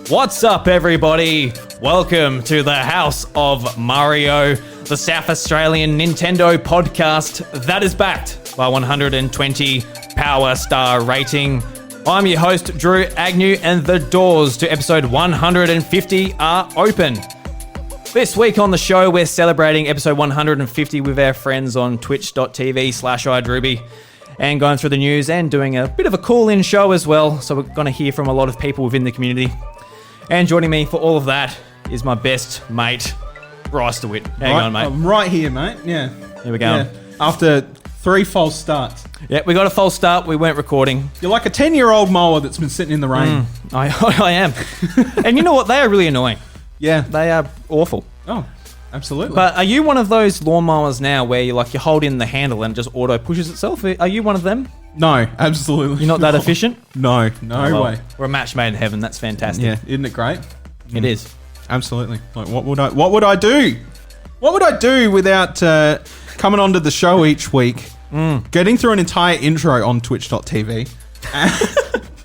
What's up, everybody? Welcome to the House of Mario, the South Australian Nintendo podcast that is backed by 120 Power Star rating. I'm your host, Drew Agnew, and the doors to episode 150 are open. This week on the show, we're celebrating episode 150 with our friends on twitch.tv/iDruby and going through the news and doing a bit of a call-in show as well. So we're going to hear from a lot of people within the community. And joining me for all of that is my best mate, Bryce DeWitt. How you going, mate? I'm right here, mate. Yeah. Here we go. Yeah. After 3 false starts. Yeah, we got a false start. We weren't recording. You're like a 10-year-old mower that's been sitting in the rain. I am. And you know what? They are really annoying. Yeah. They are awful. Oh, absolutely. But are you one of those lawnmowers now where you hold in the handle and it just auto pushes itself? Are you one of them? No, absolutely. You're not that efficient? No way. We're a match made in heaven. That's fantastic. Yeah, isn't it great? It is. Absolutely. Like, what would I do? What would I do without coming onto the show each week, getting through an entire intro on twitch.tv,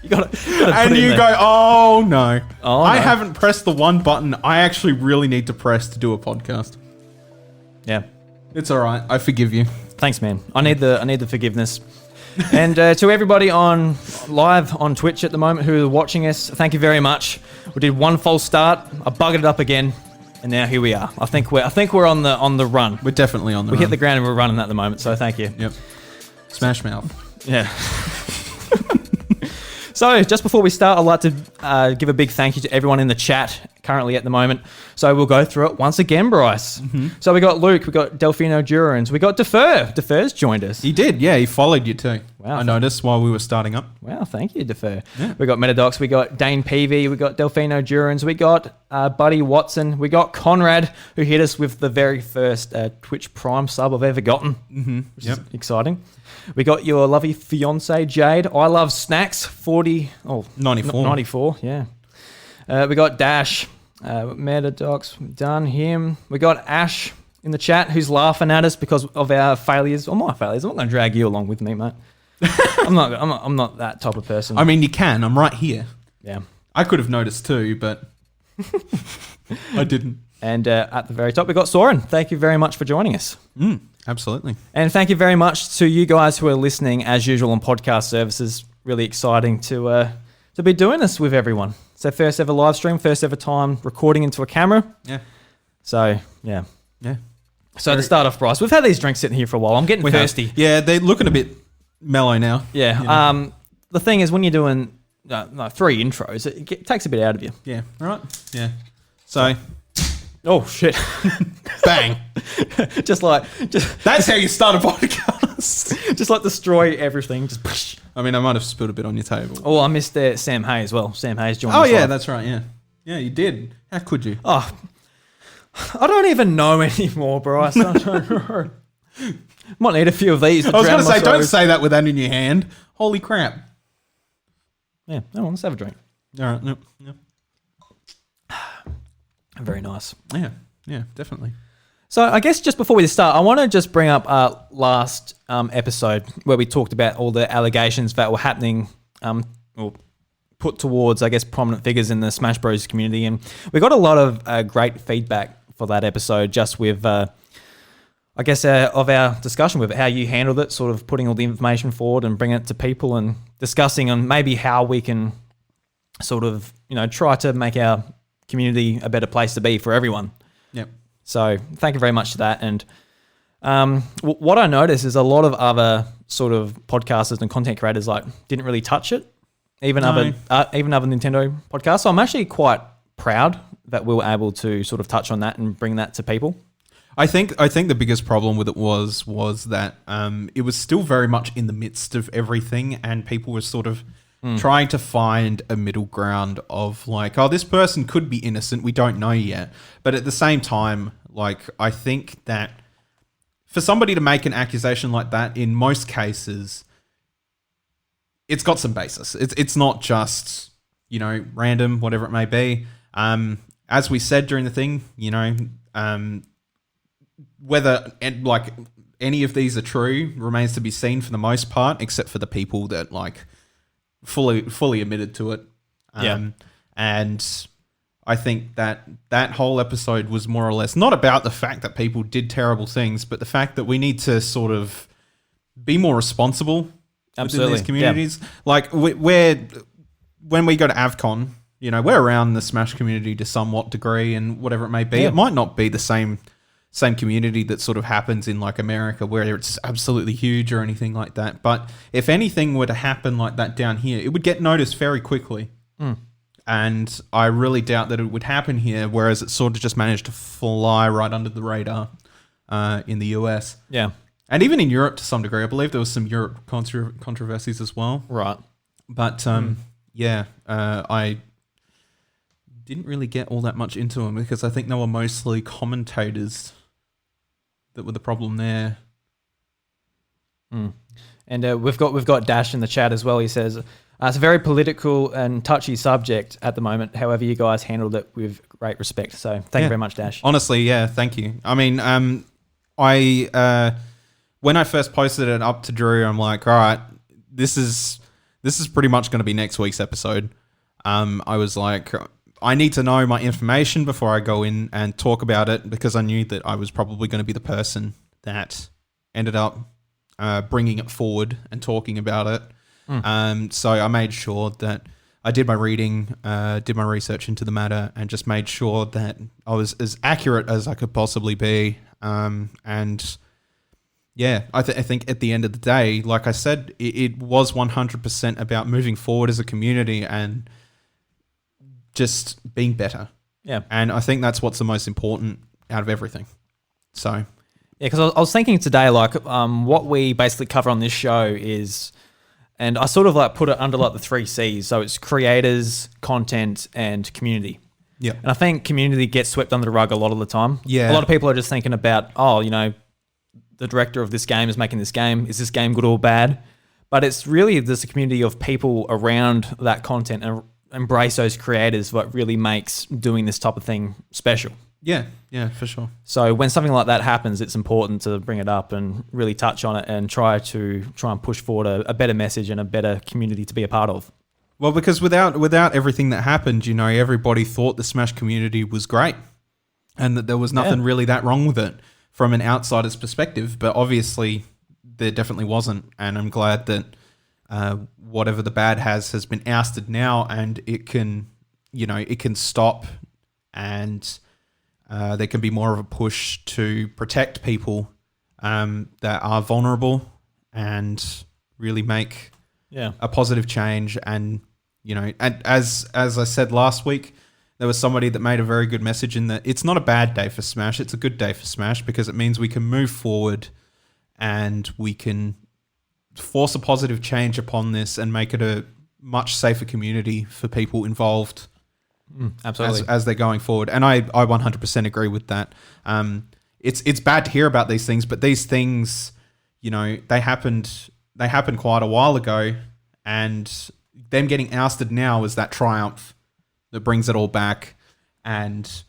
You gotta and you go, oh no, I no. haven't pressed the one button I actually really need to press to do a podcast. Yeah. It's all right. I forgive you. Thanks, man. I need the forgiveness. And to everybody on live on Twitch at the moment who are watching us, thank you very much. We did one false start. I buggered it up again, and now here we are. I think we're on the run. We're definitely on the run. We hit the ground and we're running at the moment. So thank you. Yep. Smash mouth. Yeah. So, just before we start, I'd like to give a big thank you to everyone in the chat currently at the moment. So, we'll go through it once again, Bryce. Mm-hmm. So, we got Luke, we got Delfino Durans, we got Defer. Defer's joined us. He did, yeah. He followed you too. Wow. I noticed while we were starting up. Wow, thank you, Defer. Yeah. We got Metadox, we got Dane Peavy, we got Delfino Durans, we got Buddy Watson, we got Conrad, who hit us with the very first Twitch Prime sub I've ever gotten, which is exciting. We got your lovely fiance Jade. I love snacks. 94. Yeah. We got Dash, Metadox. Done him. We got Ash in the chat who's laughing at us because of our failures or my failures. I'm not going to drag you along with me, mate. I'm not that type of person. I mean, you can. I'm right here. Yeah. I could have noticed too, but I didn't. And at the very top, we got Soren. Thank you very much for joining us. Absolutely. And thank you very much to you guys who are listening as usual on podcast services. Really exciting to be doing this with everyone. So first ever live stream, first ever time recording into a camera. Yeah. So, yeah. Yeah. So to start off, Bryce, we've had these drinks sitting here for a while. I'm getting thirsty. Yeah, they're looking a bit mellow now. Yeah. You know? The thing is, when you're doing 3 intros, it takes a bit out of you. Yeah. Right. Yeah. So... Oh, shit. Bang. just That's how you start a podcast. just like destroy everything. Just. I mean, I might have spilled a bit on your table. Oh, I missed Sam Hay as well. Sam Hayes joined us. Oh, yeah, live. that's right, yeah. Yeah, you did. How could you? Oh, I don't even know anymore, Bryce. I don't know. Might need a few of these. I was going to say, don't say that with that in your hand. Holy crap. Yeah, come on, let's have a drink. All right, no. Very nice. Yeah, definitely. So I guess just before we start, I want to just bring up our last episode where we talked about all the allegations that were happening or put towards, I guess, prominent figures in the Smash Bros community. And we got a lot of great feedback for that episode just with, I guess, of our discussion with it, how you handled it, sort of putting all the information forward and bringing it to people and discussing on maybe how we can sort of, try to make our community a better place to be for everyone. Yep. So thank you very much to that. And what I noticed is a lot of other sort of podcasters and content creators didn't really touch it, even other Nintendo podcasts. So I'm actually quite proud that we were able to sort of touch on that and bring that to people. I think the biggest problem with it was that it was still very much in the midst of everything, and people were sort of trying to find a middle ground of this person could be innocent, we don't know yet. But at the same time, I think that for somebody to make an accusation like that, in most cases, it's got some basis. It's not just, random, whatever it may be. As we said during the thing, whether any of these are true remains to be seen for the most part, except for the people that like fully admitted to it. And I think that whole episode was more or less not about the fact that people did terrible things, but the fact that we need to sort of be more responsible within these communities. Like when we go to AvCon, you know, we're around the Smash community to somewhat degree and whatever it may be. It might not be the same community that sort of happens in like America where it's absolutely huge or anything like that. But if anything were to happen like that down here, it would get noticed very quickly. And I really doubt that it would happen here, whereas it sort of just managed to fly right under the radar in the US. Yeah. And even in Europe to some degree. I believe there was some Europe controversies as well. Right. But I didn't really get all that much into them because I think they were mostly commentators that were the problem there. And we've got Dash in the chat as well. He says, it's a very political and touchy subject at the moment. However, you guys handled it with great respect. So thank you very much, Dash. Honestly, thank you. I mean, when I first posted it up to Drew, I'm like, all right, this is pretty much going to be next week's episode. I was like, I need to know my information before I go in and talk about it because I knew that I was probably going to be the person that ended up bringing it forward and talking about it. So I made sure that I did my reading, did my research into the matter, and just made sure that I was as accurate as I could possibly be. And yeah, I think at the end of the day, like I said, it was 100% about moving forward as a community and just being better. Yeah. And I think that's what's the most important out of everything. So. Yeah, because I was thinking today, like, what we basically cover on this show is, and I sort of like put it under like the 3 C's. So it's creators, content, and community. Yeah. And I think community gets swept under the rug a lot of the time. Yeah. A lot of people are just thinking about, the director of this game is making this game. Is this game good or bad? But it's really there's a community of people around that content and embrace those creators what really makes doing this type of thing special. Yeah, for sure. So when something like that happens, it's important to bring it up and really touch on it and try and push forward a better message and a better community to be a part of. Well, because without everything that happened, everybody thought the Smash community was great and that there was nothing really that wrong with it from an outsider's perspective. But obviously there definitely wasn't. And I'm glad that whatever the bad has been ousted now and it can stop and there can be more of a push to protect people that are vulnerable and really make a positive change. And, and as I said last week, there was somebody that made a very good message in that it's not a bad day for Smash. It's a good day for Smash because it means we can move forward and we can force a positive change upon this and make it a much safer community for people involved. Absolutely. As they're going forward. And I 100% agree with that. It's bad to hear about these things, but these things, they happened quite a while ago, and them getting ousted now is that triumph that brings it all back, and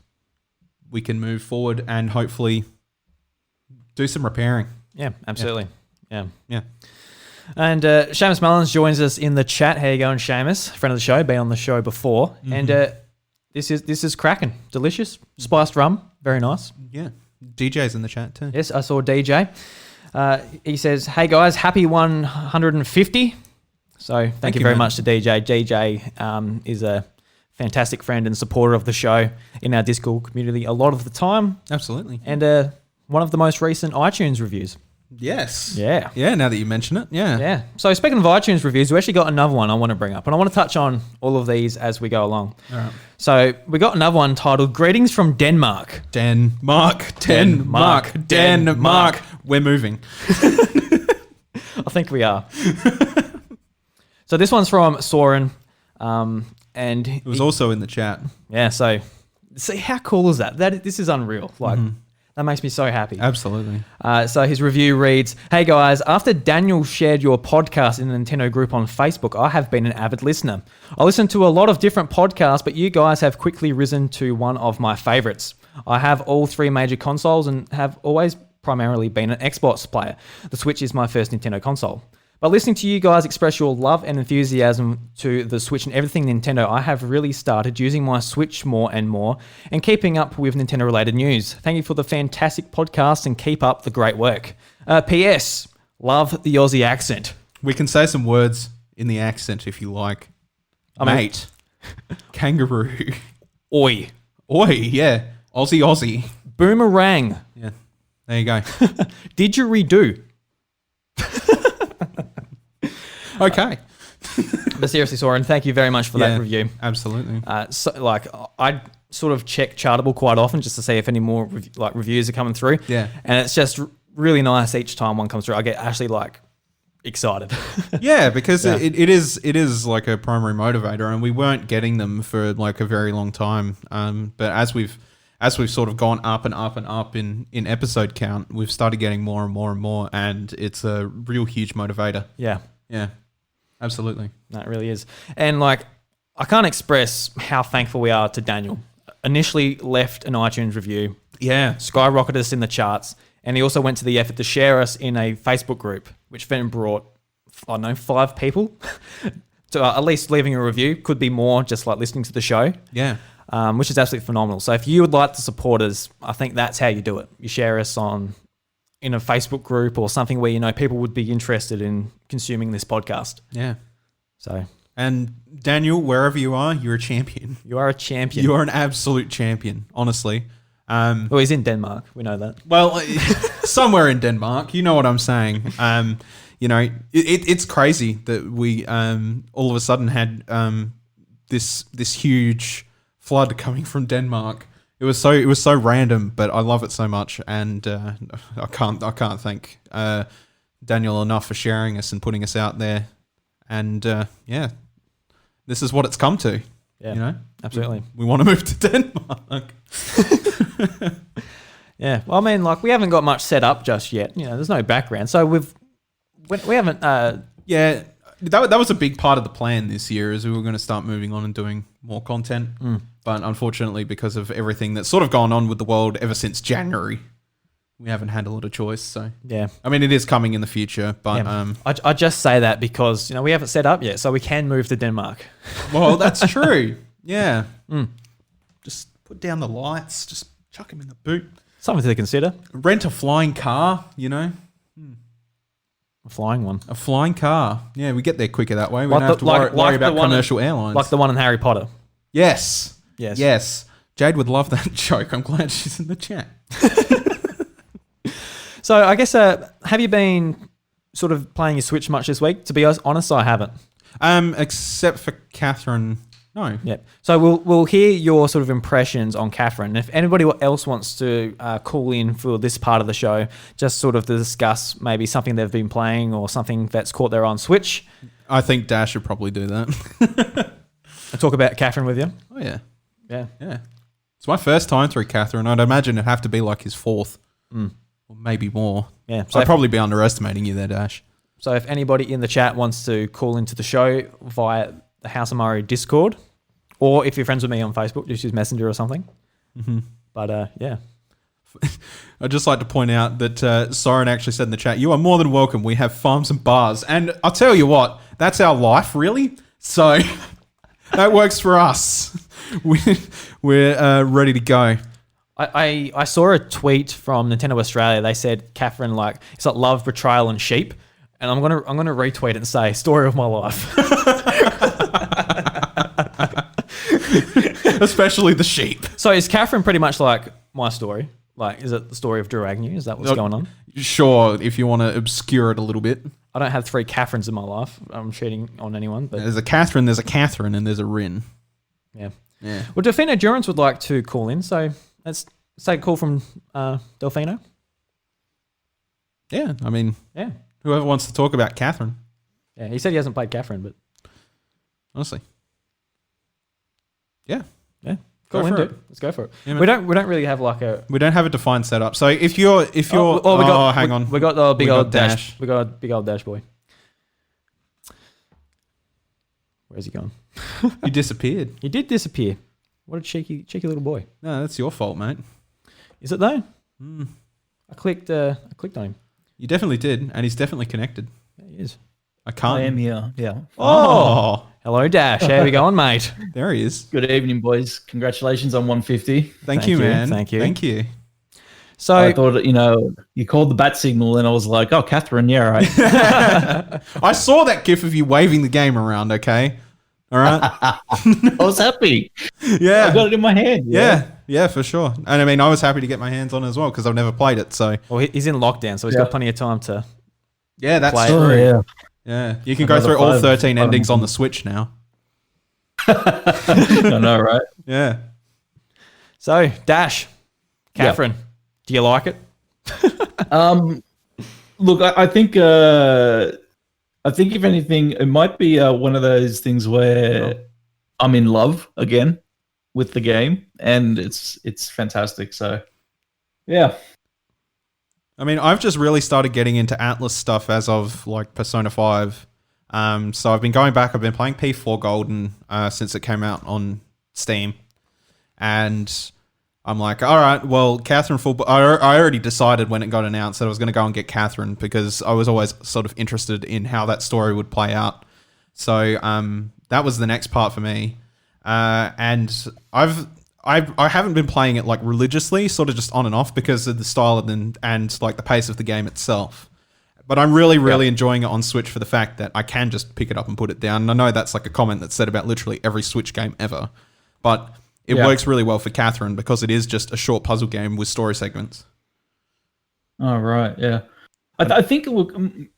we can move forward and hopefully do some repairing. Yeah, absolutely. Yeah. And Seamus Mullins joins us in the chat. How you going, Seamus? Friend of the show, been on the show before. Mm-hmm. And this is cracking. Delicious. Spiced rum. Very nice. Yeah. DJ's in the chat too. Yes, I saw DJ. He says, hey guys, happy 150. So thank you very much to DJ. DJ is a fantastic friend and supporter of the show in our Discord community a lot of the time. Absolutely. And one of the most recent iTunes reviews. Yes. Yeah. Yeah, now that you mention it. Yeah. Yeah. So speaking of iTunes reviews, we actually got another one I want to bring up. And I want to touch on all of these as we go along. All right. So we got another one titled Greetings from Denmark. Denmark. We're moving. I think we are. So this one's from Soren. And it was also in the chat. Yeah. So see, how cool is that? This is unreal. Like, that makes me so happy. Absolutely. So his review reads, hey guys, after Daniel shared your podcast in the Nintendo group on Facebook, I have been an avid listener. I listen to a lot of different podcasts, but you guys have quickly risen to one of my favorites. I have all 3 major consoles and have always primarily been an Xbox player. The Switch is my first Nintendo console. By listening to you guys express your love and enthusiasm to the Switch and everything Nintendo, I have really started using my Switch more and more and keeping up with Nintendo-related news. Thank you for the fantastic podcast and keep up the great work. P.S. Love the Aussie accent. We can say some words in the accent if you like. Mate. Kangaroo. Oi. Oi, yeah. Aussie. Boomerang. Yeah. There you go. Didgeridoo. Okay. But seriously, Soren, thank you very much for that review. Absolutely. I sort of check Chartable quite often just to see if any more reviews are coming through. Yeah. And it's just really nice each time one comes through. I get actually excited. Yeah, because it is like a primary motivator, and we weren't getting them for like a very long time. But as we've sort of gone up and up and up in episode count, we've started getting more and more and more, and it's a real huge motivator. Yeah. Yeah. Absolutely. That really is. And I can't express how thankful we are to Daniel. Initially left an iTunes review. Yeah. Skyrocketed us in the charts. And he also went to the effort to share us in a Facebook group, which then brought, 5 people to at least leaving a review. Could be more, just listening to the show. Yeah. Which is absolutely phenomenal. So if you would like to support us, I think that's how you do it. You share us in a Facebook group or something where people would be interested in consuming this podcast. Yeah. So, and Daniel, wherever you are, you're a champion. You are a champion. You are an absolute champion, honestly. Well, he's in Denmark. We know that. Well, somewhere in Denmark. You know what I'm saying. It's crazy that we all of a sudden had this huge flood coming from Denmark. It was so random, but I love it so much, and I can't thank Daniel enough for sharing us and putting us out there. And this is what it's come to. Yeah, absolutely. We want to move to Denmark. Yeah, well, I mean, we haven't got much set up just yet. There's no background, so we haven't. That was a big part of the plan this year, is we were going to start moving on and doing more content. But unfortunately, because of everything that's sort of gone on with the world ever since January, we haven't had a lot of choice. So yeah, I mean, it is coming in the future, but I just say that because we haven't set up yet, so we can move to Denmark. Well, that's true. Yeah, just put down the lights, just chuck them in the boot. Something to consider. Rent a flying car. A flying one. A flying car. Yeah, we get there quicker that way. We don't have to worry about commercial airlines. Like the one in Harry Potter. Yes. Jade would love that joke. I'm glad she's in the chat. So I guess, have you been sort of playing your Switch much this week? To be honest, I haven't. Except for Catherine. No. Yeah. So we'll hear your sort of impressions on Catherine. If anybody else wants to call in for this part of the show, just sort of to discuss maybe something they've been playing or something that's caught their eye on Switch. I think Dash should probably do that. I'll talk about Catherine with you. Oh, yeah. Yeah. It's my first time through Catherine. I'd imagine it'd have to be like his 4th. Or maybe more. Yeah. So I'd probably be underestimating you there, Dash. So if anybody in the chat wants to call into the show via the House of Mario Discord, or if you're friends with me on Facebook, just use Messenger or something. But yeah. I'd just like to point out that Soren actually said in the chat, "You are more than welcome. We have farms and bars." And I'll tell you what, that's our life, really. So that works for us. We're ready to go. I saw a tweet from Nintendo Australia. They said Catherine it's like love, betrayal, and sheep. And I'm gonna retweet it and say story of my life. Especially the sheep. So is Catherine pretty much like my story? Is it the story of Drew Agnew? Is that what's going on? Sure, if you want to obscure it a little bit. I don't have 3 Catherines in my life. I'm cheating on anyone. But there's a Catherine, and there's a Rin. Yeah. Well, Delphino Durance would like to call in, so let's take a call from Delphino. Yeah, I mean, whoever wants to talk about Catherine. Yeah, he said he hasn't played Catherine, but honestly, yeah, call in, dude. Let's go for it. Yeah, we don't really have we don't have a defined setup. So if you're hang on, we got the big old dash. We got a big old dash boy. Where's he gone? He disappeared. He did disappear. What a cheeky little boy. No, that's your fault, mate. Is it though? I clicked on him. You definitely did, and he's definitely connected. There he is. I can't. I am here. Yeah. Oh, Hello, Dash. How we going, mate? there he is. Good evening, boys. Congratulations on 150. Thank you, man. Thank you. Thank you. So I thought, you called the bat signal, and I was like, oh, Catherine, yeah, right. I saw that gif of you waving the game around, okay? All right. I was happy. Yeah. I got it in my hand. Yeah, for sure. And I mean, I was happy to get my hands on it as well because I've never played it. So, well, he's in lockdown, so he's got plenty of time to. yeah, that's Play. true. Oh, yeah. Yeah, you can go Another through all 5 13 endings on the Switch now. I know, right? Yeah. So Dash, Catherine, do you like it? Look, I think if anything, it might be one of those things where I'm in love again with the game, and it's fantastic. So, yeah. I mean, I've just really started getting into Atlas stuff as of like Persona 5. So I've been going back. I've been playing P4 Golden since it came out on Steam. And I'm like, all right, well, Catherine I already decided when it got announced that I was going to go and get Catherine because I was always sort of interested in how that story would play out. So that was the next part for me. And I haven't been playing it like religiously, sort of just on and off because of the style and like the pace of the game itself. But I'm really enjoying it on Switch for the fact that I can just pick it up and put it down. And I know that's like a comment that's said about literally every Switch game ever, but it works really well for Catherine because it is just a short puzzle game with story segments. Oh, right, yeah. I think the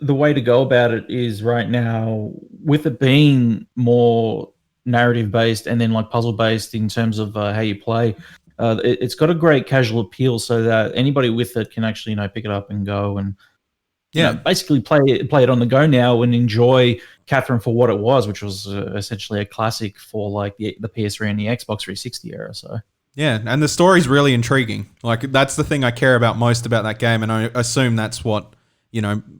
way to go about it is right now with it being more narrative based and then like puzzle based in terms of how you play. It's got a great casual appeal so that anybody with it can actually pick it up and go and basically play it on the go now and enjoy Catherine for what it was, which was essentially a classic for like the PS3 and the Xbox 360 era. So. Yeah, and the story's really intriguing. Like, that's the thing I care about most about that game, and I assume that's what,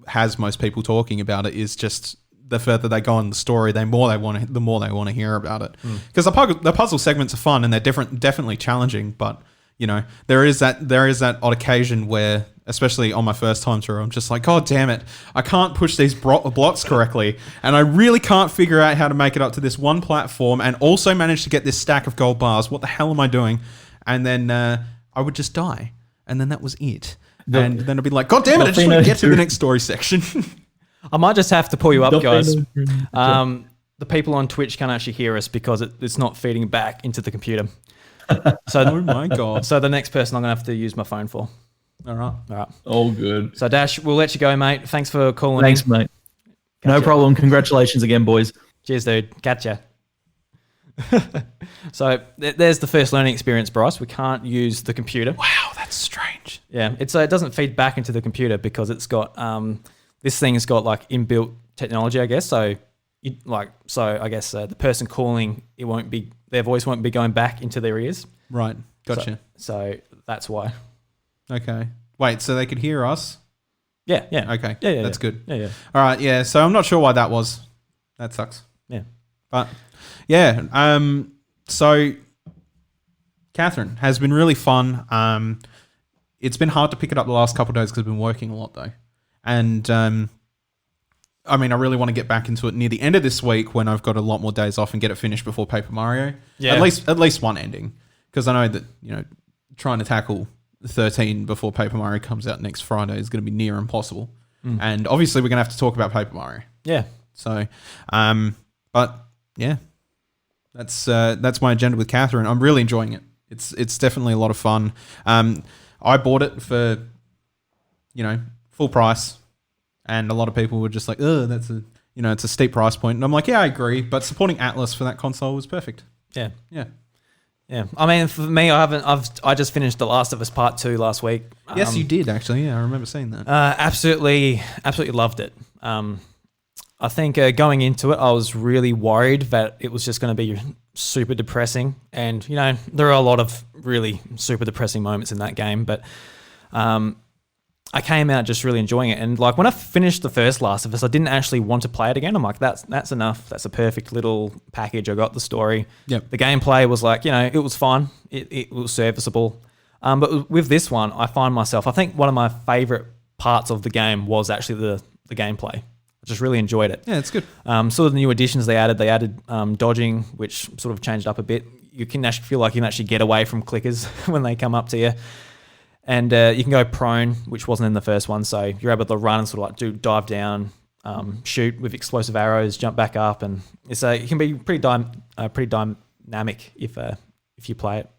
has most people talking about it, is just the further they go in the story, the more they want to hear about it. Because the puzzle segments are fun, and they're definitely challenging, but, there is that odd occasion where, especially on my first time through, I'm just like, God damn it, I can't push these blocks correctly, and I really can't figure out how to make it up to this one platform and also manage to get this stack of gold bars. What the hell am I doing? And then I would just die, and then that was it. And then I'd be like, God damn it, I just want to get to the next story section. I might just have to pull you up, guys. The people on Twitch can't actually hear us because it's not feeding back into the computer. So, oh my God. So the next person I'm going to have to use my phone for. All right. All good. So Dash, we'll let you go, mate. Thanks for calling Thanks, in. mate. No problem. Congratulations again, boys. Cheers, dude. Gotcha. So there's the first learning experience, Bryce. We can't use the computer. Wow, that's strange. Yeah, it doesn't feed back into the computer because it's got this thing's got like inbuilt technology, I guess. So I guess the person calling, their voice won't be going back into their ears. Right. Gotcha. So that's why. Okay. Wait, so they could hear us? Yeah. Okay. Yeah. That's good. Yeah. All right. Yeah. So I'm not sure why that was. That sucks. Yeah. But yeah. So Catherine has been really fun. It's been hard to pick it up the last couple of days because I've been working a lot though. And I mean, I really want to get back into it near the end of this week when I've got a lot more days off and get it finished before Paper Mario. Yeah. At least one ending. Because I know that, trying to tackle 13 before Paper Mario comes out next Friday is going to be near impossible. And obviously we're going to have to talk about Paper Mario. Yeah. So, but yeah, that's my agenda with Catherine. I'm really enjoying it. It's definitely a lot of fun. I bought it for, full price. And a lot of people were just like, "Oh, that's it's a steep price point." And I'm like, "Yeah, I agree." But supporting Atlas for that console was perfect. Yeah. Yeah. I mean, for me, I just finished The Last of Us Part 2 last week. Yes, you did actually. Yeah, I remember seeing that. Absolutely loved it. I think going into it, I was really worried that it was just going to be super depressing. And, there are a lot of really super depressing moments in that game. But I came out just really enjoying it. And like when I finished the first Last of Us, I didn't actually want to play it again. I'm like, that's enough. That's a perfect little package. I got the story. Yep. The gameplay was like, it was fun. It was serviceable. But with this one, I find myself, I think one of my favorite parts of the game was actually the gameplay. I just really enjoyed it. Yeah, it's good. Sort of the new additions they added dodging, which sort of changed up a bit. You can actually feel like you can actually get away from clickers when they come up to you. And you can go prone, which wasn't in the first one. So you're able to run and sort of like dive down, shoot with explosive arrows, jump back up. And it can be pretty dynamic if you play it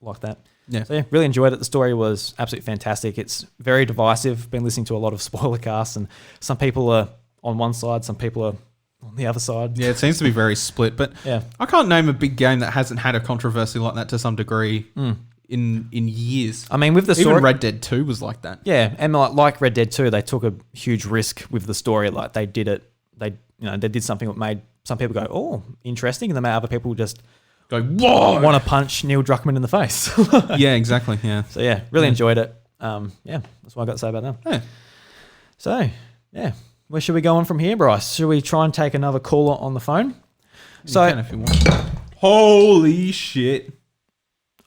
like that. Yeah. So yeah, really enjoyed it. The story was absolutely fantastic. It's very divisive. Been listening to a lot of spoiler casts, and some people are on one side, some people are on the other side. Yeah, it seems to be very split. But Yeah. I can't name a big game that hasn't had a controversy like that to some degree in years. I mean, with the story, Even Red Dead 2 was like that. yeah, and like Red Dead 2, they took a huge risk with the story. Like they did it, they did something that made some people go, "Oh, interesting," and then made other people just Go, whoa! want to punch Neil Druckmann in the face. Yeah, exactly. Yeah. So yeah, really enjoyed it. Yeah, that's what I got to say about that. Yeah. So yeah, where should we go on from here, Bryce? Should we try and take another caller on the phone? You can if you want. Holy shit.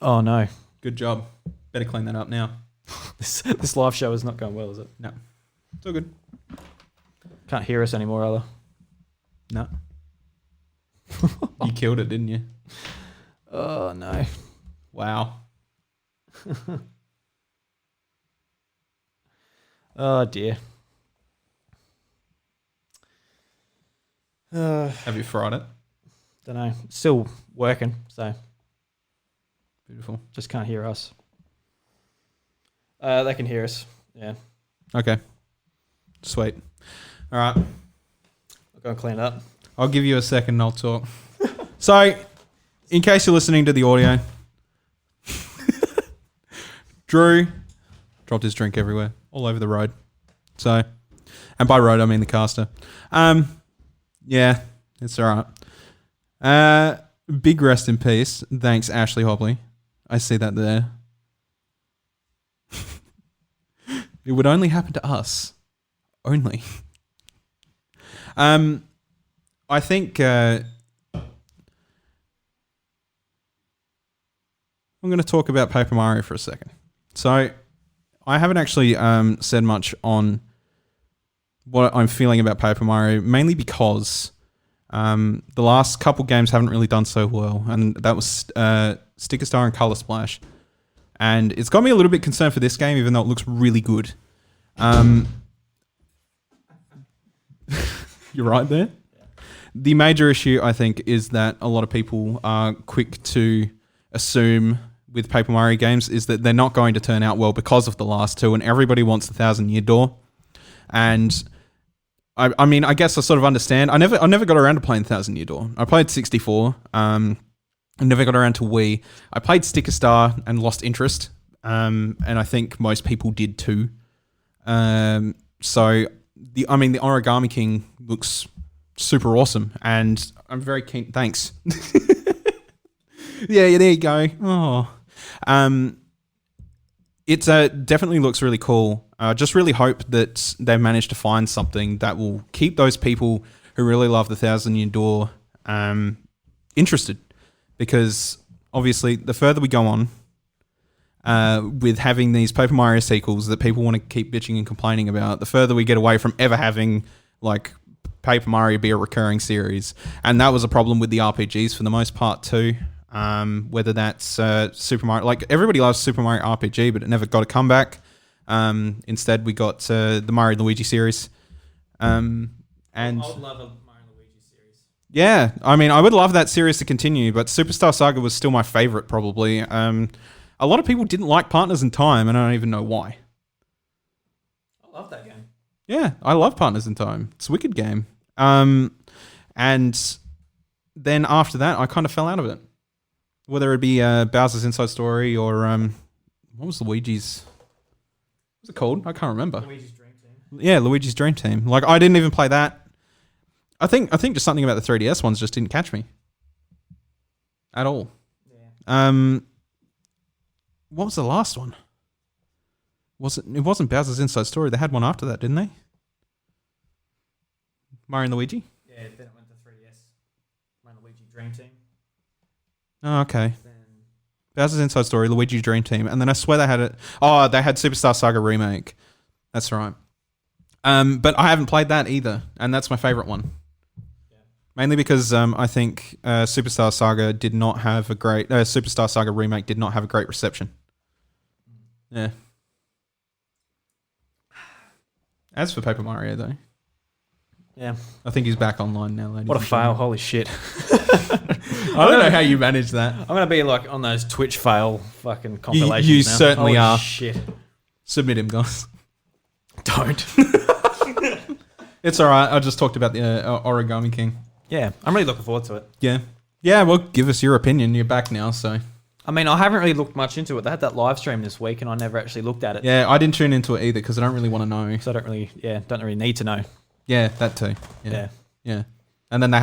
Oh no, Good job. Better clean that up now. this live show is not going well, is it? No. It's all good. Can't hear us anymore, either. No. You killed it, didn't you? Oh no. Wow. Oh dear. Have you fried it? Don't know. Still working, so Beautiful. just can't hear us. They can hear us. Yeah. Okay. Sweet. All right. I'll go and clean it up. I'll give you a second and I'll talk. So, in case you're listening to the audio, Drew dropped his drink everywhere, all over the road. So, and by road, I mean the caster. Yeah, it's all right. Big rest in peace. Thanks, Ashley Hobley. I see that there. It would only happen to us. Only. I think I'm going to talk about Paper Mario for a second. So I haven't actually said much on what I'm feeling about Paper Mario, mainly because the last couple games haven't really done so well, and that was Sticker Star and Color Splash. And it's got me a little bit concerned for this game, even though it looks really good. You're right there. The major issue, I think, is that a lot of people are quick to assume with Paper Mario games is that they're not going to turn out well because of the last two, and everybody wants the 1,000-year door. And I mean, I guess I sort of understand. I never got around to playing 1,000-year door. I played 64. I never got around to Wii. I played Sticker Star and lost interest, and I think most people did too. So the Origami King looks super awesome, and I'm very keen. Thanks. Yeah, there you go. Oh, it definitely looks really cool. I just really hope that they've managed to find something that will keep those people who really love the 1,000-year door interested, because obviously the further we go on with having these Paper Mario sequels that people want to keep bitching and complaining about, the further we get away from ever having like Paper Mario be a recurring series. And that was a problem with the RPGs for the most part too. Whether that's Super Mario, like everybody loves Super Mario RPG, but it never got a comeback. Instead, we got the Mario and Luigi series. And I would love a Mario and Luigi series. yeah, I mean, I would love that series to continue, but Superstar Saga was still my favorite, probably. A lot of people didn't like Partners in Time, and I don't even know why. I love that game. Yeah, I love Partners in Time. It's a wicked game. And then after that, I kind of fell out of it. Whether it be Bowser's Inside Story or what was Luigi's? What was it called? I can't remember. Luigi's Dream Team. Yeah, Luigi's Dream Team. Like, I didn't even play that. I think just something about the 3DS ones just didn't catch me at all. Yeah. What was the last one? It wasn't Bowser's Inside Story. They had one after that, didn't they? Mario and Luigi? Yeah, then it went to 3DS. Mario and Luigi Dream Team. Oh, okay. Then Bowser's Inside Story, Luigi Dream Team, and then I swear they had it. Oh, they had Superstar Saga Remake. That's right. But I haven't played that either, and that's my favorite one. Yeah. Mainly because I think Superstar Saga did not have a great Superstar Saga Remake did not have a great reception. Yeah. As for Paper Mario, though. Yeah. I think he's back online now, ladies. What a fail. Holy shit. I don't know how you manage that. I'm going to be like on those Twitch fail fucking compilations You now. certainly Holy are. Shit. Submit him, guys. Don't. It's all right. I just talked about the Origami King. Yeah. I'm really looking forward to it. Yeah. Yeah, well, give us your opinion. You're back now, so... I mean, I haven't really looked much into it. They had that live stream this week, and I never actually looked at it. Yeah, I didn't tune into it either because I don't really want to know. So I don't really need to know. Yeah, that too. Yeah. Yeah. And then they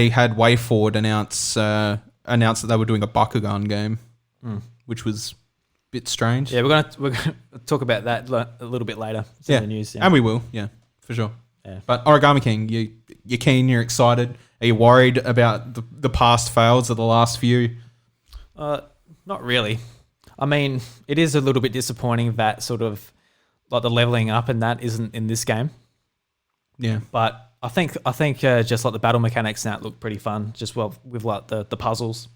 had WayForward announce that they were doing a Bakugan game, which was a bit strange. Yeah, we're gonna talk about that a little bit later. It's in the news. Yeah. And we will. Yeah, for sure. Yeah. But Origami King, you're keen, you're excited. Are you worried about the past fails of the last few? Not really. I mean, it is a little bit disappointing that sort of like the leveling up and that isn't in this game. Yeah. But I think just like the battle mechanics and that look pretty fun, just with like the puzzles.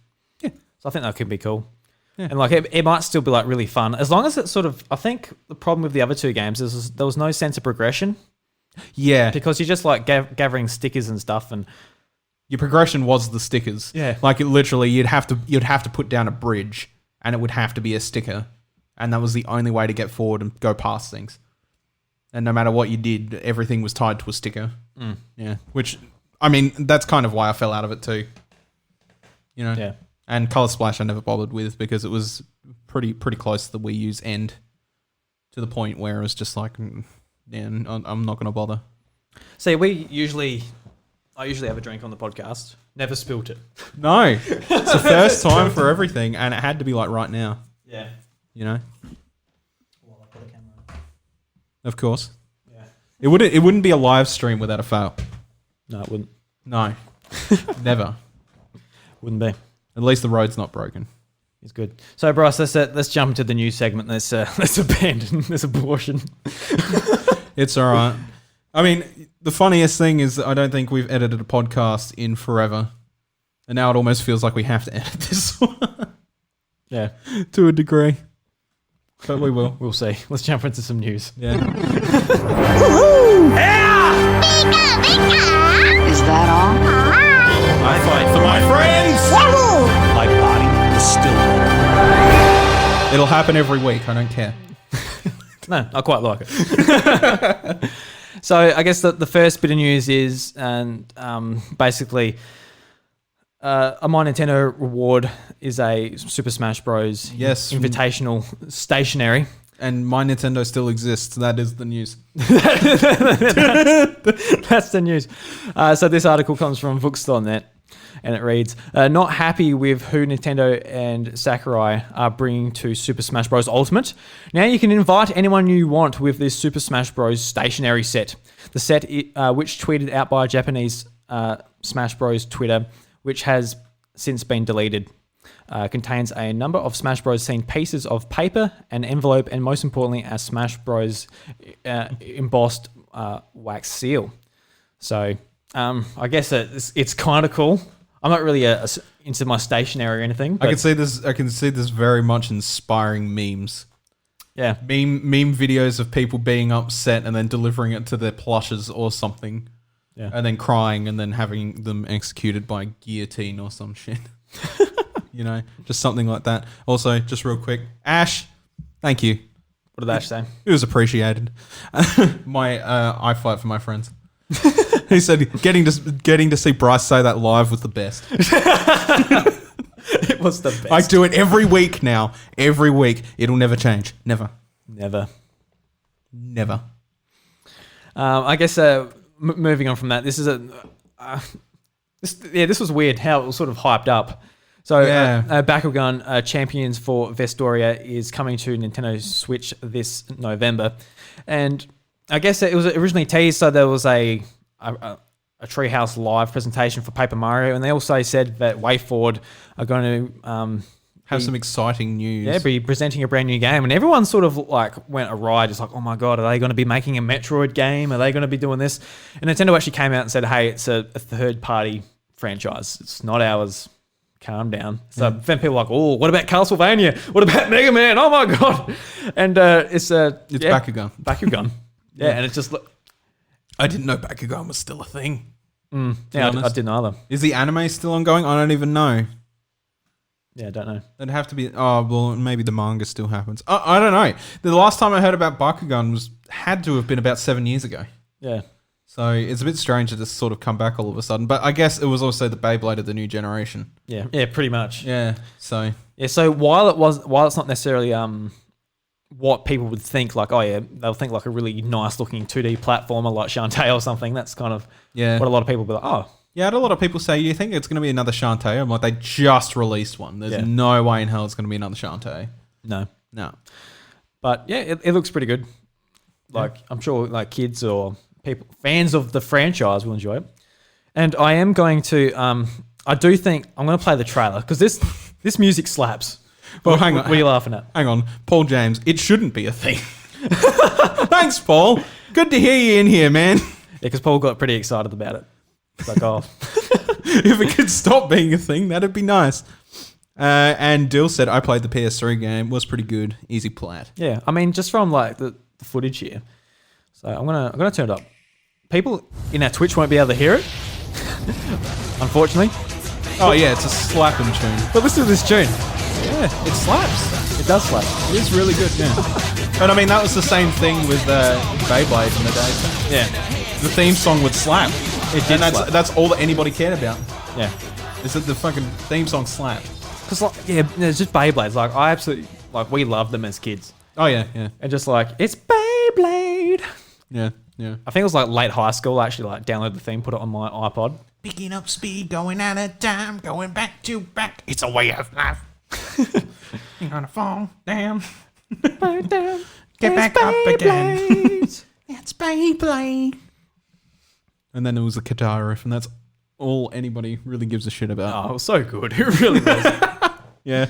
Yeah. So I think that could be cool. Yeah. And like it might still be like really fun as long as it's sort of. I think the problem with the other two games is there was no sense of progression. Yeah. Because you're just like gathering stickers and stuff and. Your progression was the stickers. Yeah. Like it literally, you'd have to put down a bridge, and it would have to be a sticker, and that was the only way to get forward and go past things. And no matter what you did, everything was tied to a sticker. Yeah. Which, I mean, that's kind of why I fell out of it too. You know. Yeah. And Color Splash I never bothered with because it was pretty close to the Wii U's end, to the point where it was just like, yeah, I'm not going to bother. See, I usually have a drink on the podcast. Never spilt it. No. It's the first time for everything, and it had to be like right now. Yeah. You know? Well, I put a camera on. Of course. Yeah. It wouldn't be a live stream without a fail. No, it wouldn't. No. Never. Wouldn't be. At least the road's not broken. It's good. So, Bryce, let's jump into the news segment. Let's abandon this abortion. It's all right. I mean, the funniest thing is I don't think we've edited a podcast in forever. And now it almost feels like we have to edit this one. Yeah. To a degree. But we will. We'll see. Let's jump into some news. Yeah. Is that all? I fight for my friends! My body is still better. It'll happen every week. I don't care. No, I quite like it. So I guess the first bit of news is, and basically, a My Nintendo reward is a Super Smash Bros. Invitational stationery. And My Nintendo still exists. That is the news. That's the news. So this article comes from Books.net. And it reads, not happy with who Nintendo and Sakurai are bringing to Super Smash Bros. Ultimate. Now you can invite anyone you want with this Super Smash Bros. Stationary set. The set, which tweeted out by Japanese Smash Bros. Twitter, which has since been deleted, contains a number of Smash Bros. Themed pieces of paper, an envelope, and most importantly, a Smash Bros. Embossed wax seal. So I guess it's kind of cool. I'm not really into my stationery or anything. I can see this very much inspiring memes. Yeah. Meme videos of people being upset and then delivering it to their plushes or something. Yeah. And then crying and then having them executed by guillotine or some shit. You know, just something like that. Also, just real quick, Ash, thank you. What did Ash say? It was appreciated. I fight for my friends. He said getting to see Bryce say that live was the best. It was the best. I do it every week now. Every week. It'll never change. Never. Never. I guess moving on from that, this is this was weird how it was sort of hyped up. So Bakugan Champions for Vestoria is coming to Nintendo Switch this November. And I guess it was originally teased, so there was a Treehouse Live presentation for Paper Mario, and they also said that WayForward are going to have some exciting news. Yeah, be presenting a brand new game, and everyone sort of like went awry, just like, oh my god, are they going to be making a Metroid game? Are they going to be doing this? And Nintendo actually came out and said, hey, it's a third-party franchise. It's not ours. Calm down. So then people are like, oh, what about Castlevania? What about Mega Man? Oh my god! And it's Bakugan. Bakugan. Yeah, and it's just. I didn't know Bakugan was still a thing. Yeah, I didn't either. Is the anime still ongoing? I don't even know. Yeah, I don't know. It'd have to be. Oh, well, maybe the manga still happens. I don't know. The last time I heard about Bakugan had to have been about 7 years ago. Yeah. So it's a bit strange to just sort of come back all of a sudden. But I guess it was also the Beyblade of the new generation. Yeah, pretty much. Yeah. So while it's not necessarily what people would think, like, oh yeah, they'll think like a really nice looking 2D platformer like Shantae or something. That's kind of what a lot of people will be like, oh. Yeah, I had a lot of people say, you think it's going to be another Shantae? I'm like, they just released one. There's no way in hell it's going to be another Shantae. No. But yeah, it looks pretty good. Like, I'm sure like kids or people, fans of the franchise will enjoy it. And I am going to, I do think I'm going to play the trailer because this music slaps. Well, hang on. What are you laughing at? Hang on. Paul James, it shouldn't be a thing. Thanks, Paul. Good to hear you in here, man. Yeah, because Paul got pretty excited about it. It's like, oh. If it could stop being a thing, that'd be nice. And Dill said, I played the PS3 game. Was pretty good. Easy plat. Yeah, I mean, just from like the footage here. So I'm gonna turn it up. People in our Twitch won't be able to hear it, unfortunately. Oh yeah, it's a slapping tune. But listen to this tune. Yeah, it slaps. It does slap. It is really good, yeah. But I mean, that was the same thing with Beyblade in the day. Yeah. The theme song would slap. It did and slap. that's all that anybody cared about. Yeah. Is that the fucking theme song slapped. Because like, yeah, it's just Beyblades. Like I absolutely like we loved them as kids. Oh yeah, yeah. And just like it's Beyblade. Yeah, yeah. I think it was like late high school. I actually like downloaded the theme, put it on my iPod. Picking up speed, going out of time, going back to back. It's a way of life. You're gonna fall down. Down. Get back up again. Beyblades. It's Beyblade. And then there was a guitar riff, and that's all anybody really gives a shit about. Oh, it was so good. It really was. Yeah.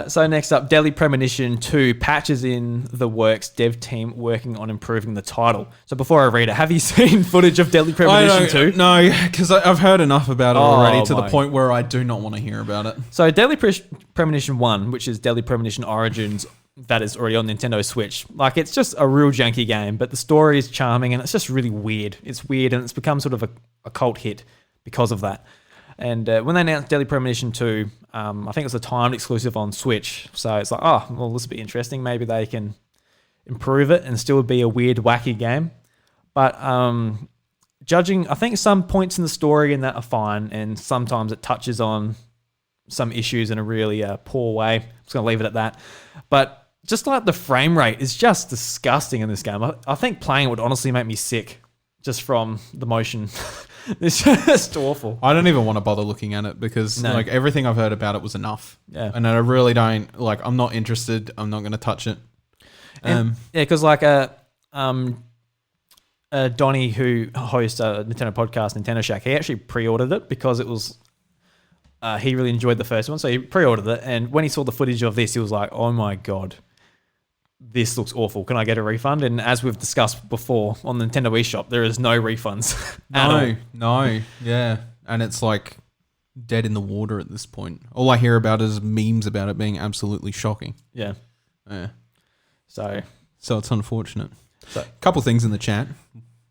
So next up, Deadly Premonition 2 patches in the works. Dev team working on improving the title. So before I read it, have you seen footage of Deadly Premonition 2? No, because I've heard enough about it already to the my. point where I do not want to hear about it. So Deadly Premonition 1, which is Deadly Premonition Origins, that is already on Nintendo Switch. Like, it's just a real janky game, but the story is charming and it's just really weird. It's weird and it's become sort of a cult hit because of that. And when they announced Deadly Premonition 2, I think it was a timed exclusive on Switch. So it's like, oh, well, this will be interesting. Maybe they can improve it and still be a weird, wacky game. But judging, I think some points in the story in that are fine, and sometimes it touches on some issues in a really poor way. I'm just going to leave it at that. But just like the frame rate is just disgusting in this game. I think playing it would honestly make me sick just from the motion. It's just awful. I don't even want to bother looking at it because like everything I've heard about it was enough. Yeah. And I really don't, like, I'm not interested. I'm not going to touch it. Yeah, because like Donnie, who hosts a Nintendo podcast, Nintendo Shack, he actually pre-ordered it because it was he really enjoyed the first one, so he pre-ordered it. And when he saw the footage of this, he was like, "Oh my god, this looks awful. Can I get a refund?" And as we've discussed before on the Nintendo eShop, there is no refunds. No, yeah, and it's like dead in the water at this point. All I hear about is memes about it being absolutely shocking. Yeah. So it's unfortunate. So, a couple things in the chat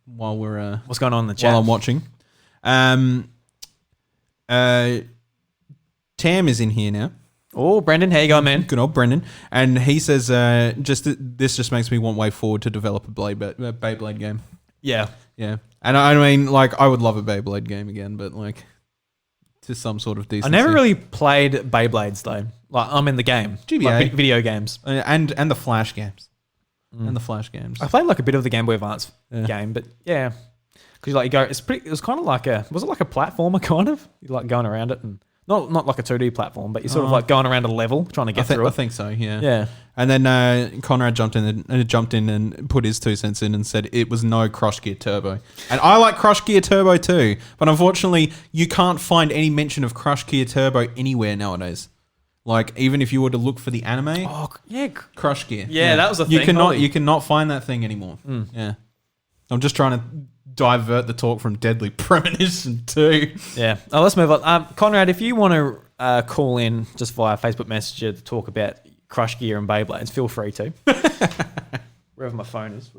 while we're what's going on in the chat while I'm watching. Tam is in here now. Oh, Brendan, how you going, man? Good old Brendan. And he says, this just makes me want way forward to develop a Beyblade game. Yeah. Yeah. And I mean, like, I would love a Beyblade game again, but like, to some sort of decency. I never really played Beyblades though. Like, I'm in the game. GBA. Like, video games. And the Flash games. And the Flash games. I played like a bit of the Game Boy Advance game, but yeah. Because like you go, it was kind of like was it like a platformer kind of? You like going around it and not like a 2D platform, but you're sort of like going around a level trying to get through it. I think so, yeah. Yeah. And then Conrad jumped in and put his 2 cents in and said it was no Crush Gear Turbo. And I like Crush Gear Turbo too, but unfortunately you can't find any mention of Crush Gear Turbo anywhere nowadays. Like, even if you were to look for the anime, Oh, yeah. Crush Gear. Yeah, that was a You thing, cannot holy. you cannot find that thing anymore. Yeah. I'm just trying to divert the talk from Deadly Premonition 2. Yeah. Oh, let's move on. Conrad, if you want to call in just via Facebook Messenger to talk about Crush Gear and Beyblades, feel free to. Wherever my phone is.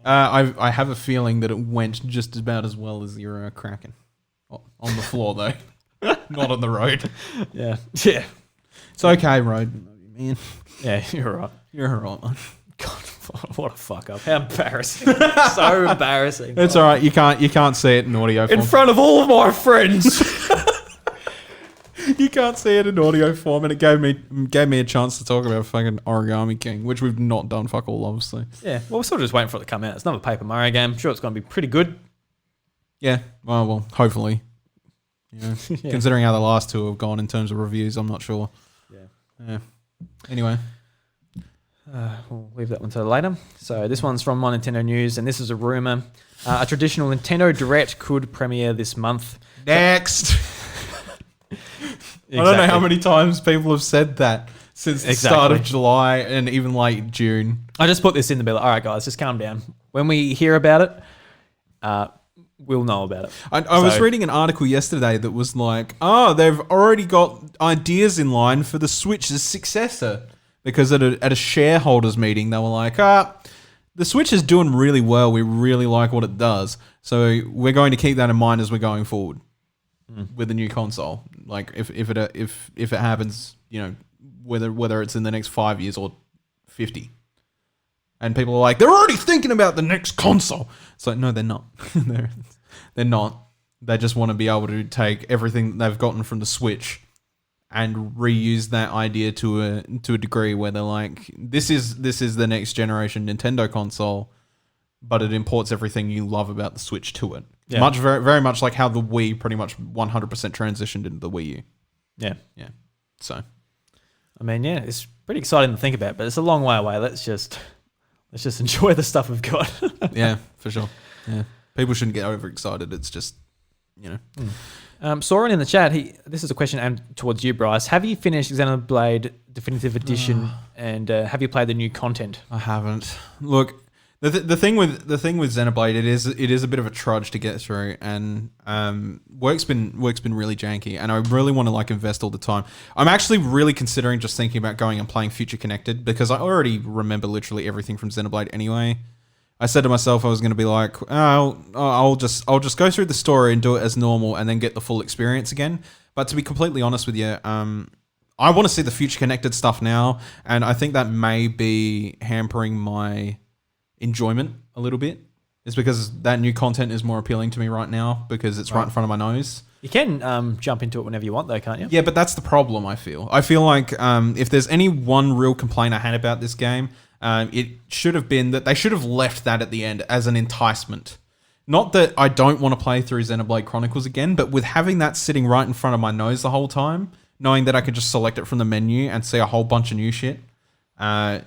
I have a feeling that it went just about as well as your Kraken. On the floor, though. Not on the road. Yeah. Yeah. It's okay, road. Man. Yeah, you're right. You're all right, man. God, what a fuck up. How embarrassing. So embarrassing. It's all right. You can't see it in audio form. In front of all of my friends. You can't see it in audio form, and it gave me a chance to talk about fucking Origami King, which we've not done fuck all, obviously. Yeah, well, we're sort of just waiting for it to come out. It's another Paper Mario game. I'm sure it's going to be pretty good. Yeah, well, hopefully. Yeah. Considering how the last two have gone in terms of reviews, I'm not sure. Yeah. Anyway. We'll leave that one to later. So this one's from My Nintendo News, and this is a rumor. A traditional Nintendo Direct could premiere this month. Next. Exactly. I don't know how many times people have said that since the start of July and even like June. I just put this in the middle. All right, guys, just calm down. When we hear about it, we'll know about it. I was reading an article yesterday that was like, they've already got ideas in line for the Switch's successor. Because at a shareholders meeting, they were like, the Switch is doing really well. We really like what it does. So we're going to keep that in mind as we're going forward with the new console. Like if it happens, you know, whether it's in the next 5 years or 50. And people are like, they're already thinking about the next console. It's like, no, they're not. They're not. They just want to be able to take everything they've gotten from the Switch and reuse that idea to a degree where they're like, this is the next generation Nintendo console, but it imports everything you love about the Switch to it. Yeah. Very, very much like how the Wii pretty much 100% transitioned into the Wii U. Yeah. Yeah. So, I mean, yeah, it's pretty exciting to think about, but it's a long way away. Let's just enjoy the stuff we've got. Yeah, for sure. Yeah. People shouldn't get overexcited. It's just, you know. Soren in the chat, this is a question aimed towards you, Bryce. Have you finished Xenoblade Definitive Edition and have you played the new content? I haven't. Look, the thing with Xenoblade, it is a bit of a trudge to get through, and work's been really janky, and I really want to like invest all the time. I'm actually really considering just thinking about going and playing Future Connected because I already remember literally everything from Xenoblade anyway. I said to myself I was going to be like, I'll just go through the story and do it as normal and then get the full experience again. But to be completely honest with you, I want to see the Future Connected stuff now, and I think that may be hampering my enjoyment a little bit. It's because that new content is more appealing to me right now because it's right in front of my nose. You can jump into it whenever you want though, can't you? Yeah, but that's the problem, I feel. I feel like if there's any one real complaint I had about this game, it should have been that they should have left that at the end as an enticement. Not that I don't want to play through Xenoblade Chronicles again, but with having that sitting right in front of my nose the whole time, knowing that I could just select it from the menu and see a whole bunch of new shit, it's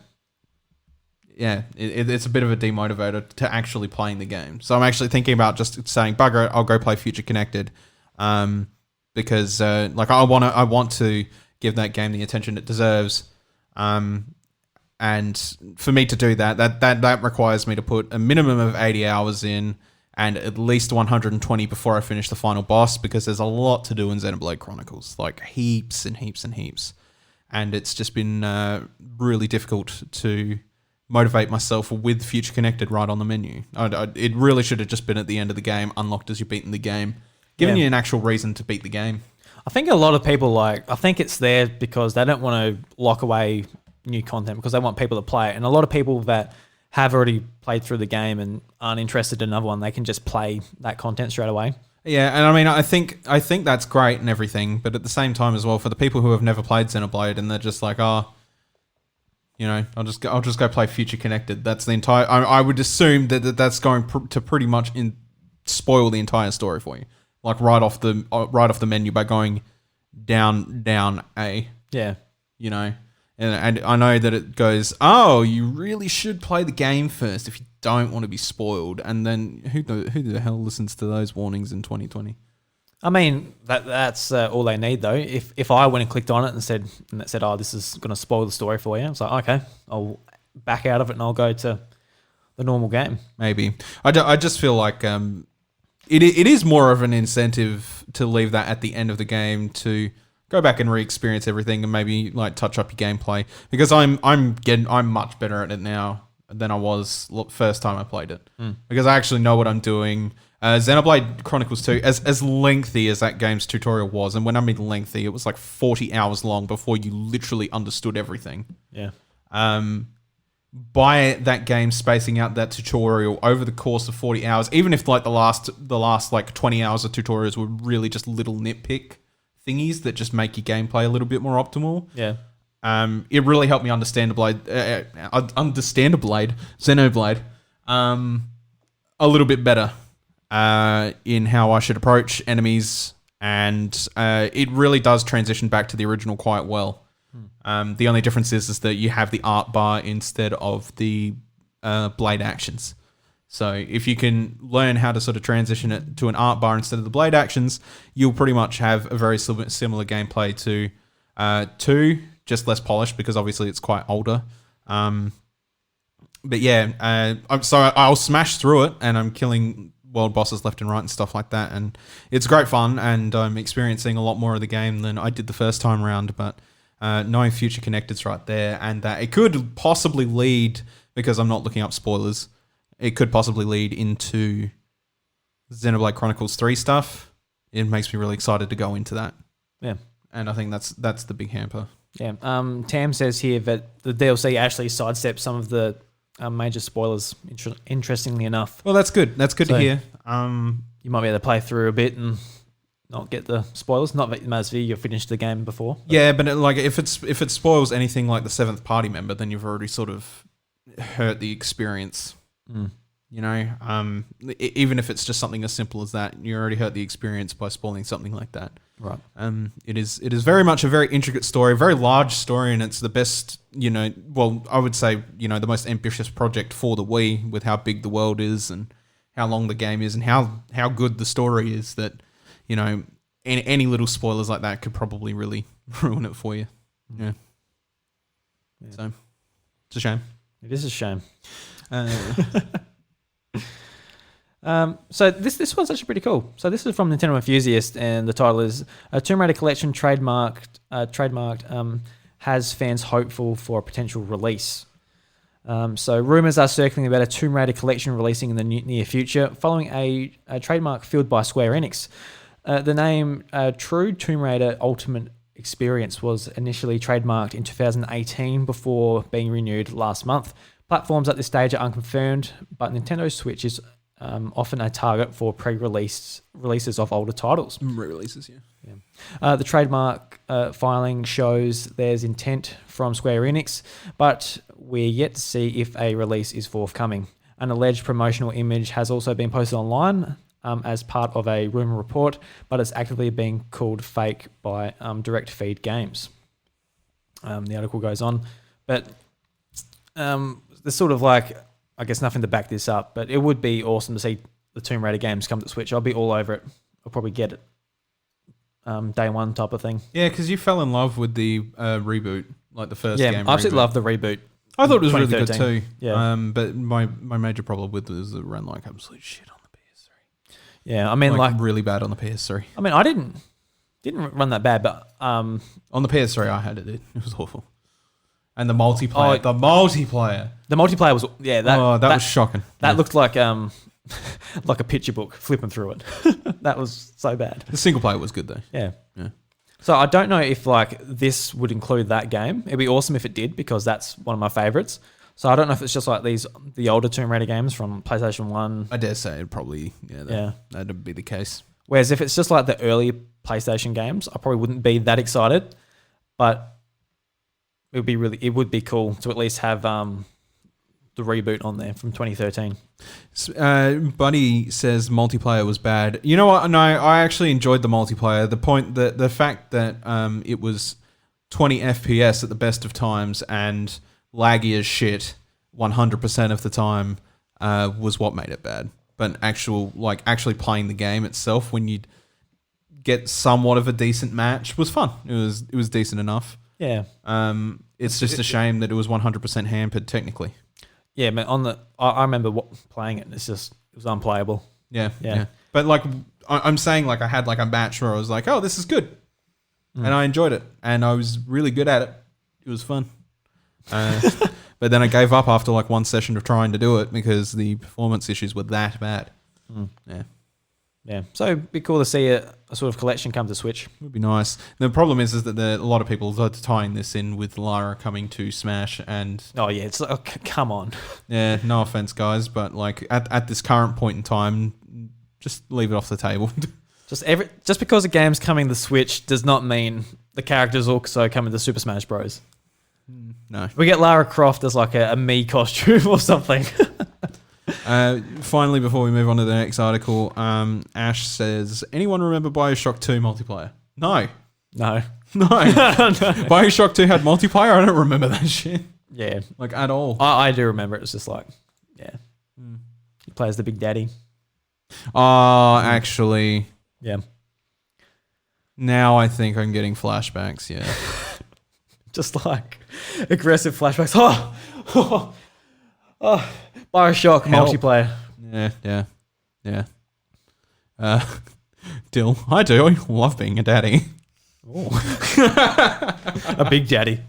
a bit of a demotivator to actually playing the game. So I'm actually thinking about just saying, bugger it, I'll go play Future Connected, because like I want to give that game the attention it deserves. And for me to do that requires me to put a minimum of 80 hours in and at least 120 before I finish the final boss, because there's a lot to do in Xenoblade Chronicles, like heaps and heaps and heaps. And it's just been really difficult to motivate myself with Future Connected right on the menu. It really should have just been at the end of the game, unlocked as you're beating the game, giving you an actual reason to beat the game. I think a lot of people I think it's there because they don't want to lock away new content because they want people to play it. And a lot of people that have already played through the game and aren't interested in another one, they can just play that content straight away. Yeah, and I mean, I think that's great and everything, but at the same time as well, for the people who have never played Xenoblade and they're just like, I'll just go play Future Connected. That's the entire. I would assume that's going to pretty much spoil the entire story for you, like right off the menu by going down A. Yeah, you know. And I know that it goes, you really should play the game first if you don't want to be spoiled. And then who the hell listens to those warnings in 2020? I mean, that's all they need, though. If I went and clicked on it and it said, "Oh, this is going to spoil the story for you," it's like, okay, I'll back out of it and I'll go to the normal game. Maybe. I just feel like it is more of an incentive to leave that at the end of the game to go back and re-experience everything and maybe like touch up your gameplay, because I'm much better at it now than I was first time I played it, because I actually know what I'm doing. Xenoblade Chronicles 2, as lengthy as that game's tutorial was, and when I mean lengthy, it was like 40 hours long before you literally understood everything. Yeah. By that game spacing out that tutorial over the course of 40 hours, even if like the last like 20 hours of tutorials were really just little nitpick thingies that just make your gameplay a little bit more optimal. Yeah. It really helped me understand Xenoblade a little bit better in how I should approach enemies, and it really does transition back to the original quite well. The only difference is that you have the art bar instead of the blade actions. So if you can learn how to sort of transition it to an art bar instead of the blade actions, you'll pretty much have a very similar gameplay to 2, just less polished because obviously it's quite older. But yeah, I'll smash through it and I'm killing world bosses left and right and stuff like that. And it's great fun, and I'm experiencing a lot more of the game than I did the first time around. But knowing Future Connected's right there, and that it could possibly lead, because I'm not looking up spoilers, it could possibly lead into Xenoblade Chronicles 3 stuff. It makes me really excited to go into that. Yeah. And I think that's the big hamper. Yeah. Tam says here that the DLC actually sidesteps some of the major spoilers, interestingly enough. Well, that's good. That's good to hear. You might be able to play through a bit and not get the spoilers. Not that as you finished the game before. Yeah, but if it spoils anything like the 7th party member, then you've already sort of hurt the experience. You know, even if it's just something as simple as that, you already hurt the experience by spoiling something like that. Right. It is very much a very intricate story, a very large story, and it's the best, I would say, the most ambitious project for the Wii, with how big the world is and how long the game is and how good the story is, that, any little spoilers like that could probably really ruin it for you. Yeah. So, it's a shame. It is a shame. So this one's actually pretty cool. So this is from Nintendo Enthusiast, and the title is Tomb Raider Collection trademarked has fans hopeful for a potential release. So rumors are circling about a Tomb Raider Collection releasing in the near future, following a trademark filled by Square Enix. The name True Tomb Raider Ultimate Experience was initially trademarked in 2018 before being renewed last month. Platforms at this stage are unconfirmed, but Nintendo Switch is often a target for releases of older titles. Re-releases, yeah. The trademark filing shows there's intent from Square Enix, but we're yet to see if a release is forthcoming. An alleged promotional image has also been posted online as part of a rumor report, but it's actively being called fake by Direct Feed Games. The article goes on, but there's sort of like, I guess, nothing to back this up, but it would be awesome to see the Tomb Raider games come to Switch. I'll be all over it. I'll probably get it day one type of thing. Yeah, because you fell in love with the reboot, like the first game. Yeah, I absolutely love the reboot. I thought it was really good too. Yeah. But my major problem with it is it ran like absolute shit on the PS3. Yeah, I mean, like really bad on the PS3. I mean, I didn't run that bad, but on the PS3 I had it. It was awful. And the multiplayer, the multiplayer was that was shocking. That looked like like a picture book, flipping through it. That was so bad. The single player was good though. Yeah. So I don't know if like this would include that game. It'd be awesome if it did, because that's one of my favorites. So I don't know if it's just like the older Tomb Raider games from PlayStation 1. I dare say it'd probably that'd be the case. Whereas if it's just like the early PlayStation games, I probably wouldn't be that excited, but it would be cool to at least have the reboot on there from 2013. Buddy says multiplayer was bad. You know what? No, I actually enjoyed the multiplayer. The fact that it was 20 FPS at the best of times and laggy as shit 100% of the time was what made it bad. But actually playing the game itself, when get somewhat of a decent match was fun. It was decent enough. Yeah. It's just a shame that it was 100% hampered technically. Yeah, man. I remember playing it. And it was unplayable. Yeah. But like, I'm saying, like, I had like a match where I was like, oh, this is good, and I enjoyed it, and I was really good at it. It was fun. But then I gave up after like one session of trying to do it because the performance issues were that bad. Yeah. So it'd be cool to see a sort of collection come to Switch. It would be nice. The problem is that a lot of people are tying this in with Lara coming to Smash, and Oh yeah, it's like, come on. yeah, no offense, guys, but like at this current point in time, just leave it off the table. Just because a game's coming to Switch does not mean the characters also coming to Super Smash Bros. No. We get Lara Croft as like a Mii costume or something. Finally, before we move on to the next article, Ash says, anyone remember Bioshock 2 multiplayer? No. No. Bioshock 2 had multiplayer? I don't remember that shit. Yeah. Like, at all. I do remember it. It's just like, yeah. He plays the Big Daddy. Oh, actually, Yeah. now I think I'm getting flashbacks, yeah. Just like aggressive flashbacks. Oh, Bioshock Help. multiplayer. Yeah. Dill, I do. I love being a daddy. A Big Daddy.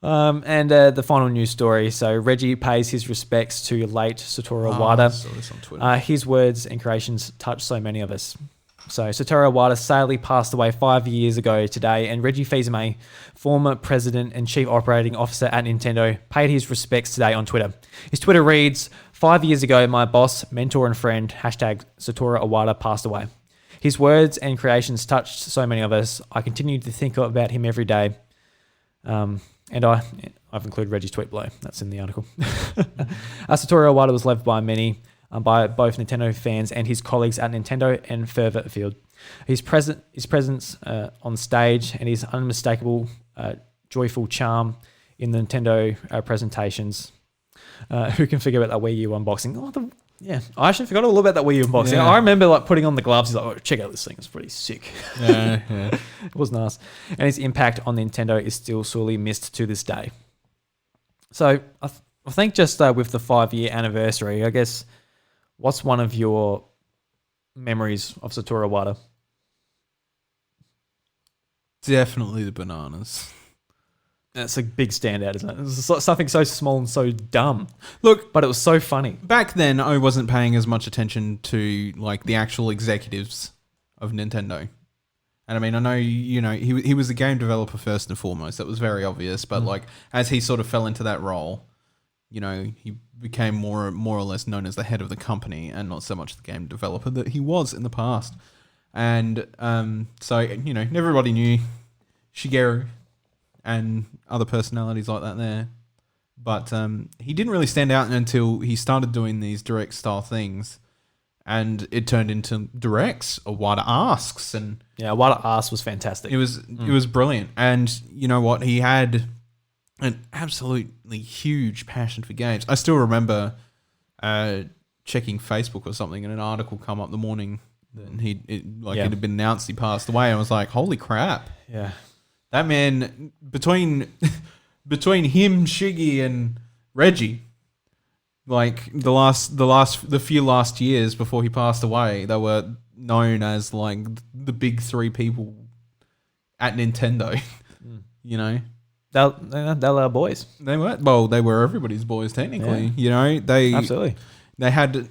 And the final news story. So Reggie pays his respects to late Satoru Iwata. I saw this on Twitter. His words and creations touched so many of us. So Satoru Iwata sadly passed away 5 years ago today, and Reggie Fils-Aimé, former president and chief operating officer at Nintendo, paid his respects today on Twitter. His Twitter reads, 5 years ago, my boss, mentor and friend, hashtag Satoru Iwata, passed away. His words and creations touched so many of us. I continue to think about him every day. And I've included Reggie's tweet below. That's in the article. Satoru Iwata was loved by many, by both Nintendo fans and his colleagues at Nintendo and further afield. His presence on stage and his unmistakable, joyful charm in the Nintendo presentations. Who can figure out that Wii U unboxing? I actually forgot all about that Wii U unboxing. Yeah. I remember like putting on the gloves. He's like, "Oh, check out this thing. It's pretty sick." Yeah. It was nice. And his impact on Nintendo is still sorely missed to this day. So I think just with the 5-year anniversary, I guess, what's one of your memories of Satoru Iwata? Definitely the bananas. That's a big standout, isn't it? It's something so small and so dumb. Look, But it was so funny. back then I wasn't paying as much attention to like the actual executives of Nintendo. And I mean, I know, you know, he was a game developer first and foremost. That was very obvious. But like, as he sort of fell into that role, you know, he became more or less known as the head of the company and not so much the game developer that he was in the past. And so, you know, everybody knew Shigeru and other personalities like that there. But he didn't really stand out until he started doing these direct style things. And it turned into directs, Iwata Asks, and Yeah, Iwata Asks was fantastic. it was brilliant. And you know what? He had an absolutely huge passion for games. I still remember checking Facebook or something, and an article come up the morning that it had been announced he passed away. I was like, holy crap! Yeah. That man, between him, Shiggy, and Reggie, like the few last years before he passed away, they were known as like the big three people at Nintendo. You know, They're our boys. they were everybody's boys technically. Yeah. You know, Absolutely. they had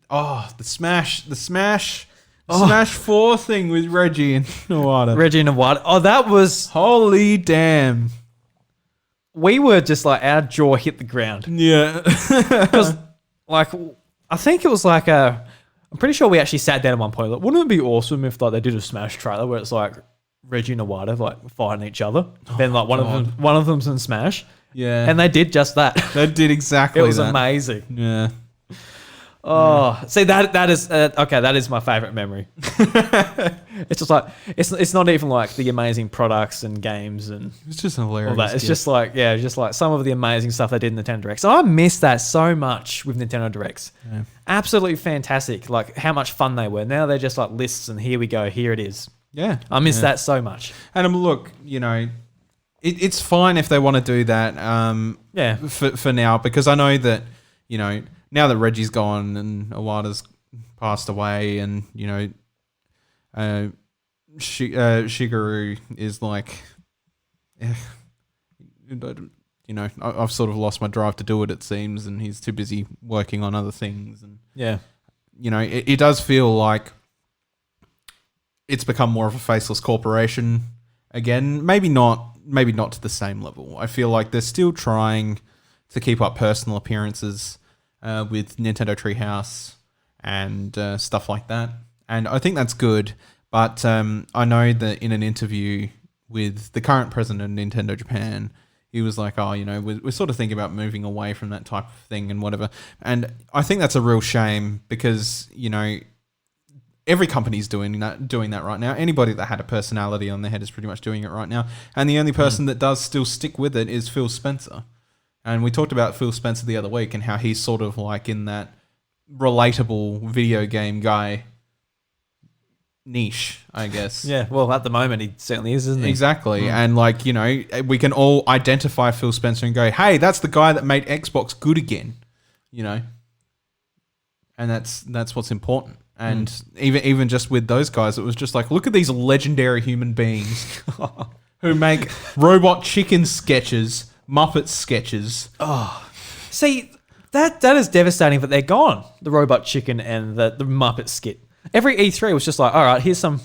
the Smash 4 thing with Reggie and Iwata. Reggie and Iwata. Oh, that was... Holy damn. We were just like, our jaw hit the ground. Yeah. Because, like, I think it was like I'm pretty sure we actually sat down at one point. Like, wouldn't it be awesome if like they did a Smash trailer where it's like Reggie and Iwata like fighting each other? Then like one of them's in Smash. Yeah. And they did just that. They did exactly It was that. amazing. Yeah. Oh, see that is okay. That is my favorite memory. It's just like it's not even like the amazing products and games and It's just hilarious. all that. It's just like just like some of the amazing stuff they did in Nintendo Directs. So I miss that so much with Nintendo Directs. Yeah. Absolutely fantastic. Like how much fun they were. Now they're just like lists and here we go. Here it is. Yeah. I miss that so much. And look, it's fine if they want to do that. For now, because I know that now that Reggie's gone and Iwata's passed away, and Shigeru is like, I've sort of lost my drive to do it. It seems, and he's too busy working on other things, and it does feel like it's become more of a faceless corporation again. Maybe not to the same level. I feel like they're still trying to keep up personal appearances with Nintendo Treehouse and stuff like that. And I think that's good. But I know that in an interview with the current president of Nintendo Japan, he was like, we're sort of thinking about moving away from that type of thing and whatever. And I think that's a real shame because, every company's doing that right now. Anybody that had a personality on their head is pretty much doing it right now. And the only person that does still stick with it is Phil Spencer. And we talked about Phil Spencer the other week and how he's sort of like in that relatable video game guy niche, I guess. Yeah, well, at the moment he certainly is, isn't he? Exactly. And we can all identify Phil Spencer and go, hey, that's the guy that made Xbox good again, And that's what's important. And even just with those guys, it was just like, look at these legendary human beings who make robot chicken sketches, Muppet sketches. Oh, see, that is devastating that they're gone. The Robot Chicken and the Muppet skit. Every E3 was just like, all right, here's some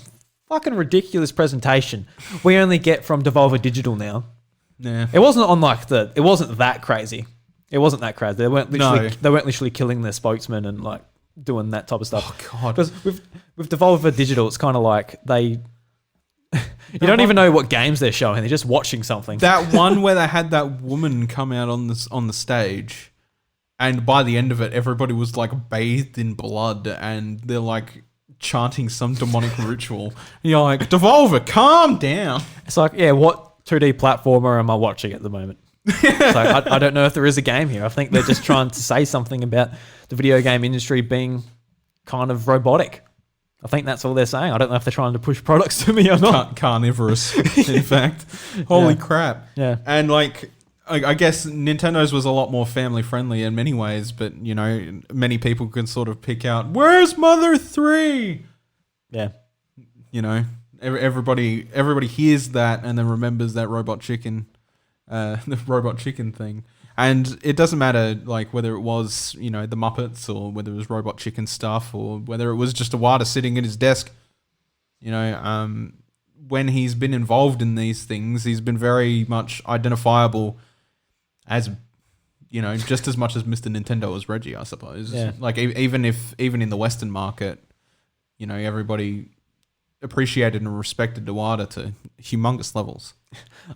fucking ridiculous presentation we only get from Devolver Digital now. Yeah, it wasn't it wasn't that crazy. It wasn't that crazy. They weren't literally killing their spokesman and like doing that type of stuff. Oh God! Because with Devolver Digital, it's kind of like they. You don't even know what games they're showing. They're just watching something. That one where they had that woman come out on the stage, and by the end of it, everybody was like bathed in blood, and they're like chanting some demonic ritual. And you're like, Devolver, calm down. It's like, what 2D platformer am I watching at the moment? So I don't know if there is a game here. I think they're just trying to say something about the video game industry being kind of robotic. I think that's all they're saying. I don't know if they're trying to push products to me or not. Carnivorous, in fact. Holy crap. Yeah. And I guess Nintendo's was a lot more family friendly in many ways, but many people can sort of pick out, where's Mother 3? Yeah. Everybody hears that and then remembers that Robot Chicken, the Robot Chicken thing. And it doesn't matter whether it was, the Muppets or whether it was Robot Chicken stuff or whether it was just Iwata sitting at his desk. When he's been involved in these things, he's been very much identifiable as, just as much as Mr. Nintendo as Reggie, I suppose. Yeah. Even in the Western market, everybody appreciated and respected Iwata to humongous levels.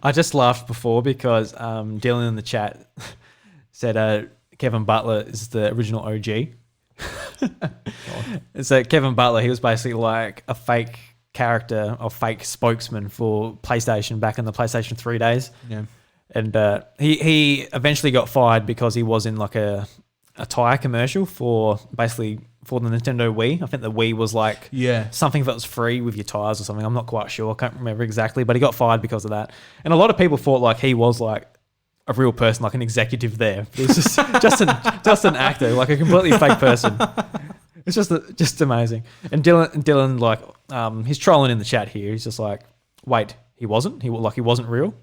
I just laughed before because Dylan in the chat said Kevin Butler is the original OG. So Kevin Butler, he was basically like a fake character or fake spokesman for PlayStation back in the PlayStation 3 days. Yeah. And he eventually got fired because he was in like a tire commercial for the Nintendo Wii. I think the Wii was something that was free with your tires or something. I'm not quite sure. I can't remember exactly, but he got fired because of that. And a lot of people thought he was like a real person, like an executive there. He was just an actor, like a completely fake person. It's just amazing. And Dylan, he's trolling in the chat here. He's just like, wait, he wasn't? He wasn't real?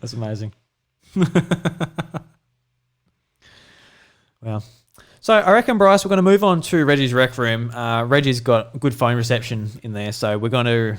That's amazing. Well, so I reckon, Bryce, we're going to move on to Reggie's Rec Room. Reggie's got good phone reception in there, so we're going to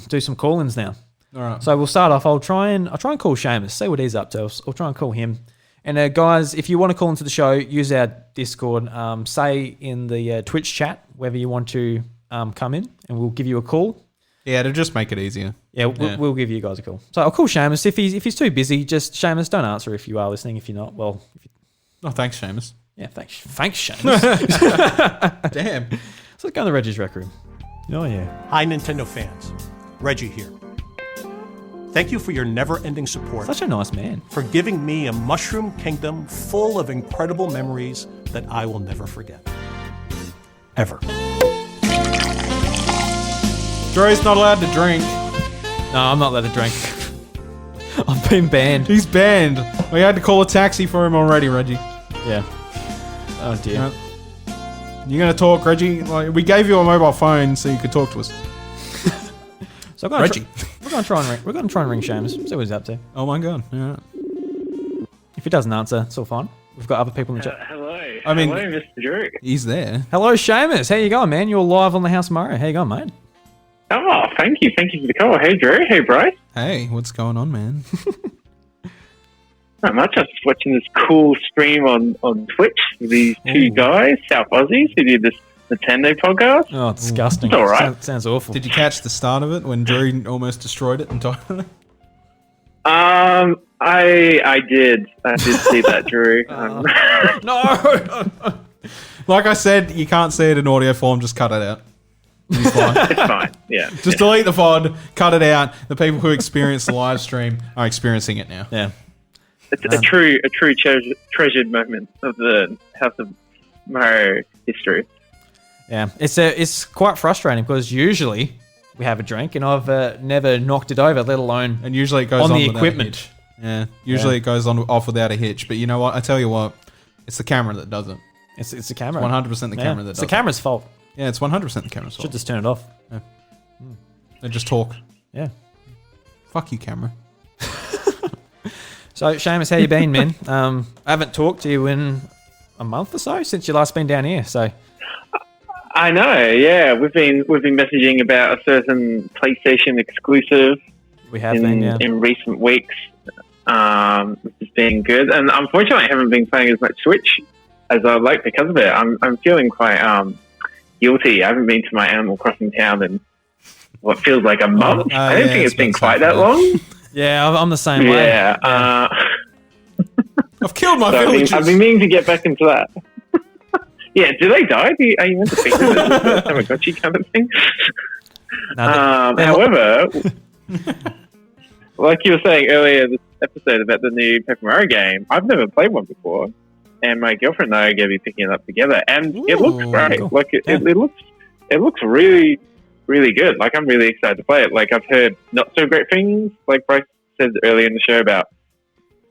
do some call-ins now. All right. So we'll start off. I'll try and call Seamus, see what he's up to. I'll try and call him. And guys, if you want to call into the show, use our Discord. Say in the Twitch chat whether you want to come in, and we'll give you a call. Yeah, to just make it easier. Yeah, we'll give you guys a call. So I'll call Seamus. If he's too busy, just Seamus, don't answer if you are listening. If you're not, well, Oh, thanks, Seamus. Yeah, thanks, Seamus. Damn. So let's go to the Reggie's Rec Room. Oh, yeah. Hi, Nintendo fans. Reggie here. Thank you for your never-ending support, Such a nice man. for giving me a mushroom kingdom full of incredible memories that I will never forget. Ever. Drew's not allowed to drink. No, I'm not allowed to drink. I've been banned. He's banned. We had to call a taxi for him already, Reggie. Yeah. Oh, dear. You're going to talk, Reggie? Like, we gave you a mobile phone so you could talk to us. So I'm Reggie. we're going to try and ring Seamus. See what he's up to. Oh, my God. Yeah. If he doesn't answer, it's all fine. We've got other people in the chat. Hello. I mean- Hello, Mr. Drew. He's there. Hello, Seamus. How you going, man? You're live on the House of Mario. How you going, mate? Oh, thank you. Thank you for the call. Hey, Drew. Hey, Bryce. Hey, what's going on, man? Not much. I was just watching this cool stream on Twitch with these two guys, South Aussies, who did this Nintendo podcast. Oh, disgusting. It's all right. Sounds awful. Did you catch the start of it when Drew almost destroyed it entirely? I did. I did see that, Drew. No! Like I said, you can't see it in audio form, just cut it out. It's fine. It's fine. Yeah. Just delete the VOD, cut it out. The people who experience the live stream are experiencing it now. Yeah. It's a true treasured moment of the House of Mario history. Yeah. It's quite frustrating because usually we have a drink and I've never knocked it over, let alone And usually it goes on on the without a equipment. hitch. Yeah, usually it goes on off without a hitch. But you know what? I tell you what, it's the camera that does it. It's the camera. 100% the camera that It's does the camera's fault. it. Yeah, it's 100% the camera's Should fault. just turn it off. They just talk. Yeah. Fuck you, camera. Oh, So, Seamus, how you been, man? I haven't talked to you in a month or so since you last been down here. So, I know. Yeah, we've been messaging about a certain PlayStation exclusive we have been, yeah. in recent weeks, which has been good. And unfortunately, I haven't been playing as much Switch as I'd like because of it. I'm feeling quite guilty. I haven't been to my Animal Crossing town in what feels like a month. I don't think it's been quite that long. Yeah, I'm the same way. Yeah. I've killed my So villagers. I've been meaning to get back into that. Yeah, do they die? Are you meant to beat them? Is it a Tamagotchi kind of thing? However, like you were saying earlier this episode about the new Paper Mario game, I've never played one before, and my girlfriend and I are going to be picking it up together, and it looks great. cool. Like it looks really, really good. Like I'm really excited to play it. Like I've heard not so great things, like Bryce said earlier in the show about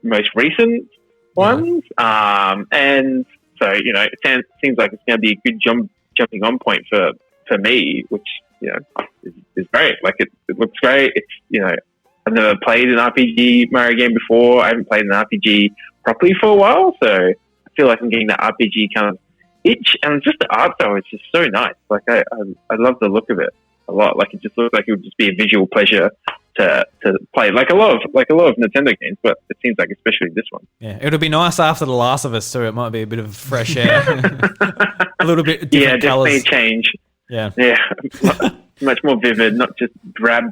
most recent ones, and so it seems like it's going to be a good jumping on point for me, which is great. Like it looks great. It's I've never played an RPG Mario game before. I haven't played an RPG properly for a while, so I feel like I'm getting that RPG kind of itch. And just the art style is just so nice. Like I love the look of it a lot. Like it just looks like it would just be a visual pleasure to play. Like a lot of Nintendo games, but it seems like especially this one. Yeah, it'll be nice after The Last of Us, so it might be a bit of fresh air, a little bit different definitely colours. change. Yeah, much more vivid, not just drab,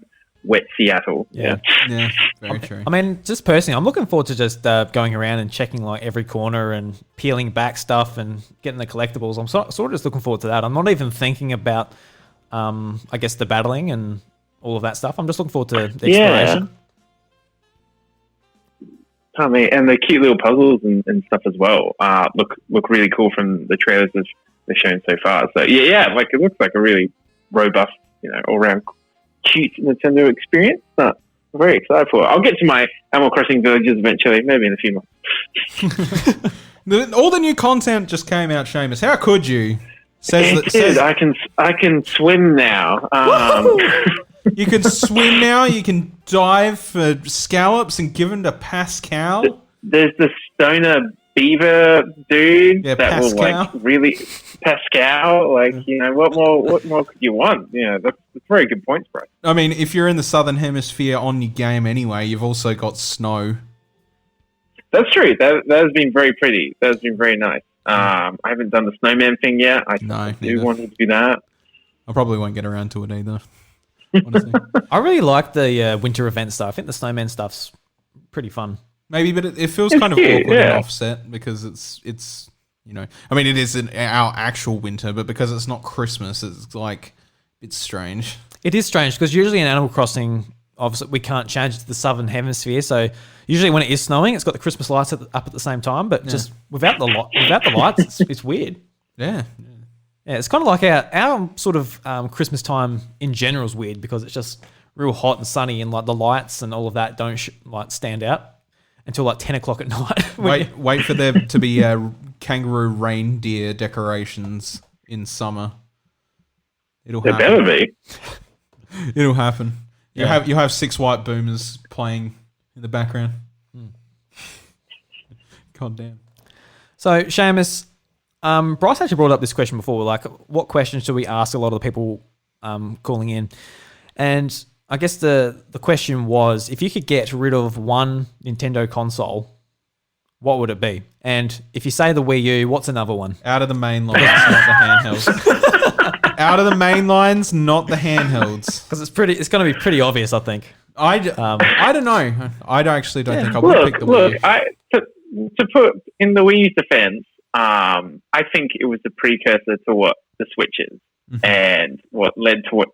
wet Seattle. yeah. Yeah, very true. I mean, just personally, I'm looking forward to just going around and checking like every corner and peeling back stuff and getting the collectibles. I'm sort of just looking forward to that. I'm not even thinking about, I guess, the battling and all of that stuff. I'm just looking forward to the exploration. I mean, and the cute little puzzles and stuff as well look really cool from the trailers they've shown so far. So yeah, like it looks like a really robust, all around cute Nintendo experience. I'm very excited for it. I'll get to my Animal Crossing villages eventually, maybe in a few months. All the new content just came out, Seamus. How could you? I can swim now. You can swim now. You can dive for scallops and give them to Pascal. There's the stoner beaver dude Yeah, that will like really Pascal. Like what more could you want? That's very good points, bro. I mean, if you're in the Southern Hemisphere on your game anyway, you've also got snow. That's true. That has been very pretty. That has been very nice. I haven't done the snowman thing yet. I do neither. want to do that. I probably won't get around to it either. Honestly. I really like the winter event stuff. I think the snowman stuff's pretty fun. Maybe, but it feels It's kind of cute, awkward and yeah. offset because it's I mean, it is our actual winter, but because it's not Christmas, it's like it's strange. It is strange because usually in Animal Crossing, obviously we can't change to the southern hemisphere. So usually when it is snowing, it's got the Christmas lights up at the same time. But just without the lights, it's weird. Yeah. Yeah, it's kind of like our sort of Christmas time in general is weird because it's just real hot and sunny and like the lights and all of that don't stand out until like 10 o'clock at night. Wait for there to be kangaroo reindeer decorations in summer. It'll There happen. better be. It'll happen. You have 6 white boomers playing in the background. God damn. So Seamus, Bryce actually brought up this question before, like what questions do we ask a lot of the people calling in? And I guess the question was, if you could get rid of one Nintendo console, what would it be? And if you say the Wii U, what's another one? Out of the main lines, not the handhelds. Out of the main lines, not the handhelds. Because it's going to be pretty obvious, I think. I don't know. I actually don't think I would pick the Wii U. To put in the Wii U's defense, I think it was the precursor to what the Switch is, and what led to what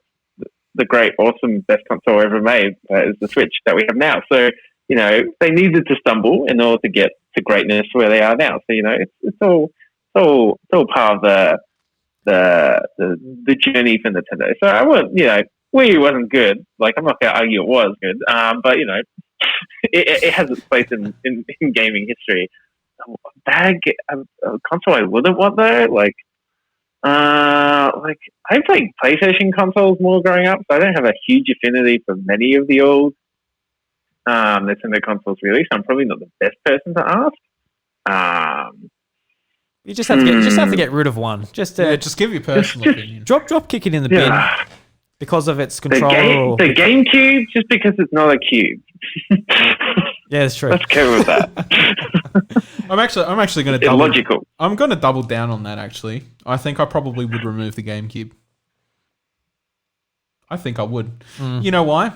the great, awesome, best console ever made is the Switch that we have now. So, they needed to stumble in order to get to greatness where they are now. So, it's all part of the journey for Nintendo. So I wouldn't, Wii U wasn't good. Like, I'm not going to argue it was good, but it has its place in gaming history. A console I wouldn't want though, I played PlayStation consoles more growing up, so I don't have a huge affinity for many of the old Nintendo consoles really. So I'm probably not the best person to ask. You just have to get rid of one. Just give your personal opinion. Drop kick it in the bin because of its controller. The GameCube, just because it's not a cube. Yeah, that's true. Let's go with that. I'm actually going to illogical. I'm going to double down on that. Actually, I think I probably would remove the GameCube. I think I would. You know why?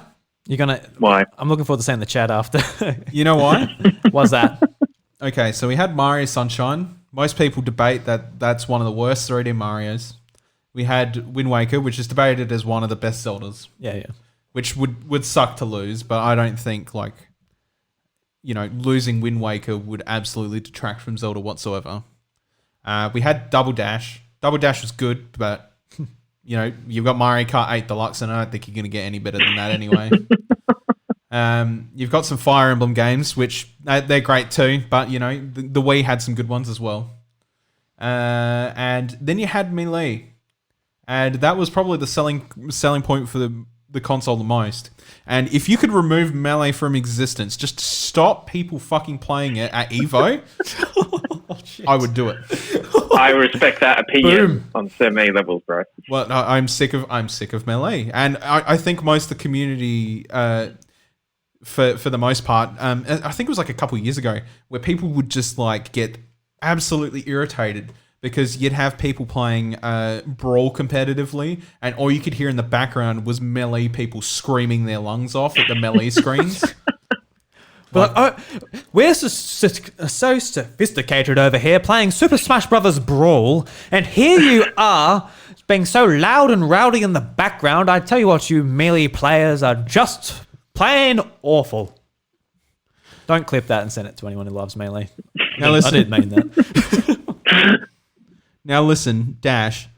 Why? I'm looking forward to seeing the chat after. You know why? What's that? Okay, so we had Mario Sunshine. Most people debate that that's one of the worst 3D Marios. We had Wind Waker, which is debated as one of the best Zeldas. Yeah. Which would suck to lose, but I don't think losing Wind Waker would absolutely detract from Zelda whatsoever. We had Double Dash. Double Dash was good, but you've got Mario Kart 8 Deluxe, and I don't think you're going to get any better than that anyway. You've got some Fire Emblem games, which they're great too, but the Wii had some good ones as well. And then you had Melee, and that was probably the selling point for the console the most. And if you could remove Melee from existence, just stop people fucking playing it at Evo, I would do it. I respect that opinion on so many levels, bro. Well, I'm sick of Melee, and I think most of the community, for the most part, I think it was like a couple of years ago, where people would just get absolutely irritated because you'd have people playing Brawl competitively, and all you could hear in the background was Melee people screaming their lungs off at the Melee screens. But we're so sophisticated over here playing Super Smash Brothers Brawl, and here you are being so loud and rowdy in the background. I tell you what, you Melee players are just plain awful. Don't clip that and send it to anyone who loves Melee. Now listen. I didn't mean that. Now listen, Dash,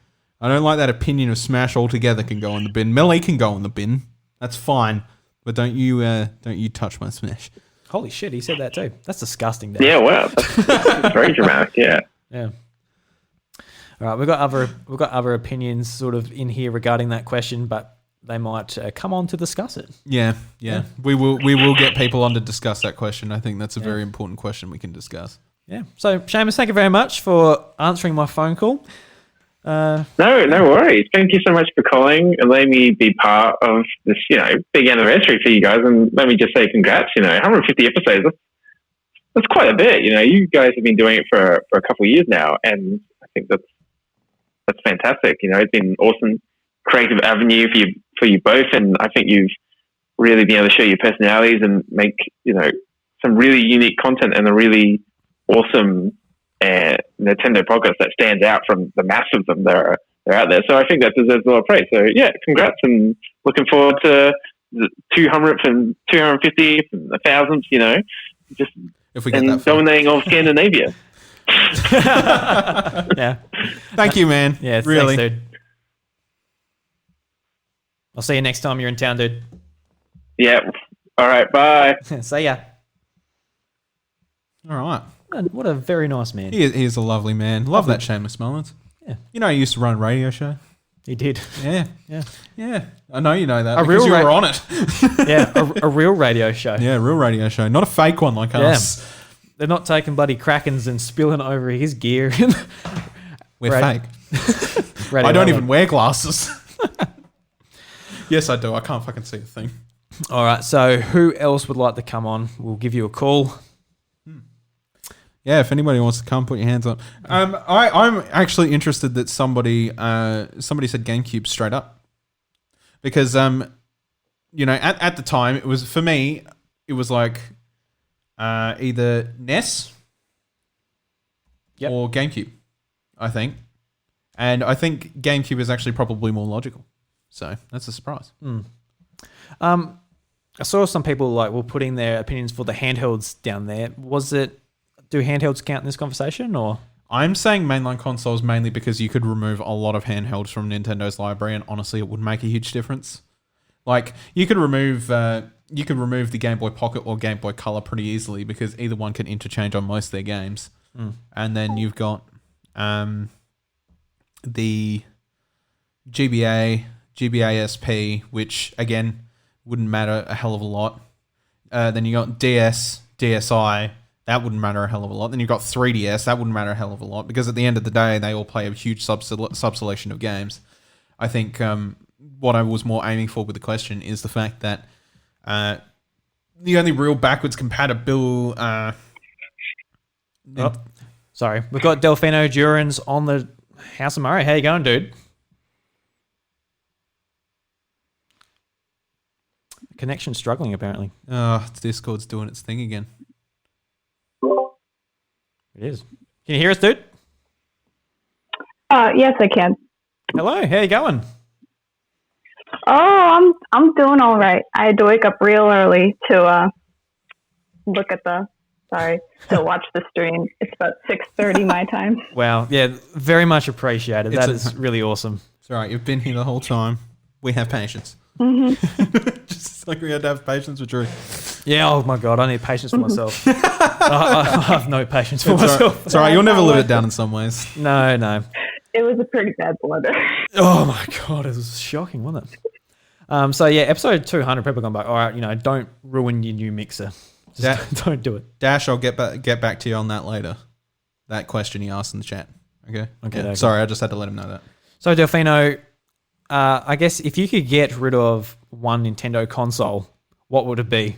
I don't like that opinion of Smash altogether can go in the bin. Melee can go in the bin. That's fine. But don't you touch my Smash. Holy shit, he said that too. That's disgusting, Dash. Yeah, wow. That's very dramatic, yeah. Yeah. All right, we've got other opinions sort of in here regarding that question, but they might come on to discuss it. Yeah. We will get people on to discuss that question. I think that's a very important question we can discuss. Yeah. So, Seamus, thank you very much for answering my phone call. No worries. Thank you so much for calling and letting me be part of this, big anniversary for you guys. And let me just say congrats, 150 episodes. That's quite a bit. You guys have been doing it for a couple of years now, and I think that's fantastic. It's been an awesome creative avenue for you both, and I think you've really been able to show your personalities and make, some really unique content and a really awesome Nintendo podcast that stands out from the mass of them that are out there. So I think that deserves a lot of praise. So yeah, congrats, and looking forward to the 200th and 250th and 1,000th. You know, just If we get and that far. dominating of Scandinavia. Yeah. Thank you, man. Yeah, really. thanks, dude. I'll see you next time you're in town, dude. Yeah. All right. Bye. See ya. All right. What a very nice man. He is a lovely man. Love that Seamus Mullins. Yeah. You know, he used to run a radio show. He did. Yeah. Yeah. Yeah. I know you know that. A because real you ra- were on it. Yeah, a real radio show. Yeah, real radio show. Not a fake one like Yeah. us. They're not taking bloody Krakens and spilling over his gear. We're Right. fake. Radio I don't Island. even wear glasses. Yes, I do. I can't fucking see a thing. All right, so who else would like to come on? We'll give you a call. Yeah, if anybody wants to come, put your hands up. I'm actually interested that somebody said GameCube straight up, because you know, at the time it was, for me, it was like either NES Yep. or GameCube, I think, and I think GameCube is actually probably more logical. So that's a surprise. I saw some people were putting their opinions for the handhelds down there. Do handhelds count in this conversation, or? I'm saying mainline consoles mainly because you could remove a lot of handhelds from Nintendo's library, and honestly, it would make a huge difference. Like, you could remove the Game Boy Pocket or Game Boy Color pretty easily, because either one can interchange on most of their games. And then you've got the GBA SP, which again wouldn't matter a hell of a lot. Then you got DS, DSi. That wouldn't matter a hell of a lot. Then you've got 3DS. That wouldn't matter a hell of a lot, because at the end of the day, they all play a huge sub-selection of games. I think what I was more aiming for with the question is the fact that the only real backwards compatible... Sorry, we've got Delfino Durans on the House of Mario. How you going, dude? Connection's struggling, apparently. Discord's doing its thing again. It is. Can you hear us, dude? Yes, I can. Hello, how you going? Oh, I'm doing all right. I had to wake up real early to watch the stream. It's about 6:30 my time. Wow, yeah, very much appreciated. That is really awesome. It's all right. You've been here the whole time. We have patience. Just like we had to have patience with Drew. Yeah, oh my God, I need patience for myself. I have no patience for myself. It's all right. You'll never live it down in some ways. No. It was a pretty bad blunder. Oh my God, it was shocking, wasn't it? So yeah, episode 200, people gone back. All right, don't ruin your new mixer. Just don't do it. Dash, I'll get back to you on that later. That question he asked in the chat. Okay. Okay. Sorry, I just had to let him know that. So Delfino, I guess if you could get rid of one Nintendo console, what would it be?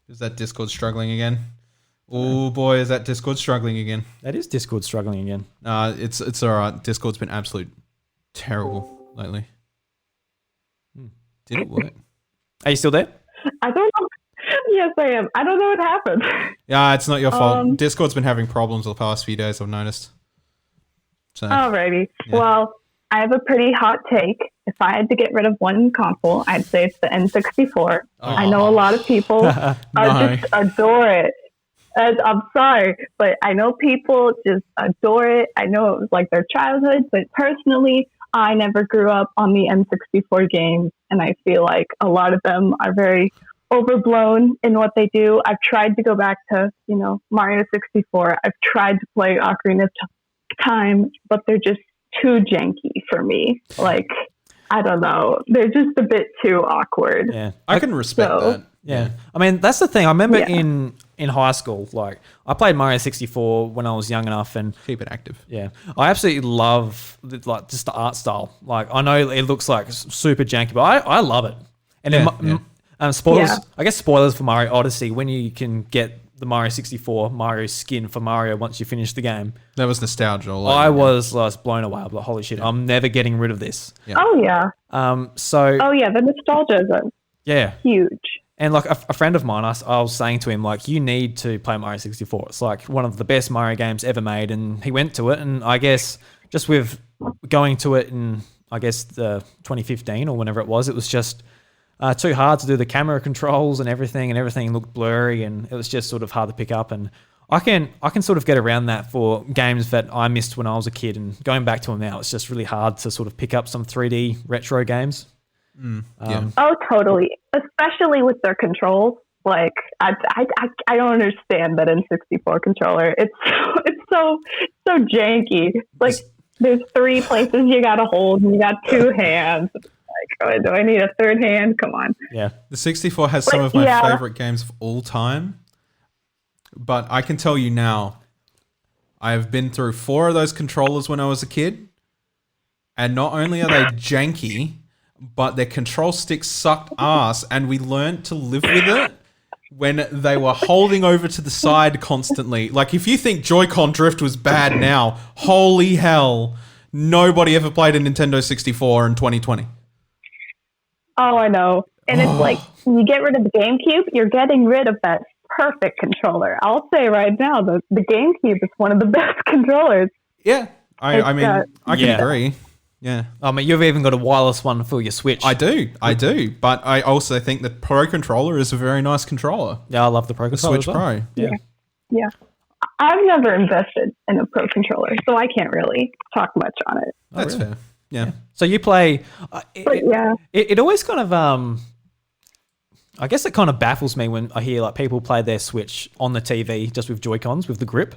Is that Discord struggling again? Oh boy, is that Discord struggling again? That is Discord struggling again. It's all right. Discord's been absolute terrible lately. Did it work? Are you still there? I don't know. Yes, I am. I don't know what happened. Yeah, it's not your fault. Discord's been having problems the past few days, I've noticed. So, Alrighty. Yeah. Well, I have a pretty hot take. If I had to get rid of one console, I'd say it's the N64. I know a lot of people just adore it. I'm sorry, but I know people just adore it. I know it was like their childhood, but personally, I never grew up on the N64 games, and I feel like a lot of them are very overblown in what they do. I've tried to go back to, Mario 64. I've tried to play Ocarina of Time, but they're just too janky for me. Like, I don't know. They're just a bit too awkward. Yeah. I can respect that. Yeah. I mean, that's the thing. I remember in high school, like, I played Mario 64 when I was young enough, and Keep it active. yeah, I absolutely love just the art style. Like, I know it looks like super janky, but I love it. And then spoilers. Yeah. I guess spoilers for Mario Odyssey, when you can get the Mario 64 Mario skin for Mario once you finish the game. That was nostalgia. I was blown away. I was like, holy shit, I'm never getting rid of this. Yeah. Oh, yeah. So Oh, yeah. The nostalgia is Yeah. huge. And like a friend of mine, I was saying to him, like, you need to play Mario 64. It's like one of the best Mario games ever made. And he went to it. And I guess just with going to it in, I guess, the 2015 or whenever it was just too hard to do the camera controls and everything looked blurry and it was just sort of hard to pick up. And I can sort of get around that for games that I missed when I was a kid. And going back to them now, it's just really hard to sort of pick up some 3D retro games. Oh, totally. Especially with their controls. Like, I don't understand that N64 controller. It's so janky. Like, there's 3 places you gotta hold, and you got 2 hands. Like, oh, do I need a third hand? Come on. Yeah. The 64 has some of my favorite games of all time. But I can tell you now, I've been through 4 of those controllers when I was a kid. And not only are they janky, but their control sticks sucked ass, and we learned to live with it when they were holding over to the side constantly. Like, if you think Joy-Con drift was bad now, holy hell, nobody ever played a Nintendo 64 in 2020. Oh, I know. And it's like, you get rid of the GameCube, you're getting rid of that perfect controller. I'll say right now, the GameCube is one of the best controllers. Yeah, I mean, I can agree. Yeah. I mean, you've even got a wireless one for your Switch. I do. But I also think the Pro Controller is a very nice controller. Yeah, I love the Pro Controller. Switch Pro. Yeah. I've never invested in a Pro Controller, so I can't really talk much on it. That's fair. Yeah. So you play... yeah. It always kind of... I guess it kind of baffles me when I hear like people play their Switch on the TV just with Joy-Cons, with the grip.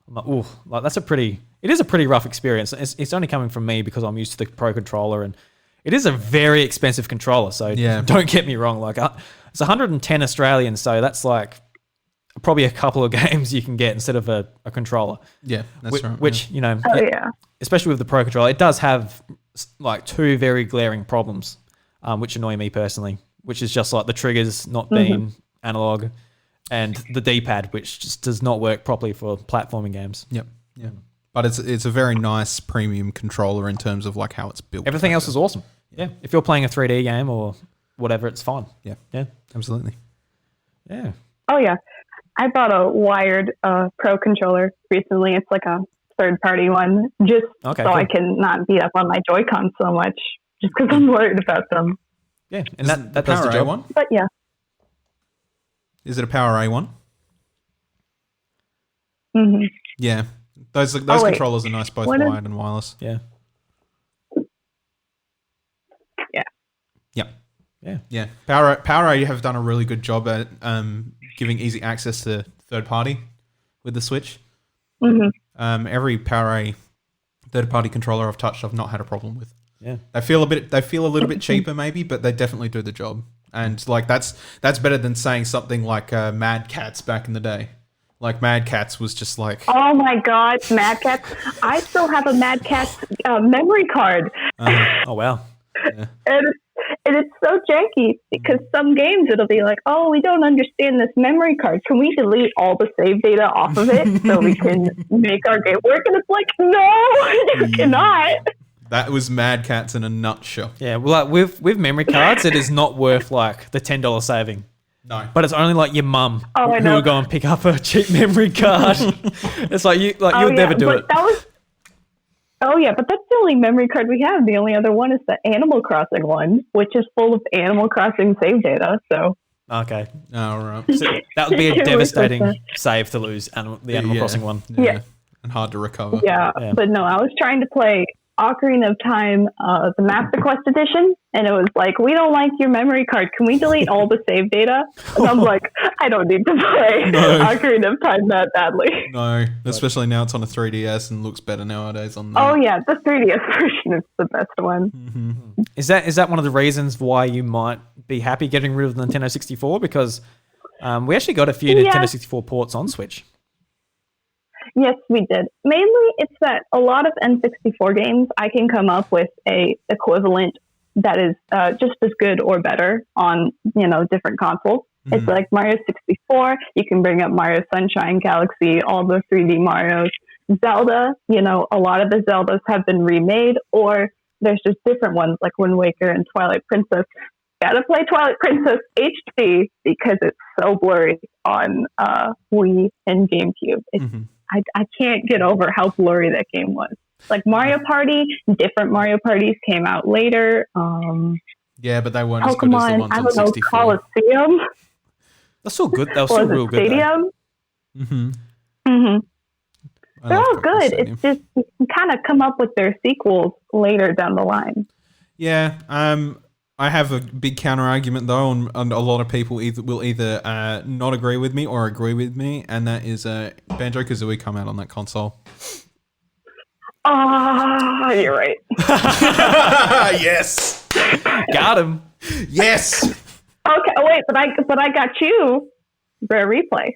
I'm like, ooh, like that's it is a pretty rough experience. It's only coming from me because I'm used to the Pro Controller, and it is a very expensive controller. So don't get me wrong. Like it's 110 Australian, so that's like probably a couple of games you can get instead of a controller. Yeah, that's right. Which, you know, yeah. especially with the Pro Controller, it does have like 2 very glaring problems, which annoy me personally, which is just like the triggers not being analog, and the D-pad, which just does not work properly for platforming games. Yep. Yeah. But it's a very nice premium controller in terms of like how it's built. Everything else is awesome. Yeah. If you're playing a 3D game or whatever, it's fine. Yeah. Yeah. Absolutely. Yeah. Oh, yeah. I bought a wired Pro Controller recently. It's like a third-party one, just so cool. I can not beat up on my Joy-Con so much, just because I'm worried about them. Yeah. And that does the Power job. A1? But yeah. Is it a Power A1? Mm-hmm. Yeah. Those controllers are nice, both wired and wireless. Yeah. Yeah. Yep. Yeah. Yeah. Power A have done a really good job at giving easy access to third party with the Switch. Mm-hmm. Every Power A third party controller I've touched, I've not had a problem with. Yeah. They feel a little bit cheaper maybe, but they definitely do the job. And like that's better than saying something like Mad Catz back in the day. Like Mad Catz was just like, oh my God, Mad Catz! I still have a Mad Catz memory card. Oh wow! Yeah. And it's so janky because some games it'll be like, oh, we don't understand this memory card. Can we delete all the save data off of it so we can make our game work? And it's like, no, you cannot. That was Mad Catz in a nutshell. Yeah, well, like with memory cards, it is not worth like the $10 saving. No, but it's only like your mum who will go and pick up a cheap memory card. It's like you would never do it. Oh yeah, but that's the only memory card we have. The only other one is the Animal Crossing one, which is full of Animal Crossing save data. So okay, all right, so that would be a devastating save to lose the Animal Crossing one. Yeah, and hard to recover. Yeah, but no, I was trying to play Ocarina of Time, the Master Quest edition, and it was like, we don't like your memory card. Can we delete all the save data? And I'm like, I don't need to play Ocarina of Time that badly. No, especially now it's on a 3DS and looks better nowadays on the... Oh yeah, the 3DS version is the best one. Mm-hmm. Is that one of the reasons why you might be happy getting rid of the Nintendo 64? Because we actually got a few Nintendo 64 ports on Switch. Yes, we did. Mainly, it's that a lot of N64 games, I can come up with a equivalent that is just as good or better on, different consoles. Mm-hmm. It's like Mario 64. You can bring up Mario Sunshine Galaxy, all the 3D Marios. Zelda, a lot of the Zeldas have been remade, or there's just different ones like Wind Waker and Twilight Princess. gotta play Twilight Princess HD because it's so blurry on Wii and GameCube. I can't get over how blurry that game was. Like Mario Party, different Mario Parties came out later. Yeah, but they weren't as good as the ones on 64. Coliseum. That's still good. That was still real good. Stadium. They're all good. It's just you can kind of come up with their sequels later down the line. Yeah. I have a big counter argument though, and a lot of people will either not agree with me or agree with me, and that is Banjo-Kazooie come out on that console. Oh, you're right. Yes. Got him. Yes. Okay, wait, but I got you. Rare Replay.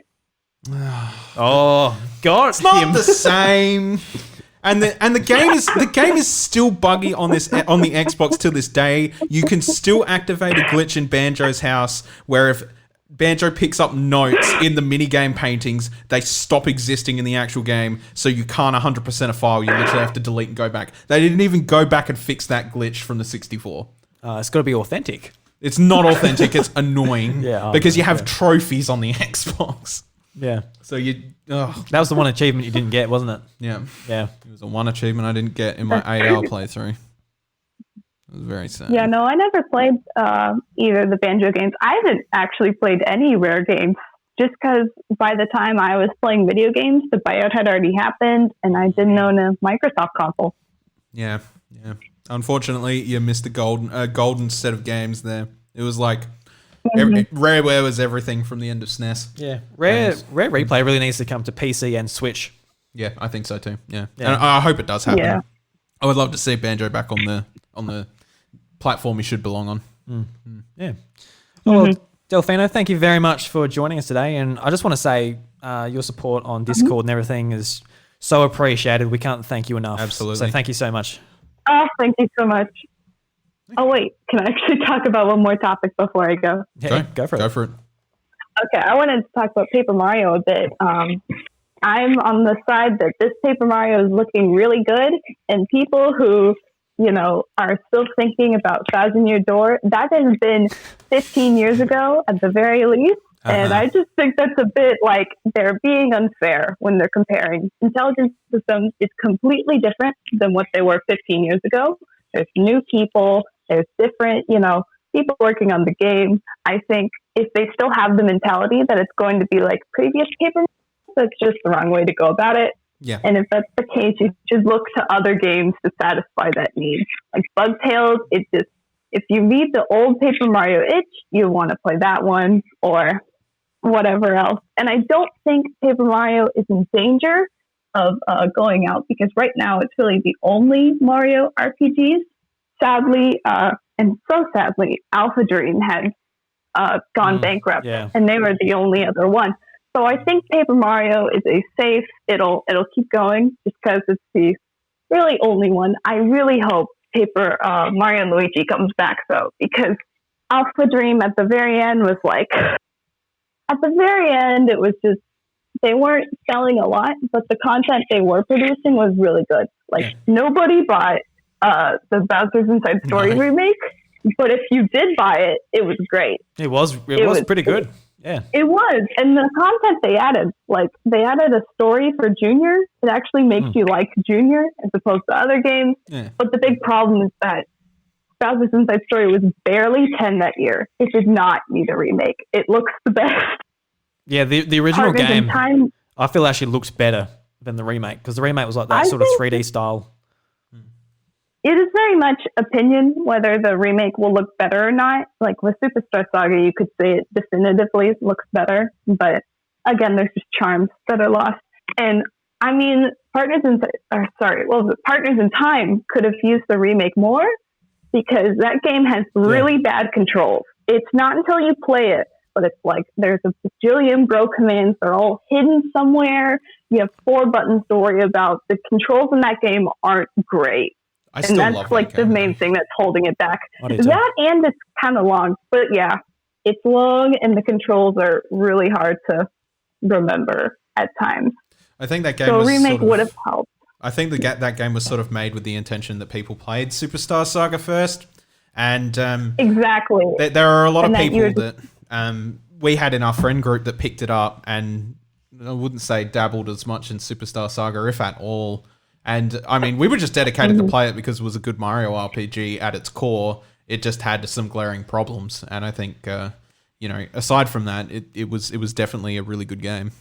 Oh, God. It's not the same. And the game is still buggy on the Xbox to this day. You can still activate a glitch in Banjo's house where if Banjo picks up notes in the minigame paintings, they stop existing in the actual game, so you can't 100% a file. You literally have to delete and go back. They didn't even go back and fix that glitch from the 64. It's got to be authentic. It's not authentic. It's annoying. Because you have trophies on the Xbox. Yeah. So that was the one achievement you didn't get, wasn't it? Yeah. Yeah. It was the one achievement I didn't get in my 8-hour playthrough. It was very sad. Yeah, no, I never played either of the Banjo games. I haven't actually played any Rare games just because by the time I was playing video games, the buyout had already happened and I didn't own a Microsoft console. Yeah. Unfortunately, you missed the golden set of games there. It was like Rareware was everything from the end of SNES. Yeah, Rare Replay really needs to come to PC and Switch. Yeah, I think so too. Yeah. And I hope it does happen. Yeah. I would love to see Banjo back on the platform he should belong on. Yeah. Well, Delfino, thank you very much for joining us today, and I just want to say your support on Discord and everything is so appreciated. We can't thank you enough. Absolutely. So thank you so much. Oh, thank you so much. Oh, wait. Can I actually talk about one more topic before I go? Yeah, go for it. Go for it. Okay, I wanted to talk about Paper Mario a bit. I'm on the side that this Paper Mario is looking really good, and people who, are still thinking about Thousand Year Door, that has been 15 years ago at the very least. And I just think that's a bit like they're being unfair when they're comparing. Intelligence systems is completely different than what they were 15 years ago. There's new people. There's different, people working on the game. I think if they still have the mentality that it's going to be like previous Paper, that's just the wrong way to go about it. Yeah. And if that's the case, you should look to other games to satisfy that need. Like Bugtails, if you read the old Paper Mario itch, you want to play that one or whatever else. And I don't think Paper Mario is in danger of going out because right now it's really the only Mario RPGs. Sadly, and so sadly, Alpha Dream had gone bankrupt, and they were the only other one. So I think Paper Mario is a safe. It'll keep going just because it's the really only one. I really hope Paper Mario and Luigi comes back though, because Alpha Dream at the very end was like, at the very end it was just they weren't selling a lot, but the content they were producing was really good. Like nobody bought the Bowser's Inside Story remake, but if you did buy it, it was great. It was pretty good. Yeah, it was. And the content they added, like they added a story for Junior. It actually makes you like Junior as opposed to other games. Yeah. But the big problem is that Bowser's Inside Story was barely 10 that year. It did not need a remake. It looks the best. Yeah, the original game, I feel actually looks better than the remake because the remake was like that sort of 3D style. It is very much opinion whether the remake will look better or not. Like with Superstar Saga, you could say it definitively looks better, but again, there's just charms that are lost. And I mean, Partners in Time could have used the remake more because that game has really bad controls. It's not until you play it, but it's like there's a bajillion bro commands. They're all hidden somewhere. You have 4 buttons to worry about. The controls in that game aren't great. And that's like the main thing that's holding it back. That and it's kind of long. But yeah, it's long and the controls are really hard to remember at times. I think that game so a remake would have helped. I think that game was sort of made with the intention that people played Superstar Saga first. And Exactly. there are a lot And of that people you're that we had in our friend group that picked it up, and I wouldn't say dabbled as much in Superstar Saga, if at all. And I mean, we were just dedicated to play it because it was a good Mario RPG at its core. It just had some glaring problems, and I think aside from that, it was definitely a really good game.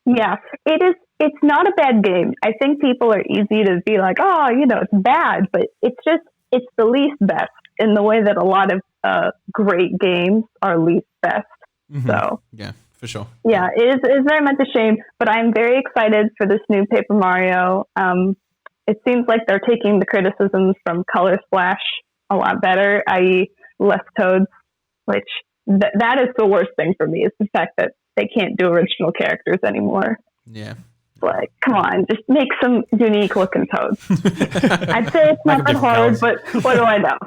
Yeah, it is. It's not a bad game. I think people are easy to be like, oh, it's bad, but it's the least best in the way that a lot of great games are least best. Mm-hmm. So yeah, for sure. Yeah, it is very much a shame, but I'm very excited for this new Paper Mario. It seems like they're taking the criticisms from Color Splash a lot better, i.e. less Toads, which that is the worst thing for me, is the fact that they can't do original characters anymore. Yeah. Like, come on, just make some unique looking Toads. I'd say it's not that hard, but what do I know?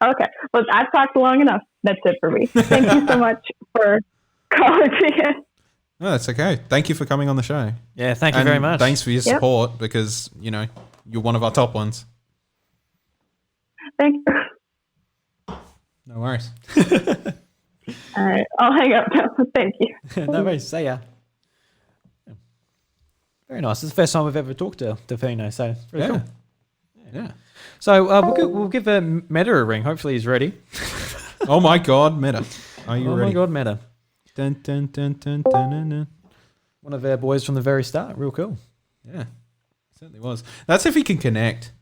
Okay, well, I've talked long enough. That's it for me. Thank you so much for calling me in. No, that's okay. Thank you for coming on the show. Yeah, thank you very much. Thanks for your support, because, you're one of our top ones. Thank you. No worries. All right, I'll hang up now. Thank you. No worries. See ya. Very nice. It's the first time we've ever talked to Fino, so it's really cool. Yeah. So we'll give Meta a ring. Hopefully he's ready. Oh my God, Meta. Are you ready? Oh my God, Meta. Dun, dun, dun, dun, dun, dun, dun. One of our boys from the very start. Real cool. Yeah, certainly was. That's if he can connect.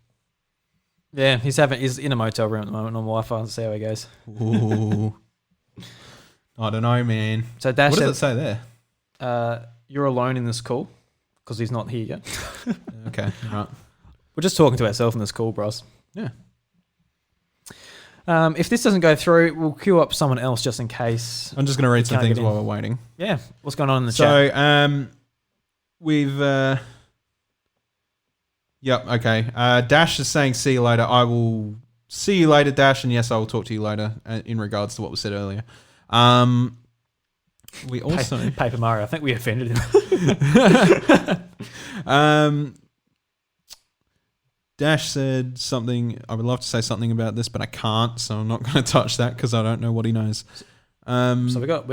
Yeah, he's in a motel room at the moment on Wi-Fi. Let's see how he goes. Ooh. I don't know, man. So Dash, what does it say there? You're alone in this call because he's not here yet. Okay, right. We're just talking to ourselves in this call, bros. Yeah. If this doesn't go through, we'll queue up someone else just in case. I'm just going to read some things while we're waiting. Yeah. What's going on in the chat? So, we've... Yep, okay. Dash is saying, see you later. I will see you later, Dash, and yes, I will talk to you later in regards to what was said earlier. We also... Paper Mario. I think we offended him. Dash said something. I would love to say something about this, but I can't, so I'm not going to touch that because I don't know what he knows. So we got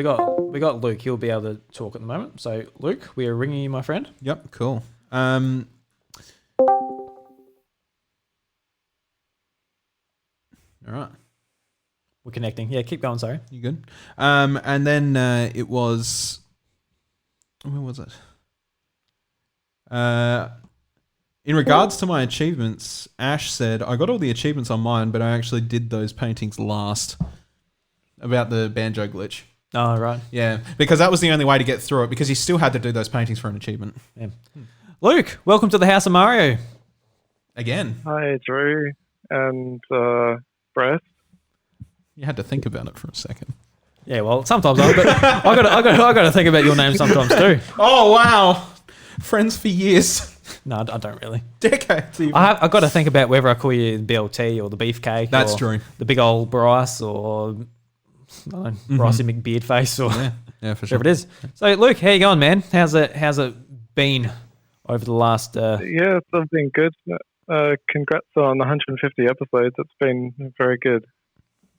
Luke. He'll be able to talk at the moment. So Luke, we are ringing you, my friend. Yep, cool. All right. We're connecting. Yeah, keep going. Sorry. You good? And then it was... Where was it? In regards to my achievements, Ash said, I got all the achievements on mine, but I actually did those paintings last. About the banjo glitch. Oh, right. Yeah, because that was the only way to get through it, because you still had to do those paintings for an achievement. Yeah. Luke, welcome to the House of Mario. Again. Hi, Drew and Bryce. You had to think about it for a second. Yeah, well, sometimes I got to think about your name sometimes too. Oh, wow. Friends for years. No, I don't really. Decades even. I've got to think about whether I call you the BLT or the Beefcake. That's or true. The big old Bryce or Brycey McBeardface or yeah, for sure. whatever it is. So, Luke, how you going, man? How's it been over the last... Yeah, it's all been good. Congrats on 150 episodes. It's been very good.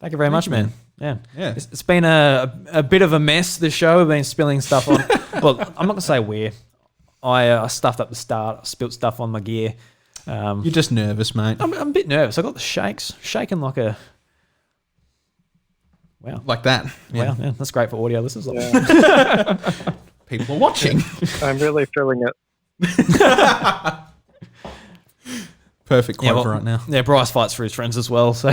Thank you very much, man. Yeah. It's been a bit of a mess, this show. We've been spilling stuff on... Well, I'm not going to say where. I stuffed up the start. I spilt stuff on my gear. You're just nervous, mate. I'm a bit nervous. I got the shakes. Shaking like a... Wow. Like that. Yeah. Wow, yeah, that's great for audio. This is like... People are watching. I'm really feeling it. Perfect quote for right now. Yeah, Bryce fights for his friends as well. So,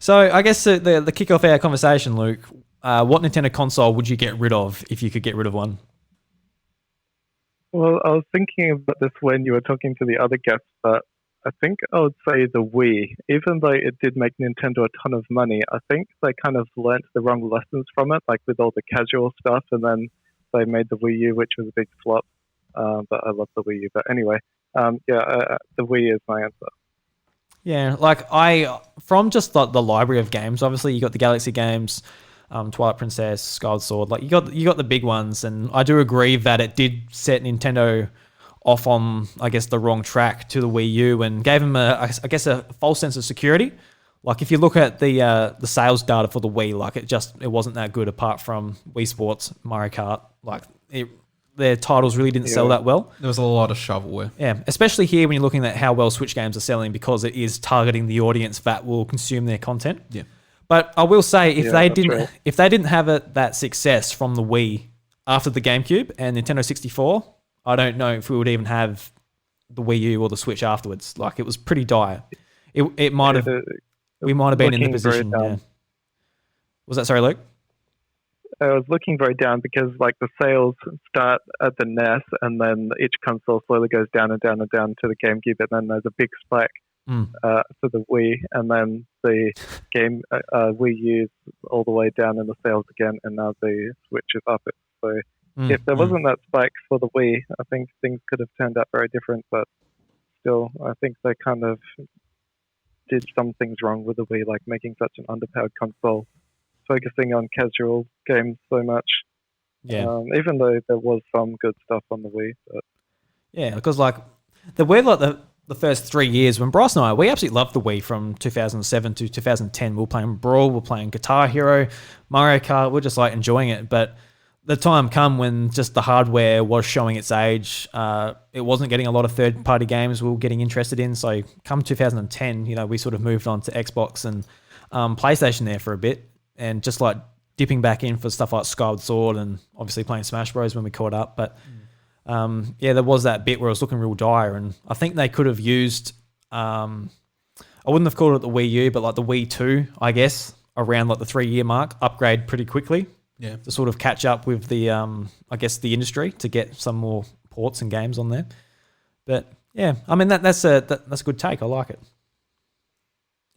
so I guess the kick off our conversation, Luke. What Nintendo console would you get rid of if you could get rid of one? Well, I was thinking about this when you were talking to the other guests, but I think I would say the Wii. Even though it did make Nintendo a ton of money, I think they kind of learnt the wrong lessons from it, like with all the casual stuff, and then they made the Wii U, which was a big flop. But I love the Wii U. But anyway, the Wii is my answer. Yeah, like from just the library of games, obviously you got the Galaxy games, Twilight Princess, Skyward Sword, like you got the big ones, and I do agree that it did set Nintendo off on, I guess, the wrong track to the Wii U and gave them, I guess, a false sense of security. Like if you look at the sales data for the Wii, like it wasn't that good apart from Wii Sports, Mario Kart. Like their titles really didn't sell that well. There was a lot of shovelware. Yeah, especially here when you're looking at how well Switch games are selling because it is targeting the audience that will consume their content. Yeah. But I will say if they didn't have that success from the Wii after the GameCube and Nintendo 64, I don't know if we would even have the Wii U or the Switch afterwards. Like it was pretty dire. It might have. We might have been in the position. Yeah. Was that sorry, Luke? I was looking very down because like the sales start at the NES and then each console slowly goes down and down and down to the GameCube and then there's a big spike for the Wii and then the Wii U all the way down in the sales again and now the Switch is up it. So if there wasn't that spike for the Wii, I think things could have turned out very different. But still, I think they kind of did some things wrong with the Wii, like making such an underpowered console, focusing on casual games so much. Yeah. Even though there was some good stuff on the Wii. But. Yeah, because like there were like the first 3 years when Bryce and I, we absolutely loved the Wii from 2007 to 2010. We were playing Brawl, we were playing Guitar Hero, Mario Kart. We're just like enjoying it. But the time come when just the hardware was showing its age. It wasn't getting a lot of third-party games we were getting interested in. So come 2010, we sort of moved on to Xbox and PlayStation there for a bit and just like dipping back in for stuff like Skyward Sword and obviously playing Smash Bros when we caught up. But there was that bit where it was looking real dire and I think they could have used, I wouldn't have called it the Wii U, but like the Wii 2, I guess, around like the 3-year mark, upgrade pretty quickly. Yeah, to sort of catch up with the, I guess, the industry to get some more ports and games on there. But yeah, I mean that's a good take. I like it.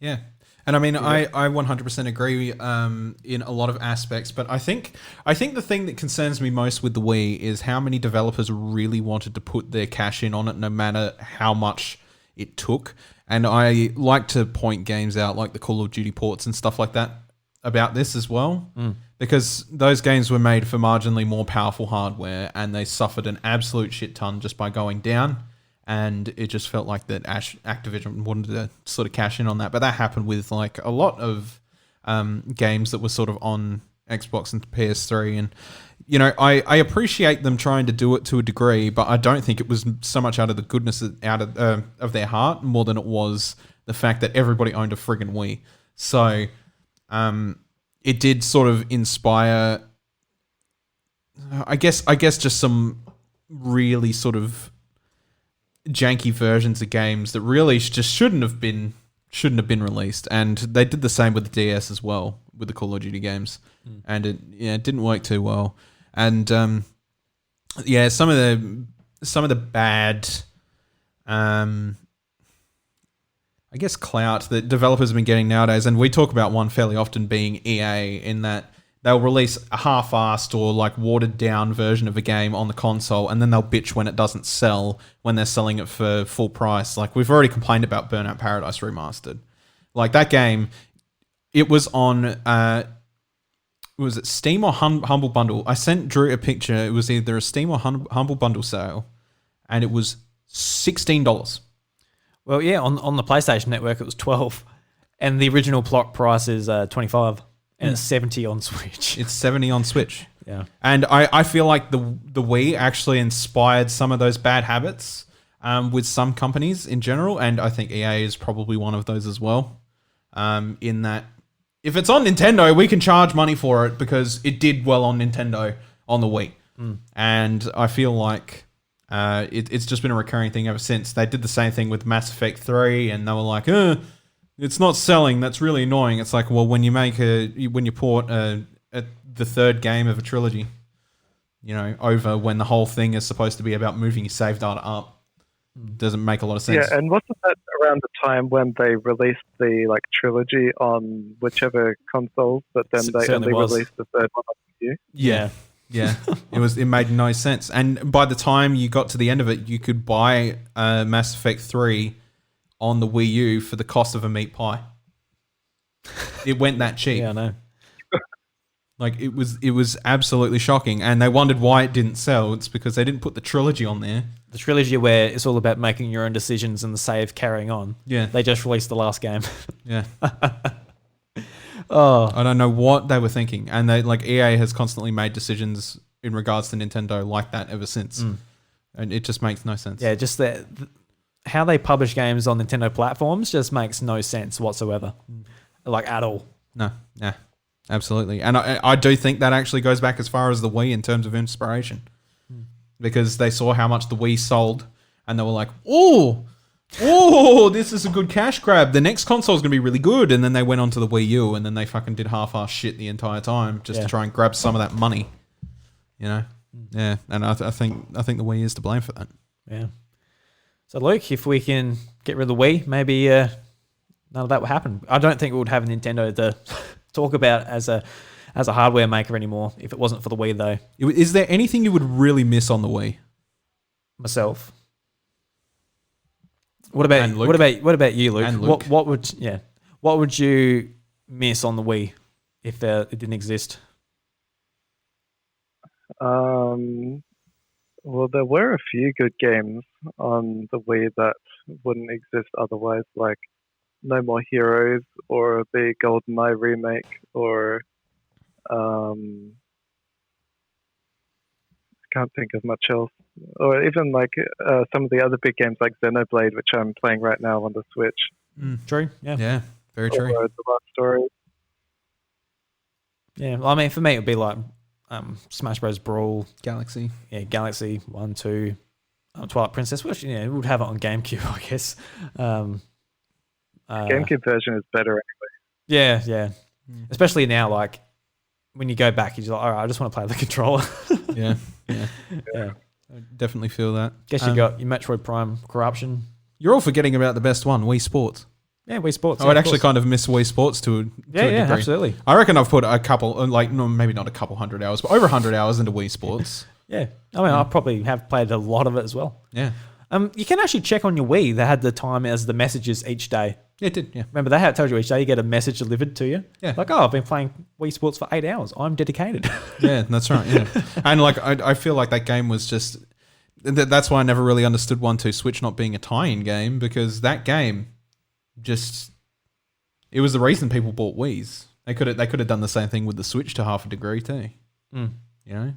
Yeah, and I mean I 100% agree in a lot of aspects. But I think the thing that concerns me most with the Wii is how many developers really wanted to put their cash in on it, no matter how much it took. And I like to point games out like the Call of Duty ports and stuff like that about this as well. Because those games were made for marginally more powerful hardware and they suffered an absolute shit ton just by going down. And it just felt like that Activision wanted to sort of cash in on that. But that happened with like a lot of games that were sort of on Xbox and PS3. And, I appreciate them trying to do it to a degree, but I don't think it was so much out of the goodness of their heart more than it was the fact that everybody owned a friggin' Wii. So, it did sort of inspire, I guess just some really sort of janky versions of games that really just shouldn't have been released. And they did the same with the DS as well, with the Call of Duty games. And it didn't work too well. And some of the bad I guess clout that developers have been getting nowadays, and we talk about one fairly often being EA, in that they'll release a half-assed or like watered-down version of a game on the console, and then they'll bitch when it doesn't sell when they're selling it for full price. Like we've already complained about Burnout Paradise Remastered. Like that game, it was on, was it Steam or Humble Bundle? I sent Drew a picture. It was either a Steam or Humble Bundle sale, and it was $16. Well, yeah, on the PlayStation Network, it was 12, and the original plot price is 25, and it's 70 on Switch. It's 70 on Switch. Yeah, and I feel like the Wii actually inspired some of those bad habits with some companies in general, and I think EA is probably one of those as well. In that, if it's on Nintendo, we can charge money for it because it did well on Nintendo on the Wii, and I feel like. It's just been a recurring thing ever since. They did the same thing with Mass Effect 3, and they were like, it's not selling. That's really annoying. It's like, well, when you port the third game of a trilogy, over when the whole thing is supposed to be about moving your save data up, doesn't make a lot of sense. Yeah, and wasn't that around the time when they released the trilogy on whichever consoles, but then they only released the third one on the Wii? Yeah. Yeah, it made no sense. And by the time you got to the end of it, you could buy Mass Effect 3 on the Wii U for the cost of a meat pie. It went that cheap. Yeah, I know. Like it was absolutely shocking, and they wondered why it didn't sell. It's because they didn't put the trilogy on there. the trilogy where it's all about making your own decisions and the save carrying on. Yeah. They just released the last game. Yeah. Oh, I don't know what they were thinking. And they like EA has constantly made decisions in regards to Nintendo like that ever since. And it just makes no sense. yeah, just how they publish games on Nintendo platforms just makes no sense whatsoever. Like at all. No, yeah, absolutely. And I do think that actually goes back as far as the Wii in terms of inspiration. Because they saw how much the Wii sold and they were like, oh, this is a good cash grab. The next console is going to be really good. And then they went on to the Wii U and then they fucking did half-ass shit the entire time just to try and grab some of that money. You know? Yeah. And I think the Wii is to blame for that. Yeah. So, Luke, if we can get rid of the Wii, maybe none of that will happen. I don't think we would have Nintendo to talk about as a hardware maker anymore if it wasn't for the Wii, though. Is there anything you would really miss on the Wii? Myself. What about you, Luke? And Luke. What would you miss on the Wii if it didn't exist? Well, there were a few good games on the Wii that wouldn't exist otherwise, like No More Heroes or the GoldenEye remake or can't think of much else. Or even like some of the other big games like Xenoblade, which I'm playing right now on the Switch. True, yeah. Yeah, very true. Or The Last Story. Yeah, I mean, for me, it would be like Smash Bros. Brawl, Galaxy. Yeah, Galaxy 1, 2, Twilight Princess, which, we would have it on GameCube, I guess. GameCube version is better anyway. Yeah. Especially now, like, when you go back, you're just like, all right, I just want to play the controller. Yeah. I definitely feel that. Guess you got your Metroid Prime Corruption. You're all forgetting about the best one, Wii Sports. Yeah, Wii Sports. I would actually kind of miss Wii Sports to a degree. Absolutely. I reckon I've put a couple, like, no, maybe not a couple 100 hours, but over 100 hours into Wii Sports. Yeah. I mean, I probably have played a lot of it as well. Yeah. You can actually check on your Wii. They had the time as the messages each day. Yeah, it did, yeah. Remember, they had told you each day you get a message delivered to you. Yeah. Like, I've been playing Wii Sports for 8 hours. I'm dedicated. Yeah, that's right, yeah. And, like, I feel like that game was just... That's why I never really understood 1-2 Switch not being a tie-in game, because that game just... It was the reason people bought Wiis. They could have done the same thing with the Switch to half a degree too. You know?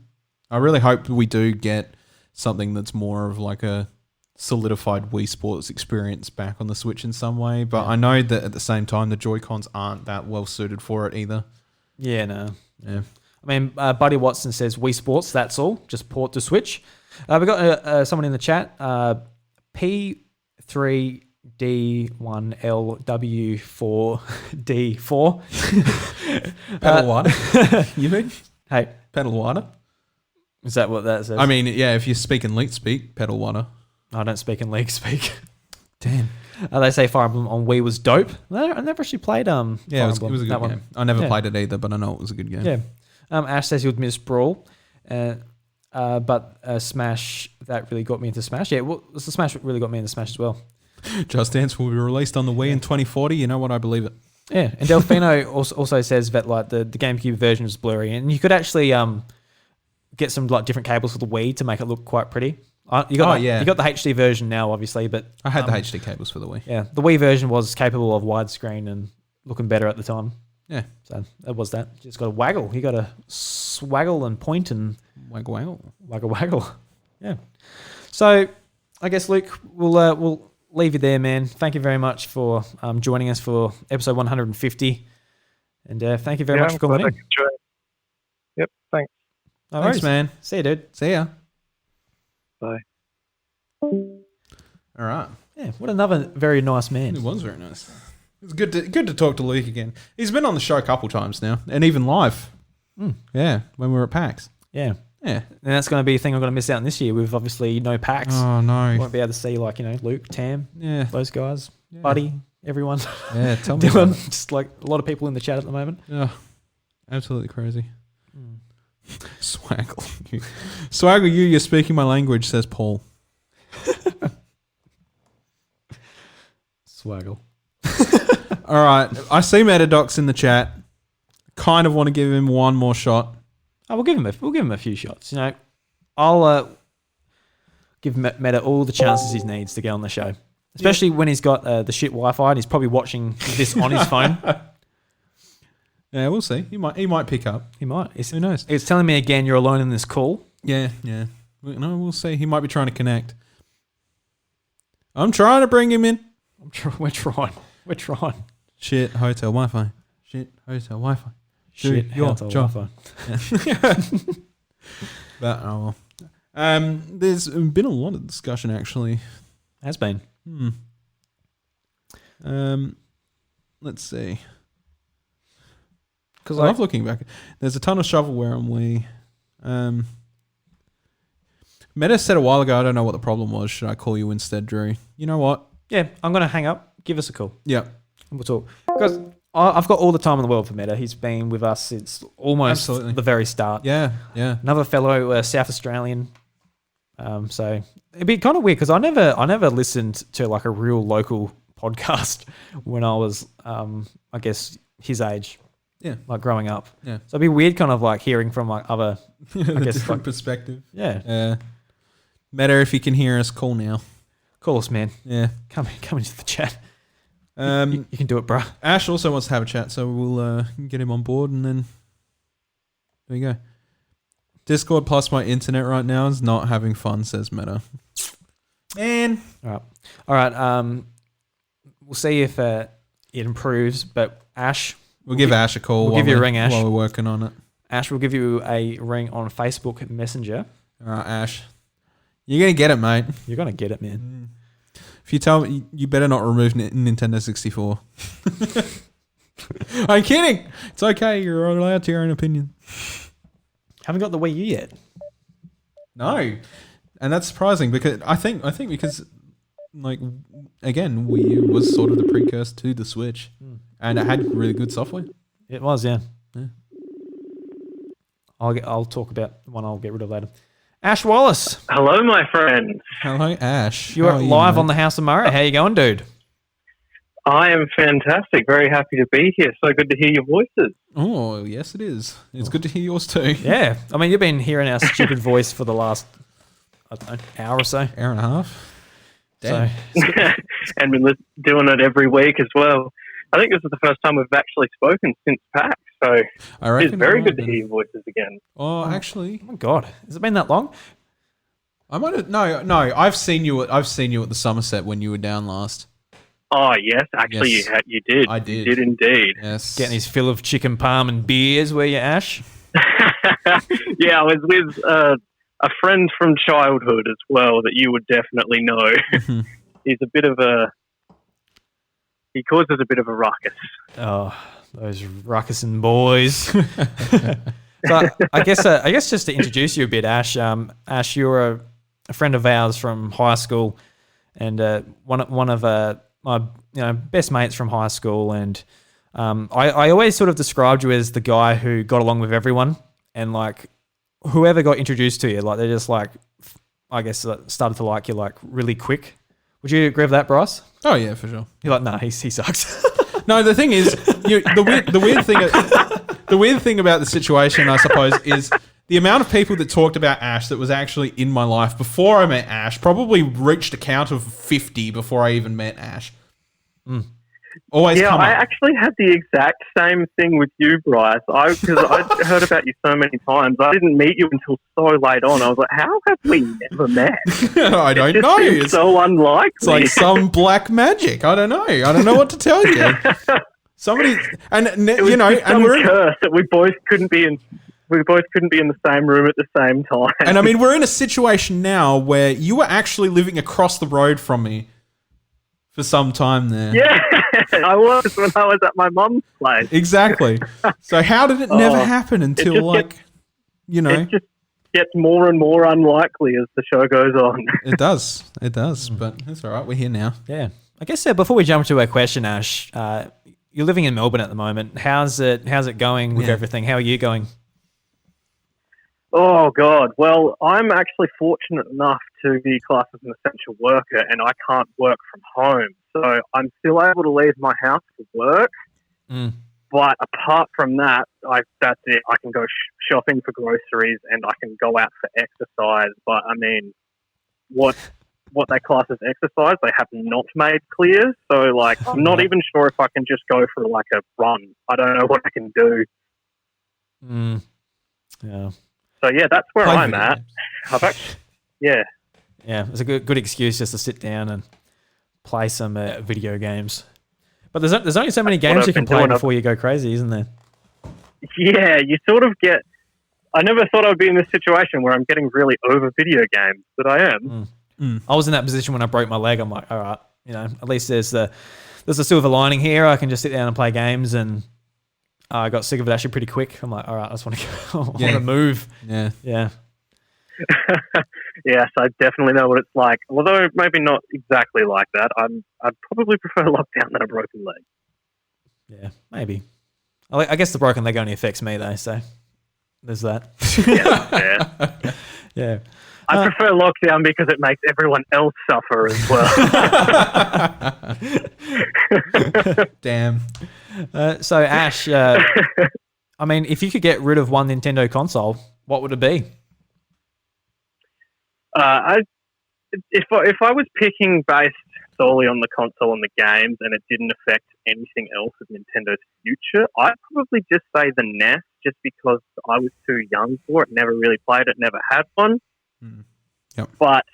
I really hope we do get something that's more of like a solidified Wii Sports experience back on the Switch in some way. But I know that at the same time, the Joy-Cons aren't that well suited for it either. Yeah, no. Yeah. I mean, Buddy Watson says Wii Sports, that's all. Just port to Switch. We got someone in the chat. P3DLW4D4. Pedal water? You mean? Hey. Pedal water? Is that what that says? I mean, yeah, if you speak in Leak speak, pedal water. I don't speak in League speak. Damn. They say Fire Emblem on Wii was dope. I never actually played Yeah, it was a good game. One. I never played it either, but I know it was a good game. Yeah. Ash says he would miss Brawl. But Smash, that really got me into Smash. Yeah, well, the Smash really got me into Smash as well. Just Dance will be released on the Wii in 2040. You know what? I believe it. Yeah, and Delfino also says that like the GameCube version is blurry, and you could actually get some like different cables for the Wii to make it look quite pretty. You got the HD version now, obviously, but I had the HD cables for the Wii. Yeah, the Wii version was capable of widescreen and looking better at the time. Yeah, so that was that. Just got to waggle. You got to swaggle and point and waggle. Yeah. So I guess Luke, we'll leave you there, man. Thank you very much for joining us for episode 150, and thank you very much for calling in. Yep, thanks. Thanks, man. See you, dude. See ya. Bye. All right. Yeah, what another very nice man. It was very nice. It's good to talk to Luke again. He's been on the show a couple times now, and even live. Yeah, when we were at PAX. Yeah. Yeah. And that's going to be a thing I'm going to miss out on this year with obviously no PAX. Oh, no. Won't be able to see like, Luke, Tam, those guys, Buddy, everyone. Yeah, tell me. Dylan, just like a lot of people in the chat at the moment. Yeah. Absolutely crazy. Swaggle. Swaggle, you're speaking my language, says Paul. Swaggle. All right. I see Metadocs in the chat. Kind of want to give him one more shot. Oh, we'll give him a few shots. I'll give Meta all the chances he needs to get on the show, especially when he's got the shit Wi-Fi and he's probably watching this on his phone. Yeah, we'll see. He might pick up. He might. Who knows? It's telling me again you're alone in this call. Yeah. No, we'll see. He might be trying to connect. I'm trying to bring him in. We're trying. Shit, hotel Wi-Fi. Shit, hotel Wi-Fi. Shit, your hotel job. Wi-Fi. But oh well. There's been a lot of discussion actually. Has been. Let's see. Because I love looking back. There's a ton of shovelware on Wii. Meta said a while ago, I don't know what the problem was. Should I call you instead, Drew? You know what? Yeah, I'm going to hang up. Give us a call. Yeah. And we'll talk. Because I've got all the time in the world for Meta. He's been with us since almost the very start. Yeah. Another fellow South Australian. So it'd be kind of weird because I never listened to like a real local podcast when I was, I guess, his age. Yeah. Like growing up. Yeah. So it'd be weird kind of like hearing from like other, I guess, different like, perspective. Yeah. Meta, if you can hear us, call now. Call us, man. Yeah. Come into the chat. You can do it, bruh. Ash also wants to have a chat, so we'll get him on board and then there you go. Discord plus my internet right now is not having fun, says Meta. Man. All right. We'll see if it improves, but Ash... We'll give Ash a call. We'll give you a ring, Ash. While we're working on it. Ash will give you a ring on Facebook Messenger. All right, Ash. You're going to get it, mate. You're going to get it, man. If you tell me, you better not remove Nintendo 64. I'm kidding. It's okay. You're allowed to your own opinion. Haven't got the Wii U yet. No. And that's surprising because I think because like again, Wii U was sort of the precursor to the Switch. And it had really good software. It was, yeah. I'll talk about one I'll get rid of later. Ash Wallace. Hello, my friends. Hello, Ash. You're live on the House of Mario. How you going, dude? I am fantastic. Very happy to be here. So good to hear your voices. Oh, yes, it is. It's good to hear yours too. Yeah. I mean, you've been hearing our stupid voice for the last, I don't know, hour or so. Hour and a half. Damn. So. And been doing it every week as well. I think this is the first time we've actually spoken since PAX, so it's very good to hear your voices again. Oh, actually, oh my God, has it been that long? I might have, no. I've seen you at the Somerset when you were down last. Oh yes, actually yes. You did. I did. You did indeed. Yes, getting his fill of chicken parm and beers, were you, Ash? Yeah, I was with a friend from childhood as well that you would definitely know. He's a bit of He causes a bit of a ruckus. Oh, those ruckusing boys. So I guess just to introduce you a bit, Ash. Ash, you're a friend of ours from high school, and one of my best mates from high school. And I always sort of described you as the guy who got along with everyone, and like whoever got introduced to you, like they just like I guess started to like you like really quick. Would you agree with that, Bryce? Oh yeah, for sure. You're like, nah, he sucks. No, the thing is, the weird thing about the situation, I suppose, is the amount of people that talked about Ash that was actually in my life before I met Ash probably reached a count of 50 before I even met Ash. Always yeah, come I up. actually had the exact same thing with you, Bryce. Because I'd heard about you so many times. I didn't meet you until so late on. I was like, how have we never met? I don't know. It's so unlikely. It's like some black magic. I don't know. I don't know what to tell you. Somebody, and you know, and we're curse that we both couldn't be in. We both couldn't be in the same room at the same time. And I mean, we're in a situation now where you were actually living across the road from me for some time there. Yeah, I was when I was at my mum's place. Exactly. So how did it never happen until like, you know? It just gets more and more unlikely as the show goes on. It does, but it's all right. We're here now. Yeah. I guess before we jump to our question, Ash, you're living in Melbourne at the moment. How's it going with everything? How are you going? Oh, God. Well, I'm actually fortunate enough to be classed as an essential worker, and I can't work from home. So I'm still able to leave my house for work. But apart from that, that's it. I can go shopping for groceries and I can go out for exercise. But, I mean, what they class as exercise. They have not made clear. So, like, I'm not even sure if I can just go for, like, a run. I don't know what I can do. Yeah. So, yeah, that's where Play I'm video at. games. I've actually, yeah. Yeah, it's a good excuse just to sit down and play some video games. But there's only so many That's what games you I've can been play doing. before you go crazy, isn't there? Yeah, you sort of get... I never thought I'd be in this situation where I'm getting really over video games, but I am. I was in that position when I broke my leg. I'm like, all right, at least there's a silver lining here. I can just sit down and play games, and I got sick of it actually pretty quick. I'm like, all right, I just want to go. I want to move. Yeah. Yeah. Yes, I definitely know what it's like. Although maybe not exactly like that. I'd probably prefer lockdown than a broken leg. Yeah, maybe. I guess the broken leg only affects me though, so there's that. Yeah, Yeah. I prefer lockdown because it makes everyone else suffer as well. Damn. So Ash, I mean, if you could get rid of one Nintendo console, what would it be? If I was picking based solely on the console and the games, and it didn't affect anything else of Nintendo's future, I'd probably just say the NES, just because I was too young for it, never really played it, never had one. Yep. But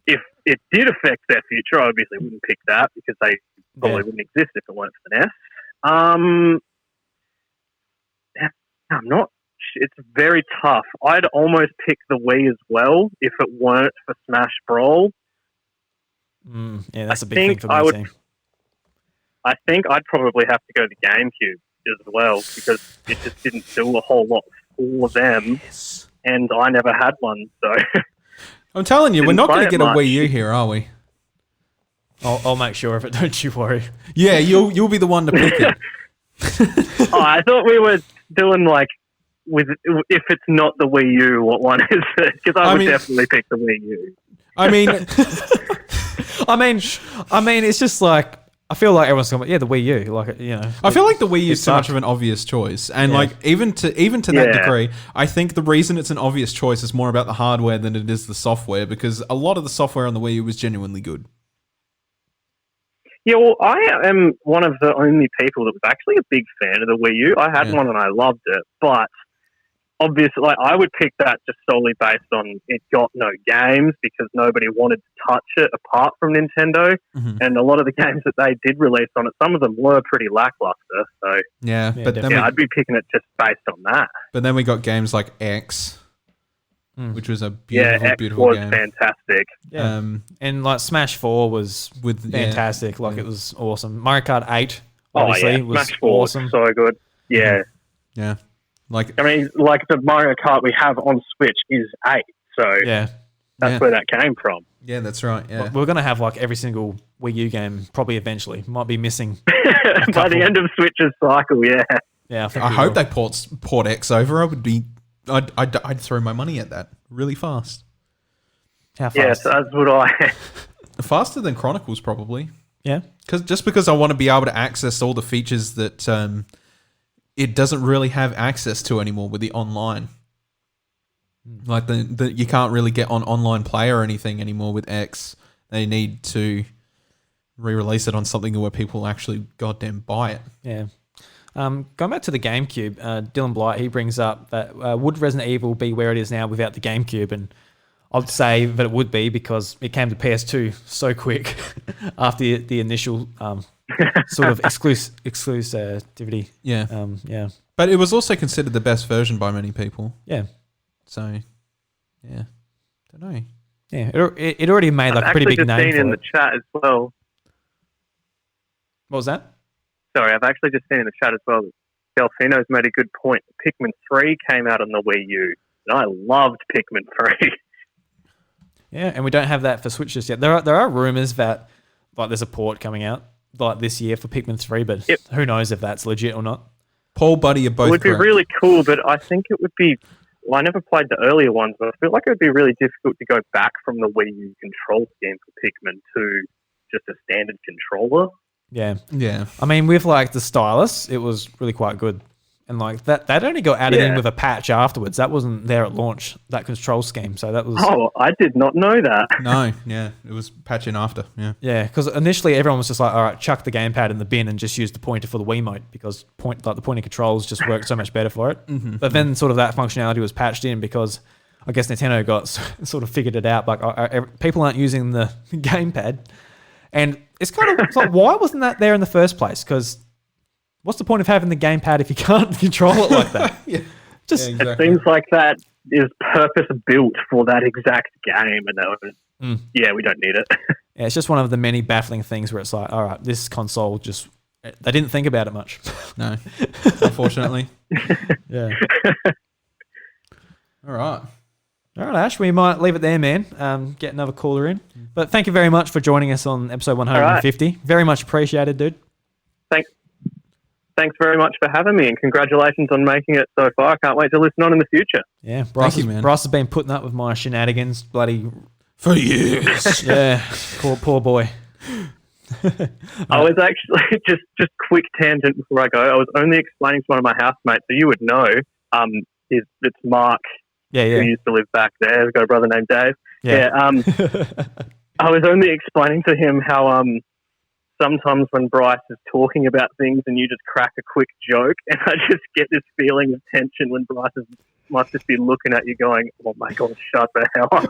if it did affect their future, I obviously wouldn't pick that because they probably wouldn't exist if it weren't for the NES. I'm not. It's very tough. I'd almost pick the Wii as well if it weren't for Smash Brawl. Yeah, that's a big thing for me too. I think I'd probably have to go to GameCube as well because it just didn't do a whole lot for them, and I never had one. So I'm telling you, we're not going to get a much. Wii U here, are we? I'll make sure of it. Don't you worry. Yeah, you'll be the one to pick it. I thought we were doing like with if it's not the Wii U, what one is it? Because I would definitely pick the Wii U. I mean, it's just like I feel like everyone's going, the Wii U, like I feel like the Wii U is too much of an obvious choice, and like even to that degree, I think the reason it's an obvious choice is more about the hardware than it is the software, because a lot of the software on the Wii U was genuinely good. Yeah, well, I am one of the only people that was actually a big fan of the Wii U. I had one and I loved it, but obviously, like, I would pick that just solely based on it got no games because nobody wanted to touch it apart from Nintendo. And a lot of the games that they did release on it, some of them were pretty lackluster. So I'd be picking it just based on that. But then we got games like X, which was a beautiful, X beautiful was game. fantastic. Yeah. And like Smash 4 was fantastic. Like it was awesome. Mario Kart 8 obviously was Smash 4 awesome. was so good. Yeah. Yeah. Like the Mario Kart we have on Switch is 8, so that's where that came from. Yeah, that's right. Yeah, we're gonna have like every single Wii U game probably eventually. Might be missing by the end of Switch's cycle. Yeah, I hope they port X over. I'd throw my money at that really fast. How fast? Yes, as would I. Faster than Chronicles, probably. Yeah, because I want to be able to access all the features that it doesn't really have access to anymore with the online. Like the you can't really get on online play or anything anymore with X. They need to re-release it on something where people actually goddamn buy it. Yeah. Going back to the GameCube, Dylan Blight, he brings up that would Resident Evil be where it is now without the GameCube? And I'd say that it would be because it came to PS2 so quick after the initial sort of exclusivity. Yeah. But it was also considered the best version by many people. Yeah. So, yeah. Don't know. Yeah, it already made like a pretty big name. I've actually just seen in the chat as well. What was that? Sorry, I've actually just seen in the chat as well that Delfino's made a good point. Pikmin 3 came out on the Wii U, and I loved Pikmin 3. Yeah, and we don't have that for Switch just yet. There are rumors that like there's a port coming out like this year for Pikmin 3, but who knows if that's legit or not. Paul, Buddy, are both It would be correct. really cool, but I think it would be... Well, I never played the earlier ones, but I feel like it would be really difficult to go back from the Wii U control scheme for Pikmin to just a standard controller. Yeah. Yeah. I mean, with like the stylus, it was really quite good. And like that only got added in with a patch afterwards. That wasn't there at launch, that control scheme. So that was... Oh, I did not know that. No, yeah, it was patching after, yeah. Yeah, because initially everyone was just like, all right, chuck the gamepad in the bin and just use the pointer for the Wiimote because the pointing controls just worked so much better for it. But then sort of that functionality was patched in because I guess Nintendo got sort of figured it out. Like people aren't using the gamepad. And it's kind of it's like, why wasn't that there in the first place? Because what's the point of having the gamepad if you can't control it like that? Exactly. It seems like that is purpose built for that exact game, and that was, we don't need it. Yeah, it's just one of the many baffling things where it's like, all right, this console just they didn't think about it much. No, unfortunately. Yeah. All right. All right, Ash, we might leave it there, man. Get another caller in. But thank you very much for joining us on episode 150. Right. Very much appreciated, dude. Thanks very much for having me, and congratulations on making it so far. I can't wait to listen on in the future. Yeah, Bryce has been putting up with my shenanigans bloody for years. Yeah, poor boy. I was actually just quick tangent before I go. I was only explaining to one of my housemates, so you would know. It's Mark. Yeah. Who used to live back there. He's got a brother named Dave. Yeah. I was only explaining to him how sometimes when Bryce is talking about things and you just crack a quick joke, and I just get this feeling of tension when Bryce must just be looking at you going, "Oh my God, shut the hell up."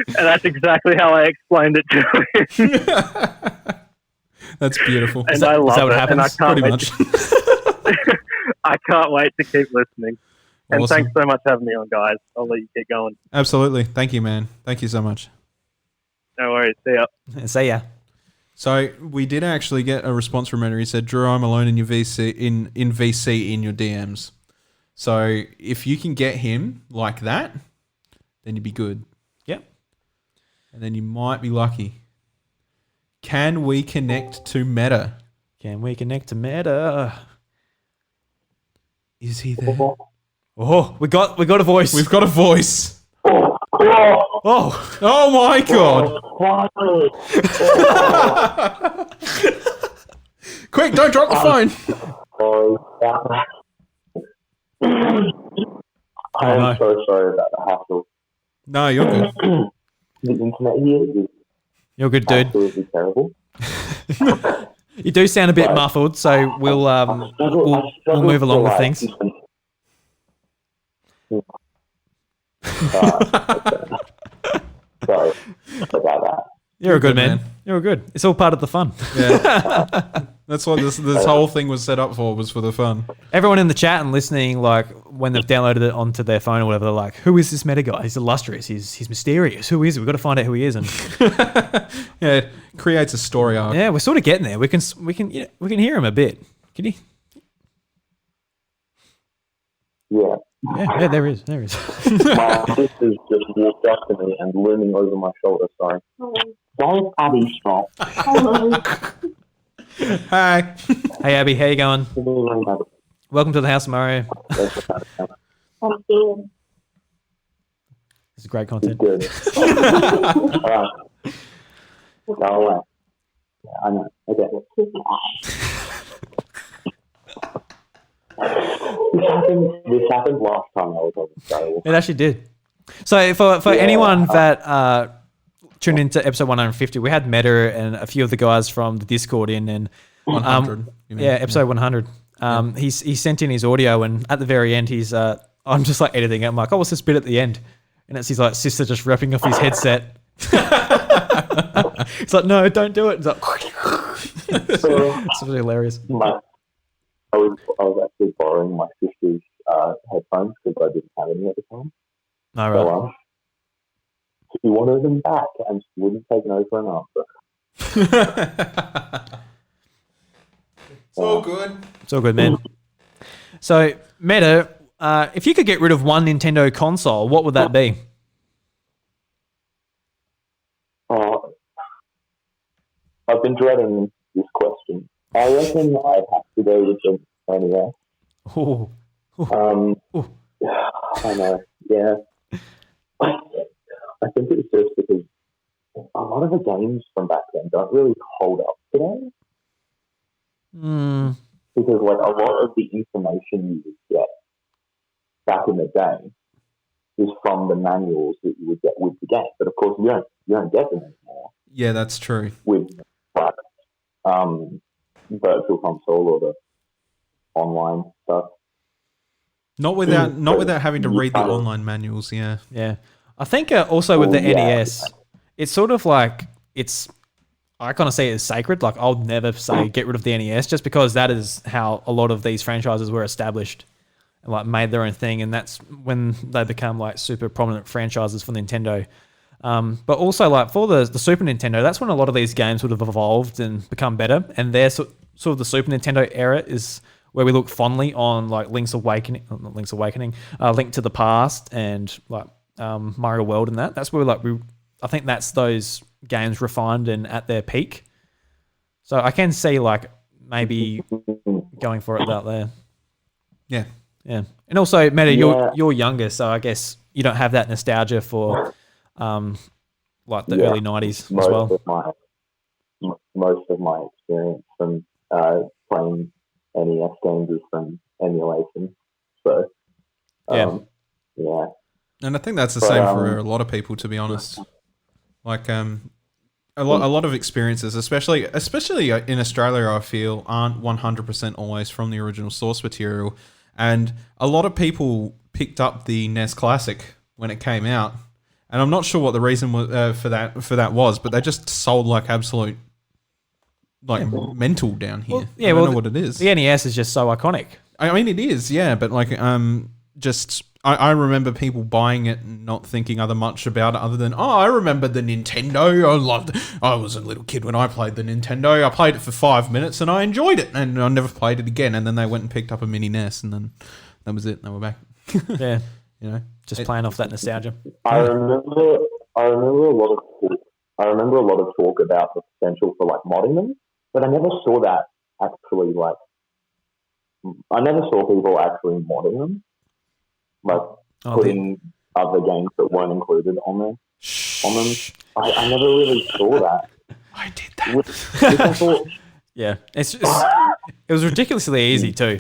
And that's exactly how I explained it to him. That's beautiful. And I love what it. happens? And I can't Pretty much. I can't wait to keep listening. And Awesome. thanks so much for having me on, guys. I'll let you keep going. Absolutely. Thank you, man. Thank you so much. No worries. See ya. See ya. So we did actually get a response from Henry. He said, "Drew, I'm alone in your VC in VC in your DMs." So if you can get him like that, then you'd be good. Yep. And then you might be lucky. Can we connect to Meta? Can we connect to Meta? Is he there? Oh, we got a voice. We've got a voice. Oh my God. Quick, don't drop the phone. I'm so sorry about the hassle. No, you're good. The internet here is You're good, dude. absolutely terrible. You do sound a bit muffled, so we'll move along with things. Sorry about that. You're a good man. You're good. It's all part of the fun. Yeah. That's what this whole thing was set up for, was for the fun. Everyone in the chat and listening, like when they've downloaded it onto their phone or whatever, they're like, "Who is this Meta guy? He's illustrious. He's mysterious. Who is he? We've got to find out who he is." And yeah, it creates a story arc. yeah, we're sort of getting there. We can hear him a bit. Can you? Yeah. Yeah, there is. My sister's just walked up to me and looming over my shoulder. Sorry. Don't Abby stop. Hi. Hey, Abby, how you going? Welcome to the House of Mario. I'm good. This is great content. Good. All right. Go away. Yeah, I know. Okay. This happened last time I was on the show. It actually did. So for anyone that tuned into episode 150, we had Meta and a few of the guys from the Discord in, and 100. episode 100. He sent in his audio, and at the very end, he's I'm just like editing it. I'm like, oh, what's this bit at the end? And it's his like sister just ripping off his headset. It's like, no, don't do it. It's like, it's really hilarious. I was actually borrowing my sister's headphones because I didn't have any at the time. All right. So, she wanted them back and she wouldn't take no for an answer. It's all good. It's all good, man. So, Meta, if you could get rid of one Nintendo console, what would that be? I've been dreading this question. I reckon I'd have to go with the NES. Oh. I know, yeah. I think it's just because a lot of the games from back then don't really hold up today. because like a lot of the information you would get back in the day is from the manuals that you would get with the game. But of course, you don't get them anymore. Yeah, that's true. With like, Virtual Console or the online stuff. Not without having to read the online manuals. Yeah. Yeah. I think also with the NES, it's sort of like I kind of say it's sacred. Like I'll never say get rid of the NES just because that is how a lot of these franchises were established and like made their own thing. And that's when they become like super prominent franchises for Nintendo. But also like for the Super Nintendo, that's when a lot of these games would have evolved and become better. And their sort of the Super Nintendo era is where we look fondly on like Link to the Past and like Mario World and that. That's where I think that's those games refined and at their peak. So I can see like maybe going for it out there. Yeah. Yeah. And also, Meta, you're younger, so I guess you don't have that nostalgia for like the early 90s as well. Most of my experience from playing NES games is from emulation. So, yeah. And I think that's the same for a lot of people, to be honest. Like a lot of experiences, especially in Australia, I feel aren't 100% always from the original source material. And a lot of people picked up the NES Classic when it came out, and I'm not sure what the reason was, for that was, but they just sold like absolute mental down here. Well, I don't know what it is. The NES is just so iconic. I mean, it is, yeah, but like I remember people buying it and not thinking much about it other than, I remember the Nintendo. I was a little kid when I played the Nintendo. I played it for 5 minutes and I enjoyed it, and I never played it again. And then they went and picked up a mini NES, and then that was it. They were back. Yeah. Just playing off that nostalgia. I remember a lot of talk about the potential for like modding them, but I never saw that actually I never saw people actually modding them. Like putting other games that weren't included on them. I never really saw that. I did that. Yeah, it was ridiculously easy too.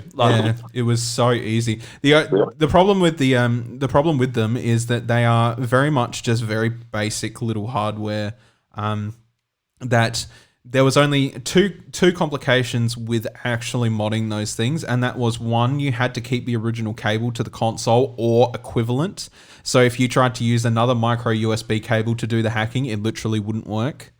It was so easy. The problem with the problem with them is that they are very much just very basic little hardware. That there was only two complications with actually modding those things, and that was one, you had to keep the original cable to the console or equivalent. So if you tried to use another micro USB cable to do the hacking, it literally wouldn't work.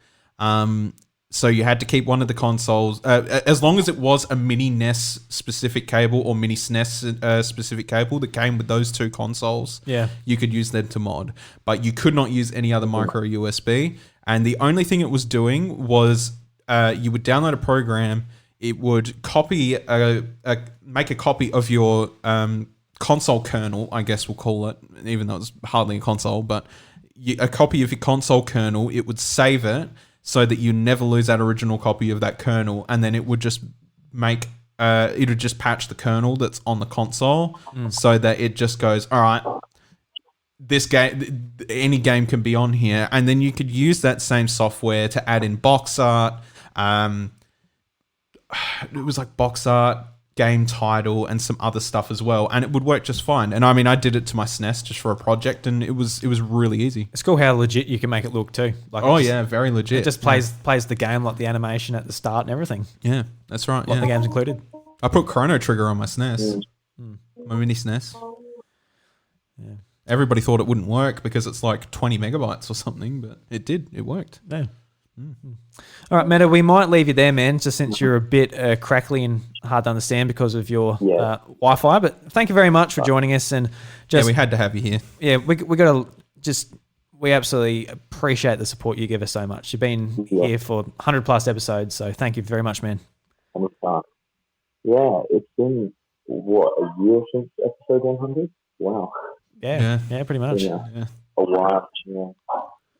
So you had to keep one of the consoles, as long as it was a mini NES specific cable or mini SNES specific cable that came with those two consoles. Yeah, you could use them to mod, but you could not use any other micro USB. And the only thing it was doing was you would download a program. It would make a copy of your console kernel, I guess we'll call it, even though it's hardly a console, but a copy of your console kernel. It would save it so that you never lose that original copy of that kernel, and then it would just it would just patch the kernel that's on the console so that it just goes, all right, this game, any game can be on here, and then you could use that same software to add in box art. It was like box art, game title, and some other stuff as well, and it would work just fine. And I mean, I did it to my SNES just for a project, and it was really easy. It's cool how legit you can make it look too. Like very legit. It just plays the game, like the animation at the start and everything. Yeah, that's right. The game's included. I put Chrono Trigger on my SNES, my mini SNES. Yeah. Everybody thought it wouldn't work because it's like 20 megabytes or something, but it did. It worked. Yeah. Mm-hmm. All right, Meta, we might leave you there, man, just since you're a bit crackly and hard to understand because of your Wi-Fi. But thank you very much for joining us. And we had to have you here. Yeah, we absolutely appreciate the support you give us so much. You've been here for 100 plus episodes, so thank you very much, man. Yeah, it's been a year since episode 100. Wow. Yeah, pretty much. Yeah. A while. Yeah.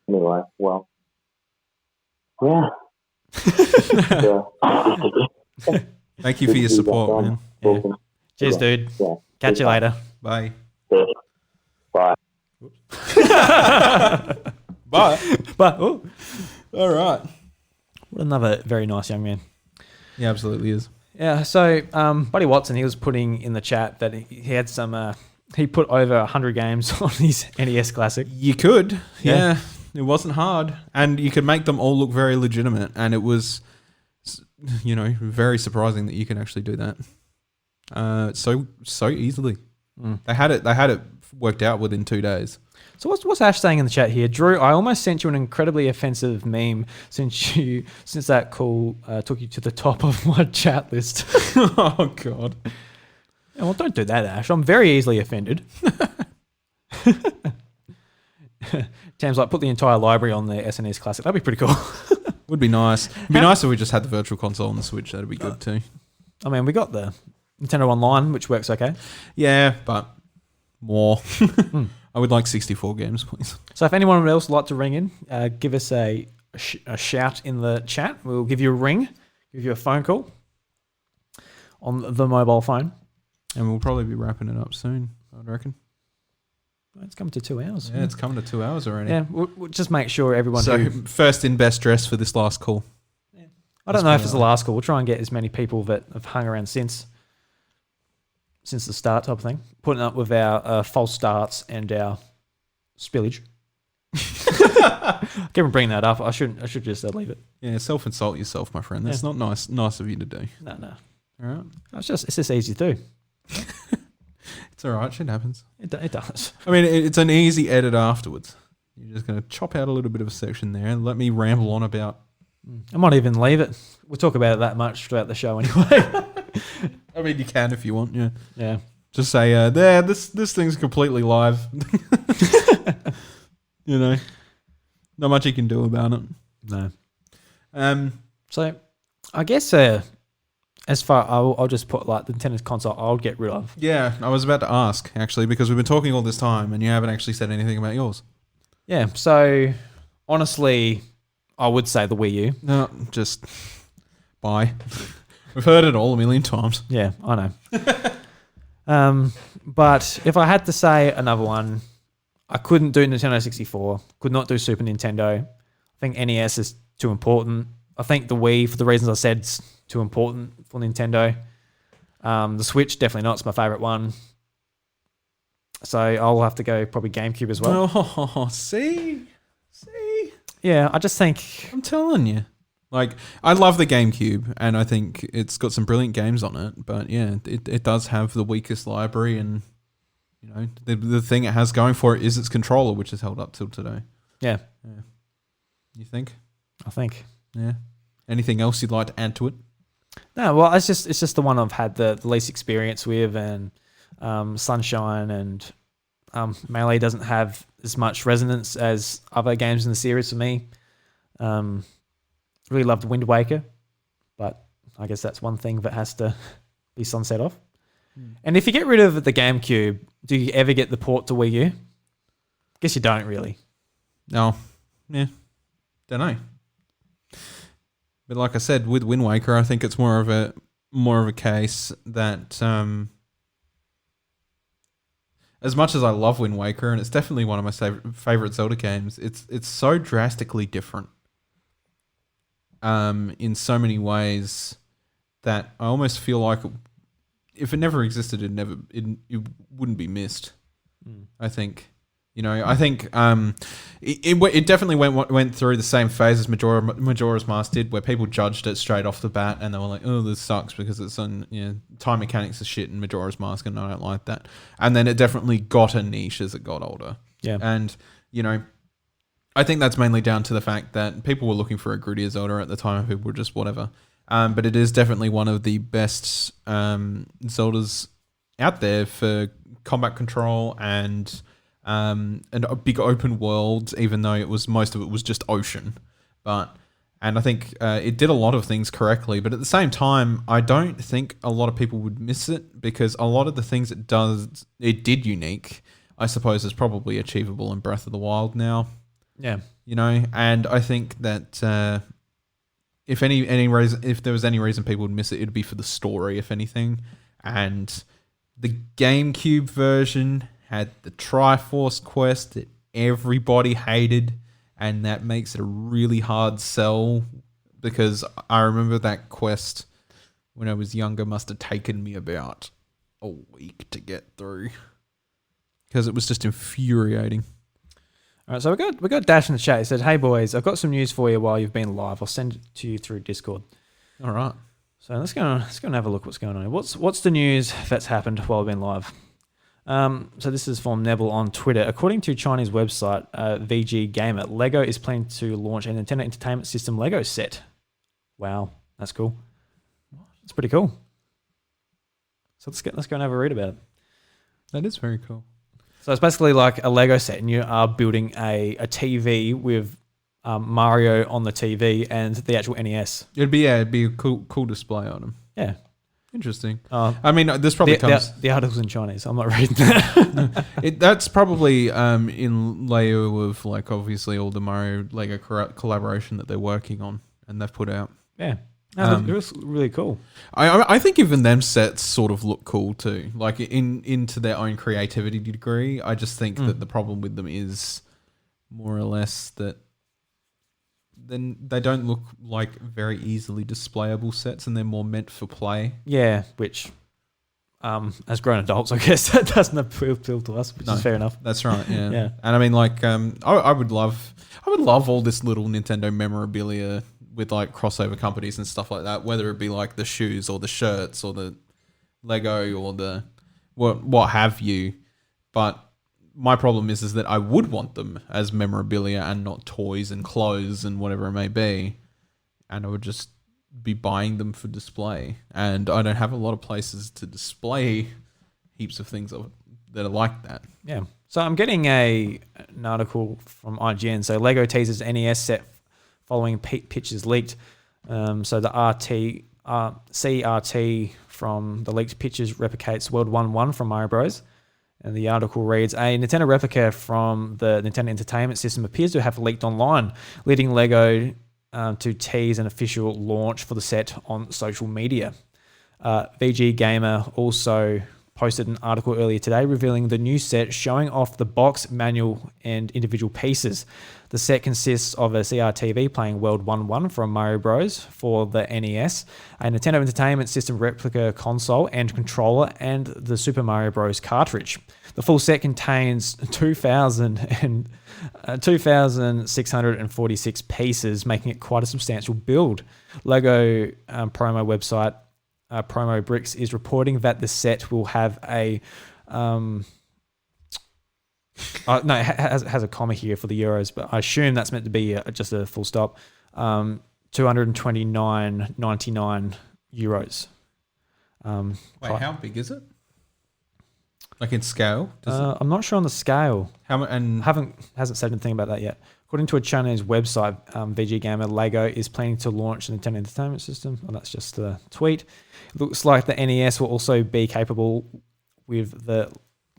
Anyway, well. Yeah. Thank you for your support, man. Yeah. Cheers, dude. Yeah. Catch you later. Bye. Bye. Bye. Bye. Oh. All right. What another very nice young man. He absolutely is. Yeah, so Buddy Watson, he was putting in the chat that he had some. He put over 100 games on his NES Classic. You could, yeah. It wasn't hard, and you could make them all look very legitimate. And it was, very surprising that you can actually do that. So easily. They had it worked out within 2 days. So what's Ash saying in the chat here? Drew, I almost sent you an incredibly offensive meme since that call took you to the top of my chat list. Oh, God. Yeah, well, don't do that, Ash. I'm very easily offended. Tam's like, put the entire library on the SNES Classic. That'd be pretty cool. Would be nice. It'd be nice if we just had the Virtual Console on the Switch. That'd be good too. I mean, we got the Nintendo Online, which works okay. Yeah, but more. I would like 64 games, please. So if anyone else would like to ring in, give us a shout in the chat. We'll give you a ring, give you a phone call on the mobile phone. And we'll probably be wrapping it up soon, I reckon. It's coming to 2 hours. Yeah, it's coming to 2 hours already. Yeah, we'll just make sure everyone... So, first in, best dressed for this last call. Yeah. I don't know if it's the last call. We'll try and get as many people that have hung around since the start type of thing. Putting up with our false starts and our spillage. Keep on bringing that up. I should just leave it. Yeah, self-insult yourself, my friend. That's not nice of you to do. No. All right. It's just easy to do. It's all right. Shit happens. It does. I mean, it's an easy edit afterwards. You're just going to chop out a little bit of a section there and let me ramble on about... I might even leave it. We'll talk about it that much throughout the show anyway. I mean, you can if you want, yeah. Yeah. Just say, this thing's completely live. Not much you can do about it. No. So, I guess as far, I'll just put like the Nintendo console I'll get rid of. Yeah, I was about to ask, actually, because we've been talking all this time and you haven't actually said anything about yours. Yeah, so honestly, I would say the Wii U. No, just bye. We've heard it all a million times. Yeah, I know. But if I had to say another one, I couldn't do Nintendo 64, could not do Super Nintendo. I think NES is too important. I think the Wii, for the reasons I said, is too important for Nintendo. The Switch, definitely not. It's my favourite one. So I'll have to go probably GameCube as well. Oh, see? Yeah, I just think... I'm telling you. Like, I love the GameCube, and I think it's got some brilliant games on it, but yeah, it does have the weakest library, and the thing it has going for it is its controller, which is held up till today. Yeah. You think? I think. Yeah. Anything else you'd like to add to it? No, well, it's just the one I've had the least experience with, and Sunshine and Melee doesn't have as much resonance as other games in the series for me. Really loved Wind Waker, but I guess that's one thing that has to be sunset off. And if you get rid of the GameCube, do you ever get the port to Wii U? Guess you don't really. No. Yeah. Don't know. But like I said, with Wind Waker, I think it's more of a case that as much as I love Wind Waker, and it's definitely one of my favorite Zelda games, it's so drastically different in so many ways that I almost feel like if it never existed, it wouldn't be missed. I think. I think it definitely went through the same phase as Majora's Mask did, where people judged it straight off the bat, and they were like, "Oh, this sucks because it's on time mechanics is shit in Majora's Mask, and I don't like that." And then it definitely got a niche as it got older. Yeah, and I think that's mainly down to the fact that people were looking for a grittier Zelda at the time, and people were just whatever. But it is definitely one of the best Zeldas out there for combat control and a big open world, even though most of it was just ocean. And I think it did a lot of things correctly, but at the same time, I don't think a lot of people would miss it because a lot of the things it did unique, I suppose, is probably achievable in Breath of the Wild now. Yeah, and I think that if there was any reason people would miss it, it'd be for the story, if anything. And the GameCube version had the Triforce quest that everybody hated, and that makes it a really hard sell because I remember that quest when I was younger must have taken me about a week to get through because it was just infuriating. All right, so we got Dash in the chat. He said, "Hey boys, I've got some news for you while you've been live. I'll send it to you through Discord." All right. So let's go and have a look what's going on. What's the news that's happened while I've been live? So this is from Neville on Twitter. According to Chinese website VG Gamer, Lego is planning to launch a Nintendo Entertainment System Lego set. Wow, that's cool. It's pretty cool. So let's go and have a read about it. That is very cool. So it's basically like a Lego set, and you are building a TV with Mario on the TV and the actual NES. It'd be a cool display on them. Yeah. Interesting. I mean, this probably comes... The article's in Chinese. I'm not reading that. That's probably in lieu of, like, obviously all the Mario Lego collaboration that they're working on and they've put out. Yeah. No, it was really cool. I think even them sets sort of look cool too. Like into their own creativity degree. I just think that the problem with them is more or less that then they don't look like very easily displayable sets and they're more meant for play. Yeah, which as grown adults, I guess that doesn't appeal to us, which is fair enough. That's right, yeah. Yeah. And I mean, like, I would love all this little Nintendo memorabilia with like crossover companies and stuff like that, whether it be like the shoes or the shirts or the Lego or the what have you. But my problem is that I would want them as memorabilia and not toys and clothes and whatever it may be. And I would just be buying them for display. And I don't have a lot of places to display heaps of things that are like that. Yeah. So I'm getting an article from IGN. So Lego teases NES set following pictures leaked. So the CRT from the leaked pictures replicates World 1-1 from Mario Bros. And the article reads, a Nintendo replica from the Nintendo Entertainment System appears to have leaked online, leading Lego to tease an official launch for the set on social media. VG Gamer also posted an article earlier today revealing the new set, showing off the box, manual, and individual pieces. The set consists of a CRTV playing World 1-1 from Mario Bros. For the NES, a Nintendo Entertainment System replica console and controller, and the Super Mario Bros. Cartridge. The full set contains 2,646 pieces, making it quite a substantial build. Lego promo website Promo Bricks is reporting that the set will have a it has a comma here for the euros, but I assume that's meant to be just a full stop. 229.99 euros. Wait, how big is it? Like in scale? I'm not sure on the scale. Hasn't said anything about that yet. According to a Chinese website, VG Gamer, Lego is planning to launch a Nintendo Entertainment System. Well, that's just the tweet. It looks like the NES will also be capable with the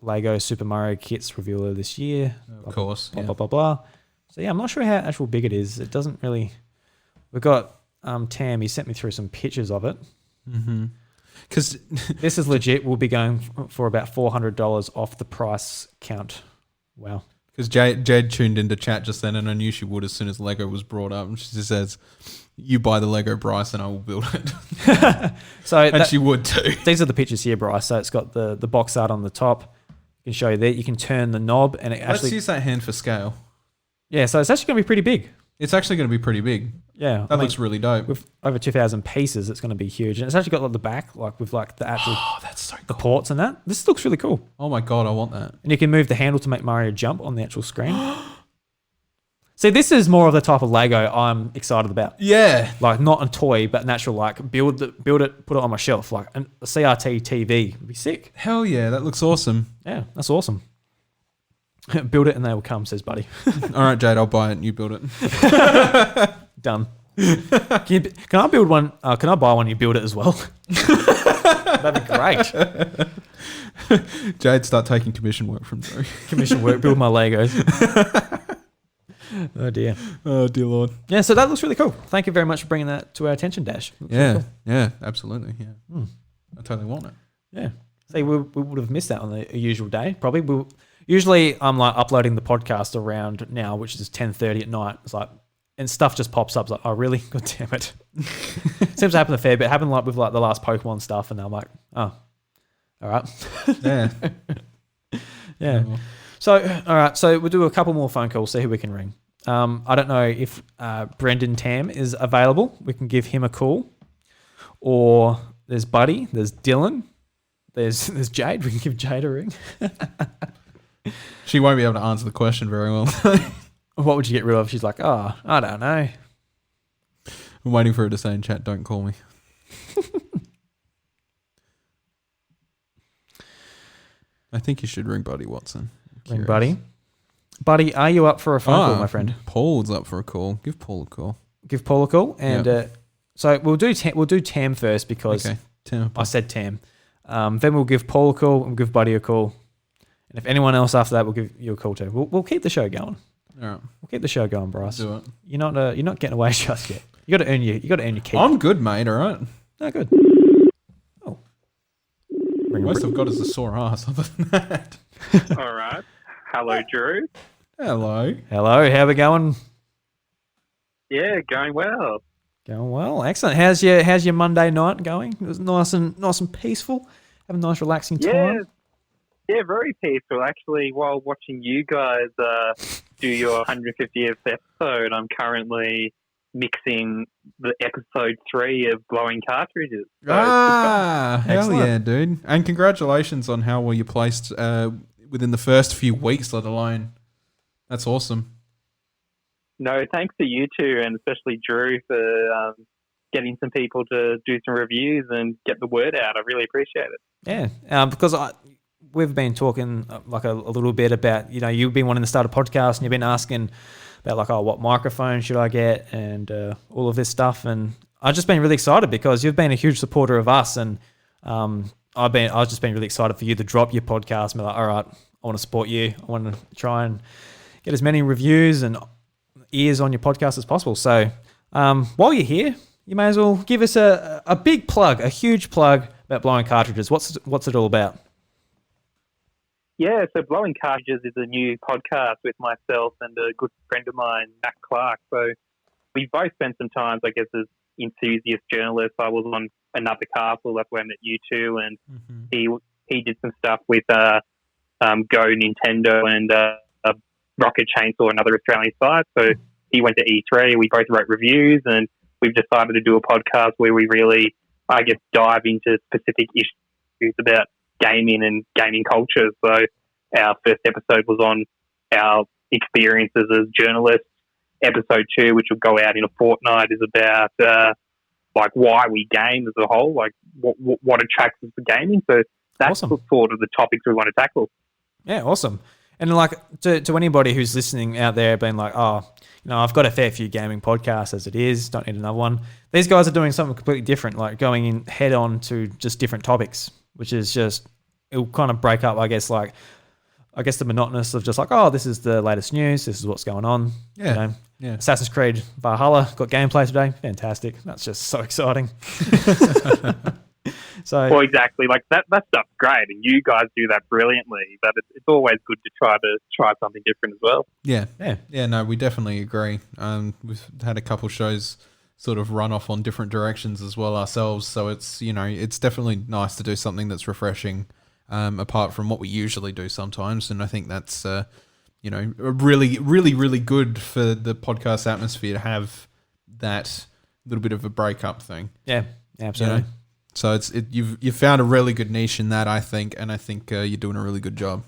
Lego Super Mario kits revealed this year. Of course. Blah, blah, blah, blah. So, yeah, I'm not sure how actual big it is. It doesn't really... We've got Tam, he sent me through some pictures of it. Mm-hmm. Because this is legit. We'll be going for about $400 off the price count. Wow. Because Jade tuned into chat just then, and I knew she would as soon as Lego was brought up. And she just says, "You buy the Lego, Bryce, and I will build it." She would too. These are the pictures here, Bryce. So it's got the box art on the top. I can show you there. You can turn the knob, and it actually... Let's use that hand for scale. Yeah, so it's actually going to be pretty big. It's actually going to be pretty big. Yeah, that looks really dope. With over 2,000 pieces, it's going to be huge, and it's actually got like the back, like with like the actual that's so cool. The ports and that. This looks really cool. Oh my god, I want that. And you can move the handle to make Mario jump on the actual screen. See, this is more of the type of Lego I'm excited about. Yeah, like not a toy, but an actual like build it, put it on my shelf, like a CRT TV would be sick. Hell yeah, that looks awesome. Yeah, that's awesome. Build it and they will come, says Buddy. All right, Jade, I'll buy it and you build it. Done. Can I build one? Can I buy one and you build it as well? That'd be great. Jade, start taking commission work from Drew. Commission work, build my Legos. Oh dear. Oh dear Lord. Yeah, so that looks really cool. Thank you very much for bringing that to our attention, Dash. Yeah, really cool. Yeah, absolutely. Yeah, I totally want it. Yeah. See, we would have missed that on the usual day. Probably. Usually I'm like uploading the podcast around now, which is 10:30 at night. It's like, and stuff just pops up. It's like, oh really? God damn it. Seems to happen a fair bit. It happened like with like the last Pokemon stuff, and I'm like, oh, all right. Yeah. Yeah. So, all right. So we'll do a couple more phone calls, see who we can ring. I don't know if Brendan Tam is available. We can give him a call. Or there's Buddy, there's Dylan, there's Jade. We can give Jade a ring. She won't be able to answer the question very well. What would you get rid of? She's like, oh, I don't know. I'm waiting for her to say in chat, don't call me. I think you should ring Buddy Watson. Ring Buddy. Buddy, are you up for a phone call, my friend? Paul's up for a call. Give Paul a call. Give Paul a call. And so we'll do Tam first because Tam. I said Tam. Then we'll give Paul a call and we'll give Buddy a call. And if anyone else after that, we'll give you a call too. We'll keep the show going. All right. We'll keep the show going, Bryce. Do it. You're not getting away just yet. You got to earn your keep. I'm good, mate. All right. No, good. Oh. Most I've got is a sore ass. Other than that. All right. Hello, Drew. Hello. Hello. How we going? Yeah, going well. Going well. Excellent. How's your Monday night going? It was nice and peaceful. Have a nice relaxing time. Yeah, very peaceful. Actually, while watching you guys do your 150th episode, I'm currently mixing the episode 3 of Blowing Cartridges. So hell Excellent. yeah, dude. And congratulations on how well you placed within the first few weeks, let alone. That's awesome. No, thanks to you two, and especially Drew for getting some people to do some reviews and get the word out. I really appreciate it. Yeah, because we've been talking like a little bit about, you've been wanting to start a podcast and you've been asking about like, what microphone should I get and all of this stuff. And I've just been really excited because you've been a huge supporter of us, and I've just been really excited for you to drop your podcast and be like, all right, I want to support you. I want to try and get as many reviews and ears on your podcast as possible. So while you're here, you may as well give us a big plug, a huge plug about Blowing Cartridges. What's it all about? Yeah, so Blowing Cartridges is a new podcast with myself and a good friend of mine, Matt Clark. So we both spent some time, I guess, as enthusiast journalists. I was on Another Castle, that's where I met you two, and he did some stuff with Go Nintendo and Rocket Chainsaw, another Australian site. So he went to E3. We both wrote reviews, and we've decided to do a podcast where we really, I guess, dive into specific issues about gaming and gaming culture. So our first episode was on our experiences as journalists. Episode 2, which will go out in a fortnight, is about like why we game as a whole, like what attracts us to gaming. So that's awesome. sort of the topics we want to tackle. Yeah, awesome. And like to anybody who's listening out there being like, I've got a fair few gaming podcasts as it is, don't need another one. These guys are doing something completely different, like going in head on to just different topics, which is just, it'll kind of break up, I guess the monotonous of just like, this is the latest news, this is what's going on. Yeah. Yeah. Assassin's Creed Valhalla got gameplay today. Fantastic. That's just so exciting. Well, exactly. Like that stuff's great, and you guys do that brilliantly. But it's always good to try something different as well. Yeah. No, we definitely agree. We've had a couple shows sort of run off on different directions as well ourselves. So it's it's definitely nice to do something that's refreshing, apart from what we usually do sometimes. And I think that's really, really, really good for the podcast atmosphere to have that little bit of a breakup thing. Yeah, absolutely. So you've found a really good niche in that, I think, and I think you're doing a really good job.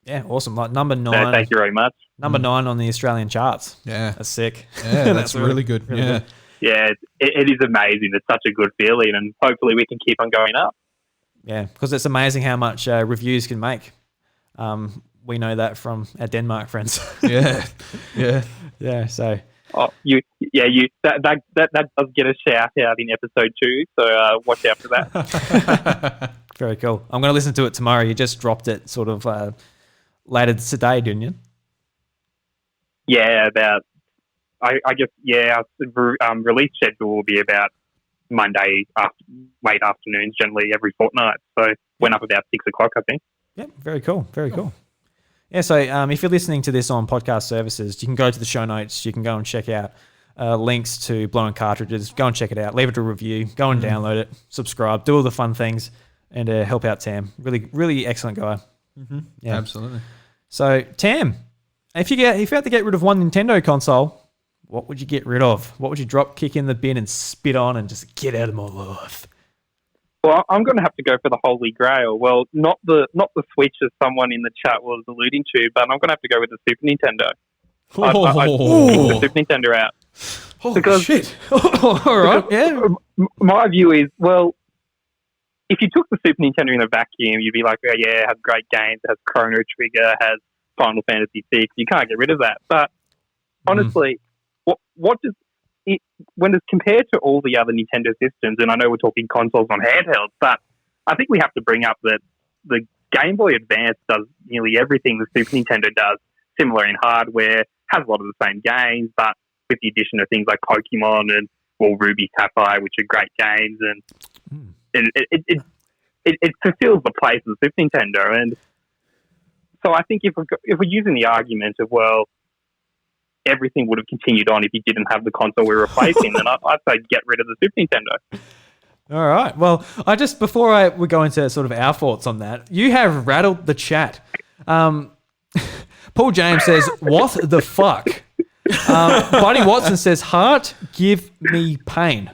Yeah, awesome. Like number 9. No, thank you very much. Number 9 on the Australian charts. Yeah, that's sick. Yeah, that's really good. Really yeah, good. Yeah, it is amazing. It's such a good feeling, and hopefully we can keep on going up. Yeah, because it's amazing how much reviews can make. We know that from our Denmark friends. Yeah. So. Oh, that does get a shout out in episode 2, so watch out for that. Very cool. I'm going to listen to it tomorrow. You just dropped it sort of later today, didn't you? Yeah, I guess our release schedule will be about Monday late afternoons, generally every fortnight. So went up about 6 o'clock, I think. Yeah, very cool. Very cool. Yeah, so if you're listening to this on podcast services, you can go to the show notes. You can go and check out links to blowing cartridges. Go and check it out. Leave it a review. Go and download it. Subscribe. Do all the fun things, and help out Tam. Really, really excellent guy. Yeah, absolutely. So Tam, if you had to get rid of one Nintendo console, what would you get rid of? What would you drop, kick in the bin, and spit on, and just get out of my life? Well, I'm going to have to go for the Holy Grail. Well, not the Switch as someone in the chat was alluding to, but I'm going to have to go with the Super Nintendo. I'd pick the Super Nintendo out. Oh, shit. All right, yeah. My view is, well, if you took the Super Nintendo in a vacuum, you'd be like, oh, yeah, it has great games, it has Chrono Trigger, it has Final Fantasy VI. You can't get rid of that. But honestly, what does it, when it's compared to all the other Nintendo systems, and I know we're talking consoles on handhelds, but I think we have to bring up that the Game Boy Advance does nearly everything the Super Nintendo does, similar in hardware, has a lot of the same games, but with the addition of things like Pokemon and Ruby Sapphire, which are great games, and it fulfills the place of the Super Nintendo. And so I think if we're using the argument of, well, everything would have continued on if you didn't have the console we're replacing, then I'd say get rid of the Super Nintendo. All right. Well, before we go into sort of our thoughts on that, you have rattled the chat. Paul James says, "What the fuck?" Buddy Watson says, "Heart, give me pain."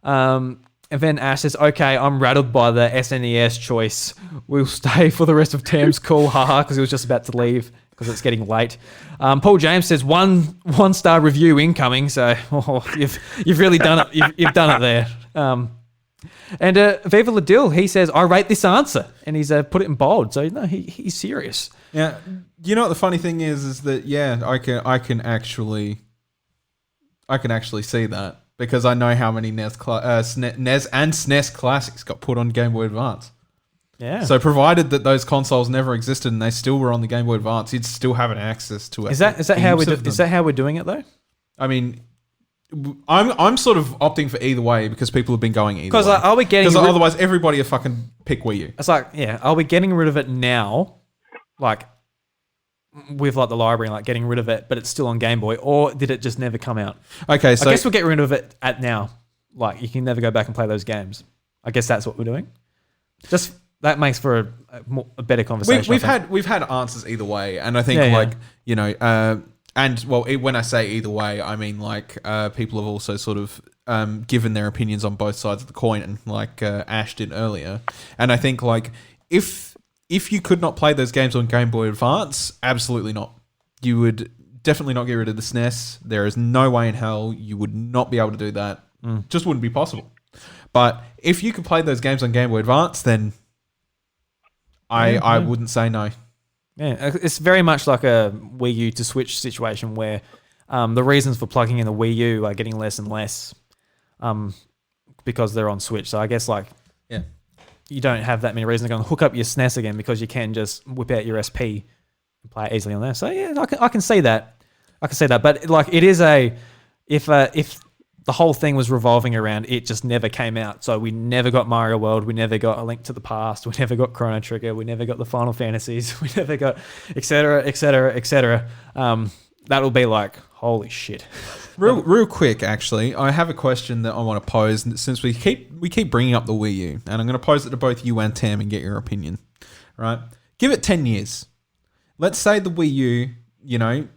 And then Ash says, "Okay, I'm rattled by the SNES choice. We'll stay for the rest of Tam's call, haha," because he was just about to leave because it's getting late. Paul James says, one star review incoming. So you've really done it. You've done it there. And Viva Ladil, he says, "I rate this answer," and he's put it in bold. So no, he's serious. Yeah, you know what the funny thing is that I can actually see that because I know how many NES and SNES classics got put on Game Boy Advance. Yeah. So provided that those consoles never existed and they still were on the Game Boy Advance, you'd still have an access to it. Is that how we're doing it though? I mean, I'm sort of opting for either way because people have been going either way. Because are we getting? Because otherwise, everybody will fucking pick Wii U. It's like, yeah, are we getting rid of it now, like with like the library, like getting rid of it, but it's still on Game Boy, or did it just never come out? Okay, so I guess we'll get rid of it at now. Like you can never go back and play those games. I guess that's what we're doing. Just that makes for a better conversation. We've had answers either way, and I think you know. And well, when I say either way, I mean like people have also sort of given their opinions on both sides of the coin, and like Ash did earlier. And I think like if you could not play those games on Game Boy Advance, absolutely not. You would definitely not get rid of the SNES. There is no way in hell you would not be able to do that. Just wouldn't be possible. But if you could play those games on Game Boy Advance, then I wouldn't say no. Yeah, it's very much like a Wii U to Switch situation where the reasons for plugging in the Wii U are getting less and less because they're on Switch. So I guess like you don't have that many reasons to go and hook up your SNES again because you can just whip out your SP and play it easily on there. So yeah, I can see that. I can see that. But like it is if the whole thing was revolving around it just never came out. So we never got Mario World. We never got A Link to the Past. We never got Chrono Trigger. We never got the Final Fantasies. We never got et cetera, et cetera, et cetera. That'll be like, holy shit. Real quick, actually, I have a question that I want to pose since we keep bringing up the Wii U, and I'm going to pose it to both you and Tam and get your opinion. Right? Give it 10 years. Let's say the Wii U, you know,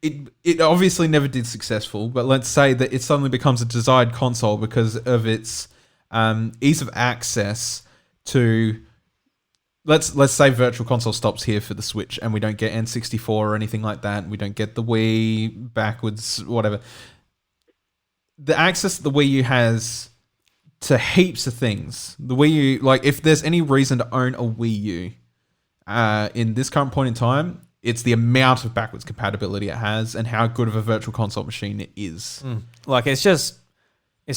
it obviously never did successful, but let's say that it suddenly becomes a desired console because of its ease of access to. Let's say Virtual Console stops here for the Switch, and we don't get N64 or anything like that. We don't get the Wii backwards, whatever. The access that the Wii U has to heaps of things. The Wii U, like if there's any reason to own a Wii U in this current point in time, it's the amount of backwards compatibility it has and how good of a Virtual Console machine it is. Like it's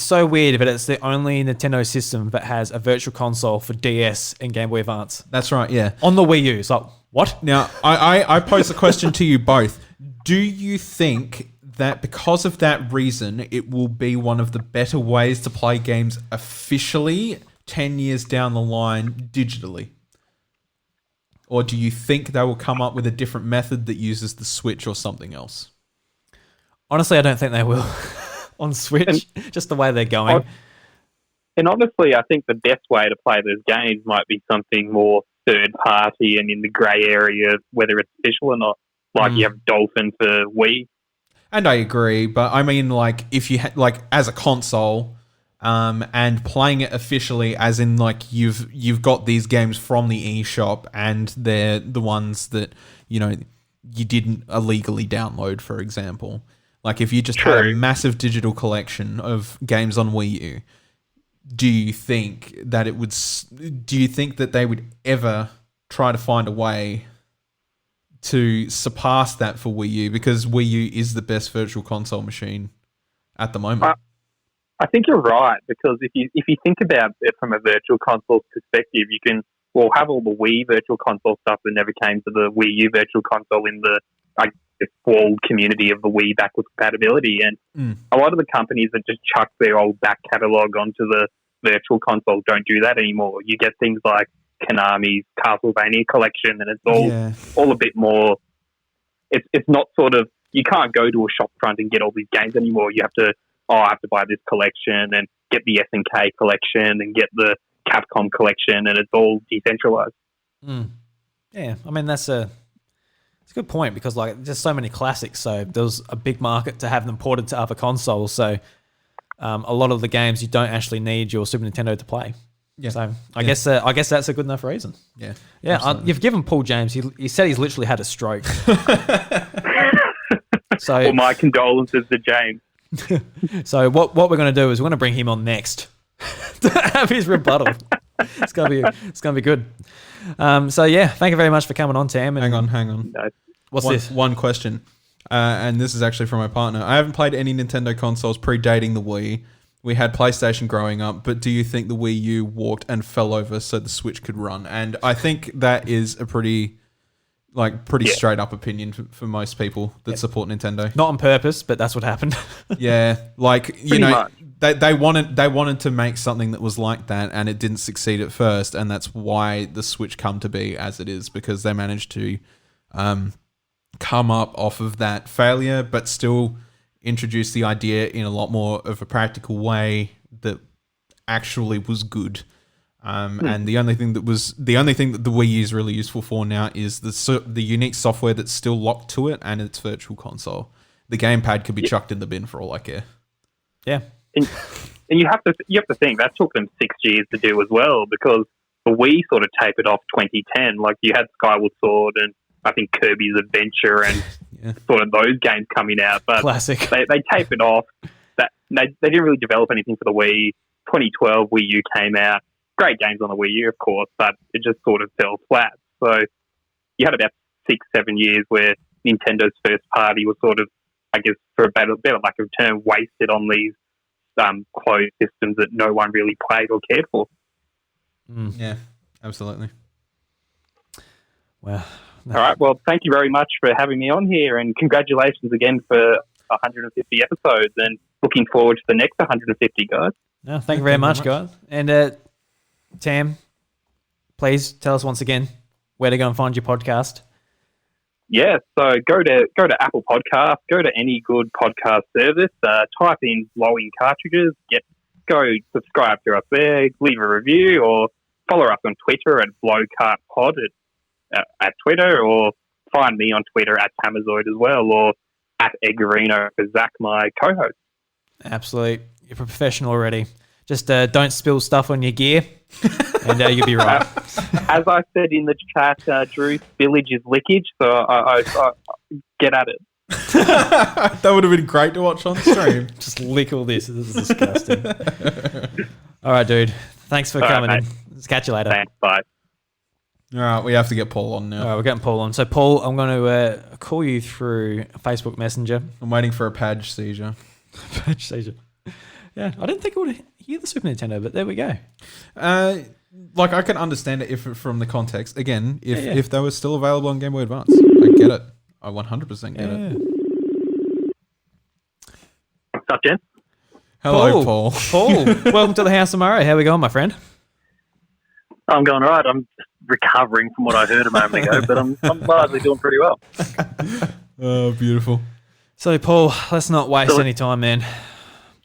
so weird, but it's the only Nintendo system that has a Virtual Console for DS and Game Boy Advance. That's right, yeah. On the Wii U. It's like, what? Now, I pose the question to you both. Do you think that because of that reason, it will be one of the better ways to play games officially 10 years down the line digitally? Or do you think they will come up with a different method that uses the Switch or something else? Honestly, I don't think they will on Switch, just the way they're going. And honestly, I think the best way to play those games might be something more third party and in the grey area, whether it's official or not. Like you have Dolphin for Wii. And I agree, but I mean, like, if you like as a console, and playing it officially, as in like you've got these games from the eShop, and they're the ones that you didn't illegally download, for example. Like if you just had a massive digital collection of games on Wii U, do you think that they would ever try to find a way to surpass that for Wii U, because Wii U is the best virtual console machine at the moment? I think you're right, because if you think about it from a virtual console perspective, you can have all the Wii virtual console stuff that never came to the Wii U virtual console in the walled community of the Wii backwards compatibility, and a lot of the companies that just chuck their old back catalogue onto the virtual console don't do that anymore. You get things like Konami's Castlevania collection, and it's all a bit more. It's not sort of, you can't go to a shop front and get all these games anymore. You have to I have to buy this collection and get the SNK collection and get the Capcom collection, and it's all decentralized. Yeah, I mean it's a good point, because like there's so many classics, so there's a big market to have them ported to other consoles. So a lot of the games you don't actually need your Super Nintendo to play. Yeah. So I guess that's a good enough reason. Yeah. You've given Paul James. He said he's literally had a stroke. So well, my condolences to James. So what we're going to do is we're going to bring him on next to have his rebuttal. It's gonna be good. So yeah, thank you very much for coming on, Tam. Hang on. What's this? One question, and this is actually from my partner. I haven't played any Nintendo consoles predating the Wii. We had PlayStation growing up, but do you think the Wii U walked and fell over so the Switch could run? And I think that is a pretty straight up opinion for most people that support Nintendo. Not on purpose, but that's what happened. Yeah, like they wanted to make something that was like that, and it didn't succeed at first, and that's why the Switch come to be as it is, because they managed to come up off of that failure, but still introduce the idea in a lot more of a practical way that actually was good. And the only thing that the Wii U is really useful for now is the unique software that's still locked to it, and its virtual console. The gamepad could be chucked in the bin for all I care. Yeah, and you have to think that took them 6 years to do as well, because the Wii sort of tapered off 2010. Like you had Skyward Sword and I think Kirby's Adventure and sort of those games coming out, but classic. They tapered off. That they didn't really develop anything for the Wii. 2012 Wii U came out. Great games on the Wii U, of course, but it just sort of fell flat. So you had about 6-7 years where Nintendo's first party was sort of, I guess, for a better lack of a term, wasted on these closed systems that no one really played or cared for. Yeah, absolutely. Well, all right. Well, thank you very much for having me on here, and congratulations again for 150 episodes, and looking forward to the next 150, guys. No, thank you very much, guys. And Tam, please tell us once again where to go and find your podcast. Yeah, so go to Apple Podcasts, go to any good podcast service, type in Blowing Cartridges, go subscribe to us there, leave a review, or follow us on Twitter at BlowCartPod at Twitter, or find me on Twitter at Tamazoid as well, or at Eggerino for Zach, my co-host. Absolutely. You're a professional already. Just don't spill stuff on your gear, and you'll be right. As I said in the chat, Drew, spillage is leakage, so I get at it. That would have been great to watch on stream. Just lick all this. This is disgusting. All right, dude. Thanks for coming in. Let's catch you later. Thanks. Bye. All right, we have to get Paul on now. All right, we're getting Paul on. So, Paul, I'm going to call you through Facebook Messenger. I'm waiting for a page seizure. Page seizure. Yeah, I didn't think it would hear the Super Nintendo, but there we go. Like, I can understand it from the context. Again, if they were still available on Game Boy Advance, I get it. I 100% get it. What's up, Jen? Hello, Paul. Paul, welcome to the House of Mario. How we going, my friend? I'm going all right. I'm recovering from what I heard a moment ago, but I'm largely doing pretty well. Oh, beautiful. So, Paul, let's not waste any time, man.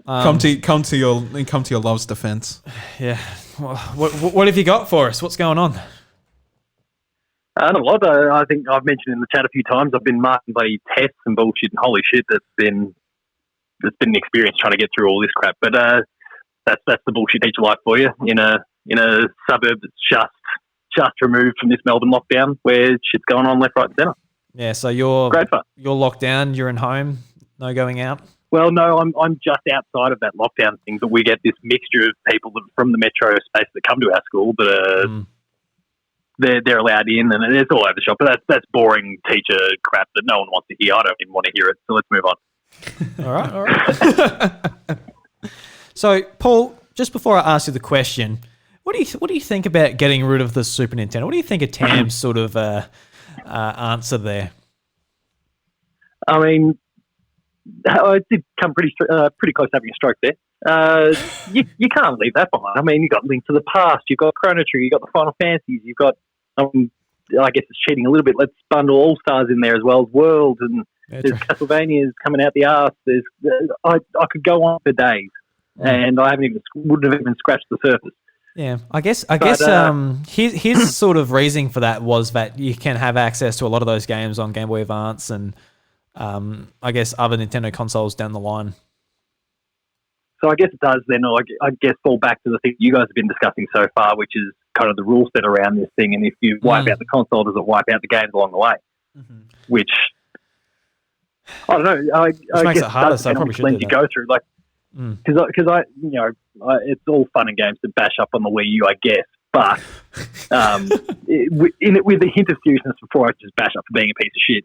Come to your love's defense. Yeah. What have you got for us? What's going on? Not a lot. I think I've mentioned in the chat a few times. I've been marking bloody tests and bullshit, and holy shit, it's been an experience trying to get through all this crap. But that's the bullshit teacher life for you in a suburb that's just removed from this Melbourne lockdown where shit's going on left, right, and centre. Yeah. So you're Great fun. You're locked down. You're in home. No going out. Well, no, I'm just outside of that lockdown thing, but we get this mixture of people from the metro space that come to our school, but they're allowed in, and it's all over the shop. But that's boring teacher crap that no one wants to hear. I don't even want to hear it. So let's move on. All right. So, Paul, just before I ask you the question, what do you think about getting rid of the Super Nintendo? What do you think of Tam's sort of answer there? I mean, I did come pretty close to having a stroke there. You can't leave that behind. I mean, you've got Link to the Past, you've got Chrono Trigger, you've got the Final Fantasies, you've got, I guess it's cheating a little bit, let's bundle All-Stars in there as well as Worlds, and there's Castlevania's coming out the arse. I could go on for days, and I wouldn't have even scratched the surface. Yeah, I guess his sort of reasoning for that was that you can have access to a lot of those games on Game Boy Advance and I guess other Nintendo consoles down the line. So I guess it does then, I guess, fall back to the thing you guys have been discussing so far, which is kind of the rule set around this thing. And if you wipe out the console, does it wipe out the games along the way? Mm-hmm. Which, I don't know. I makes guess it harder, so I probably should do you go through, like, because it's all fun and games to bash up on the Wii U, I guess, but with a hint of seriousness before I just bash up for being a piece of shit.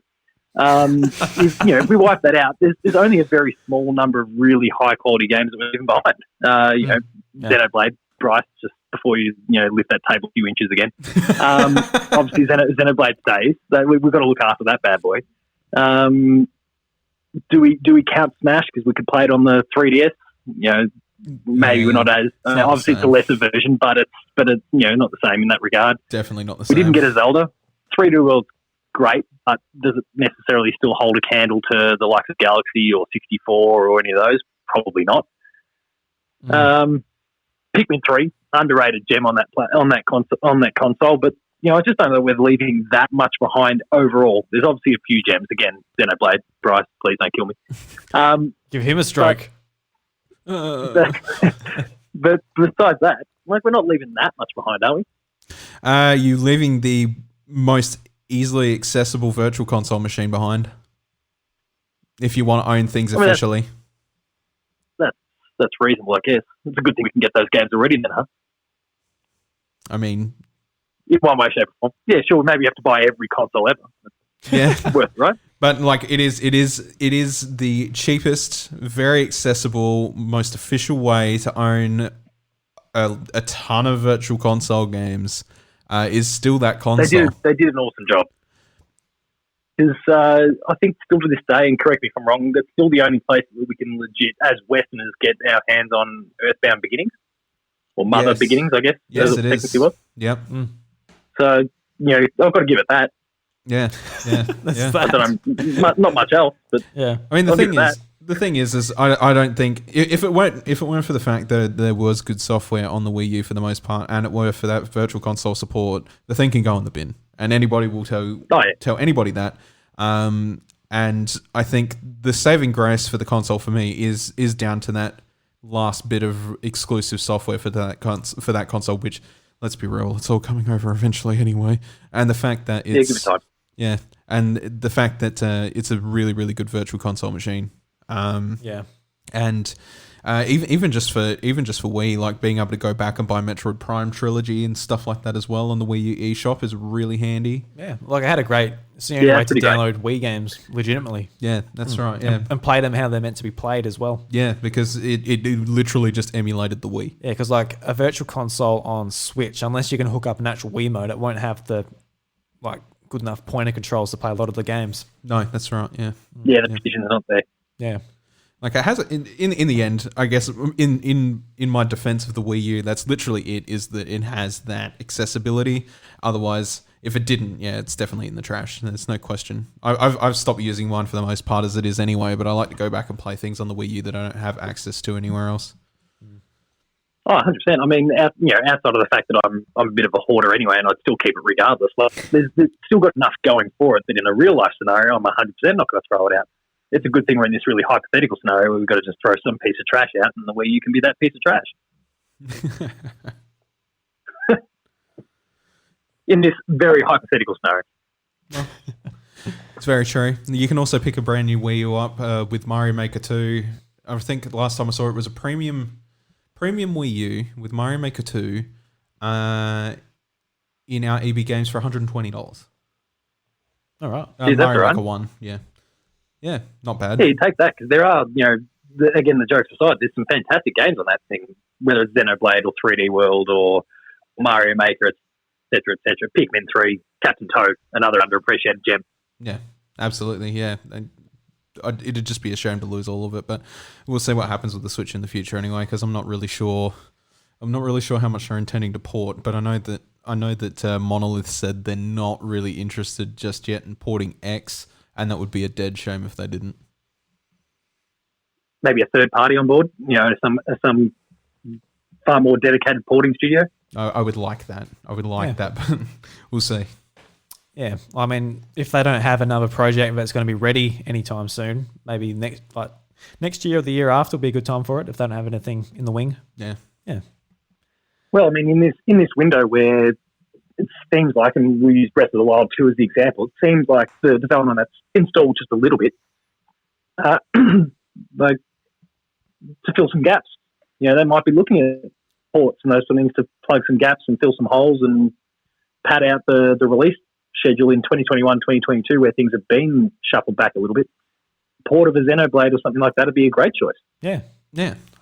If we wipe that out, there's only a very small number of really high quality games that we're leaving behind. Xenoblade, Bryce, just before you lift that table a few inches again. Obviously, Xenoblade stays. So we've got to look after that bad boy. Do we count Smash because we could play it on the 3DS? Maybe we're not as obviously it's a lesser version, but it's not the same in that regard. Definitely not the same. We didn't get a Zelda. 3D World's great, but does it necessarily still hold a candle to the likes of Galaxy or 64 or any of those? Probably not. Pikmin 3, underrated gem on that console, but I just don't know we're leaving that much behind overall. There's obviously a few gems. Again, Xenoblade, Bryce, please don't kill me. Give him a stroke. But besides that, we're not leaving that much behind, are we? You leaving the most easily accessible virtual console machine behind if you want to own things officially. That's reasonable, I guess. It's a good thing we can get those games already then, huh? I mean, in one way, shape, or form. Yeah, sure. Maybe you have to buy every console ever. Yeah, worth it, right? But like, it is the cheapest, very accessible, most official way to own a ton of virtual console games. Is still that console. They did an awesome job. Because I think still to this day, and correct me if I'm wrong, that's still the only place where we can legit, as Westerners, get our hands on Earthbound Beginnings. Or Mother Beginnings, I guess. Yes, it is. Was. Yep. So, I've got to give it that. Yeah. I don't know, not much else, but yeah. I mean, the thing is I don't think if it weren't for the fact that there was good software on the Wii U for the most part, and it were for that virtual console support, the thing can go in the bin, and anybody will tell anybody that. And I think the saving grace for the console for me is down to that last bit of exclusive software for that console, which, let's be real, it's all coming over eventually anyway. And the fact that it's give it time. Yeah, and the fact that it's a really, really good virtual console machine. And even just for Wii, like being able to go back and buy Metroid Prime Trilogy and stuff like that as well on the Wii U eShop is really handy. Yeah, like I had a great way to download Wii games legitimately. Yeah, that's right. Yeah, and play them how they're meant to be played as well. Yeah, because it literally just emulated the Wii. Yeah, because like a virtual console on Switch, unless you can hook up an actual Wii mode, it won't have the good enough pointer controls to play a lot of the games. No, that's right. Yeah. Yeah, the precision's not there. Yeah. Like it has in the end, I guess in my defense of the Wii U, that's literally it, is that it has that accessibility. Otherwise, If it didn't, yeah, it's definitely in the trash. There's no question. I've stopped using one for the most part as it is anyway, but I like to go back and play things on the Wii U that I don't have access to anywhere else. Oh, 100%. I mean, outside of the fact that I'm a bit of a hoarder anyway, and I'd still keep it regardless. Like, there's still got enough going for it that in a real life scenario, I'm 100% not going to throw it out. It's a good thing we're in this really hypothetical scenario where we've got to just throw some piece of trash out, and the Wii U can be that piece of trash. In this very hypothetical scenario. It's very true. You can also pick a brand new Wii U up with Mario Maker 2. I think the last time I saw it was a premium Wii U with Mario Maker 2 in our EB Games for $120. All right. Mario Maker 1, yeah. Yeah, not bad. Yeah, you take that because there are, again, the jokes aside, there's some fantastic games on that thing, whether it's Xenoblade or 3D World or Mario Maker, etc., etc. Pikmin 3, Captain Toad, another underappreciated gem. Yeah, absolutely, yeah. It'd just be a shame to lose all of it, but we'll see what happens with the Switch in the future anyway, because I'm not really sure how much they're intending to port, but I know that Monolith said they're not really interested just yet in porting X, and that would be a dead shame if they didn't. Maybe a third party on board, some far more dedicated porting studio. I would like that. That, but we'll see. Yeah, I mean, if they don't have another project that's going to be ready anytime soon, maybe next year or the year after will be a good time for it if they don't have anything in the wing. Yeah. Well, I mean, in this window where it seems like, and we use Breath of the Wild 2 as the example, it seems like the development that's installed just a little bit, like to fill some gaps. They might be looking at ports and those sort of things to plug some gaps and fill some holes and pad out the release schedule in 2021, 2022, where things have been shuffled back a little bit. Port of a Xenoblade or something like that would be a great choice. Yeah.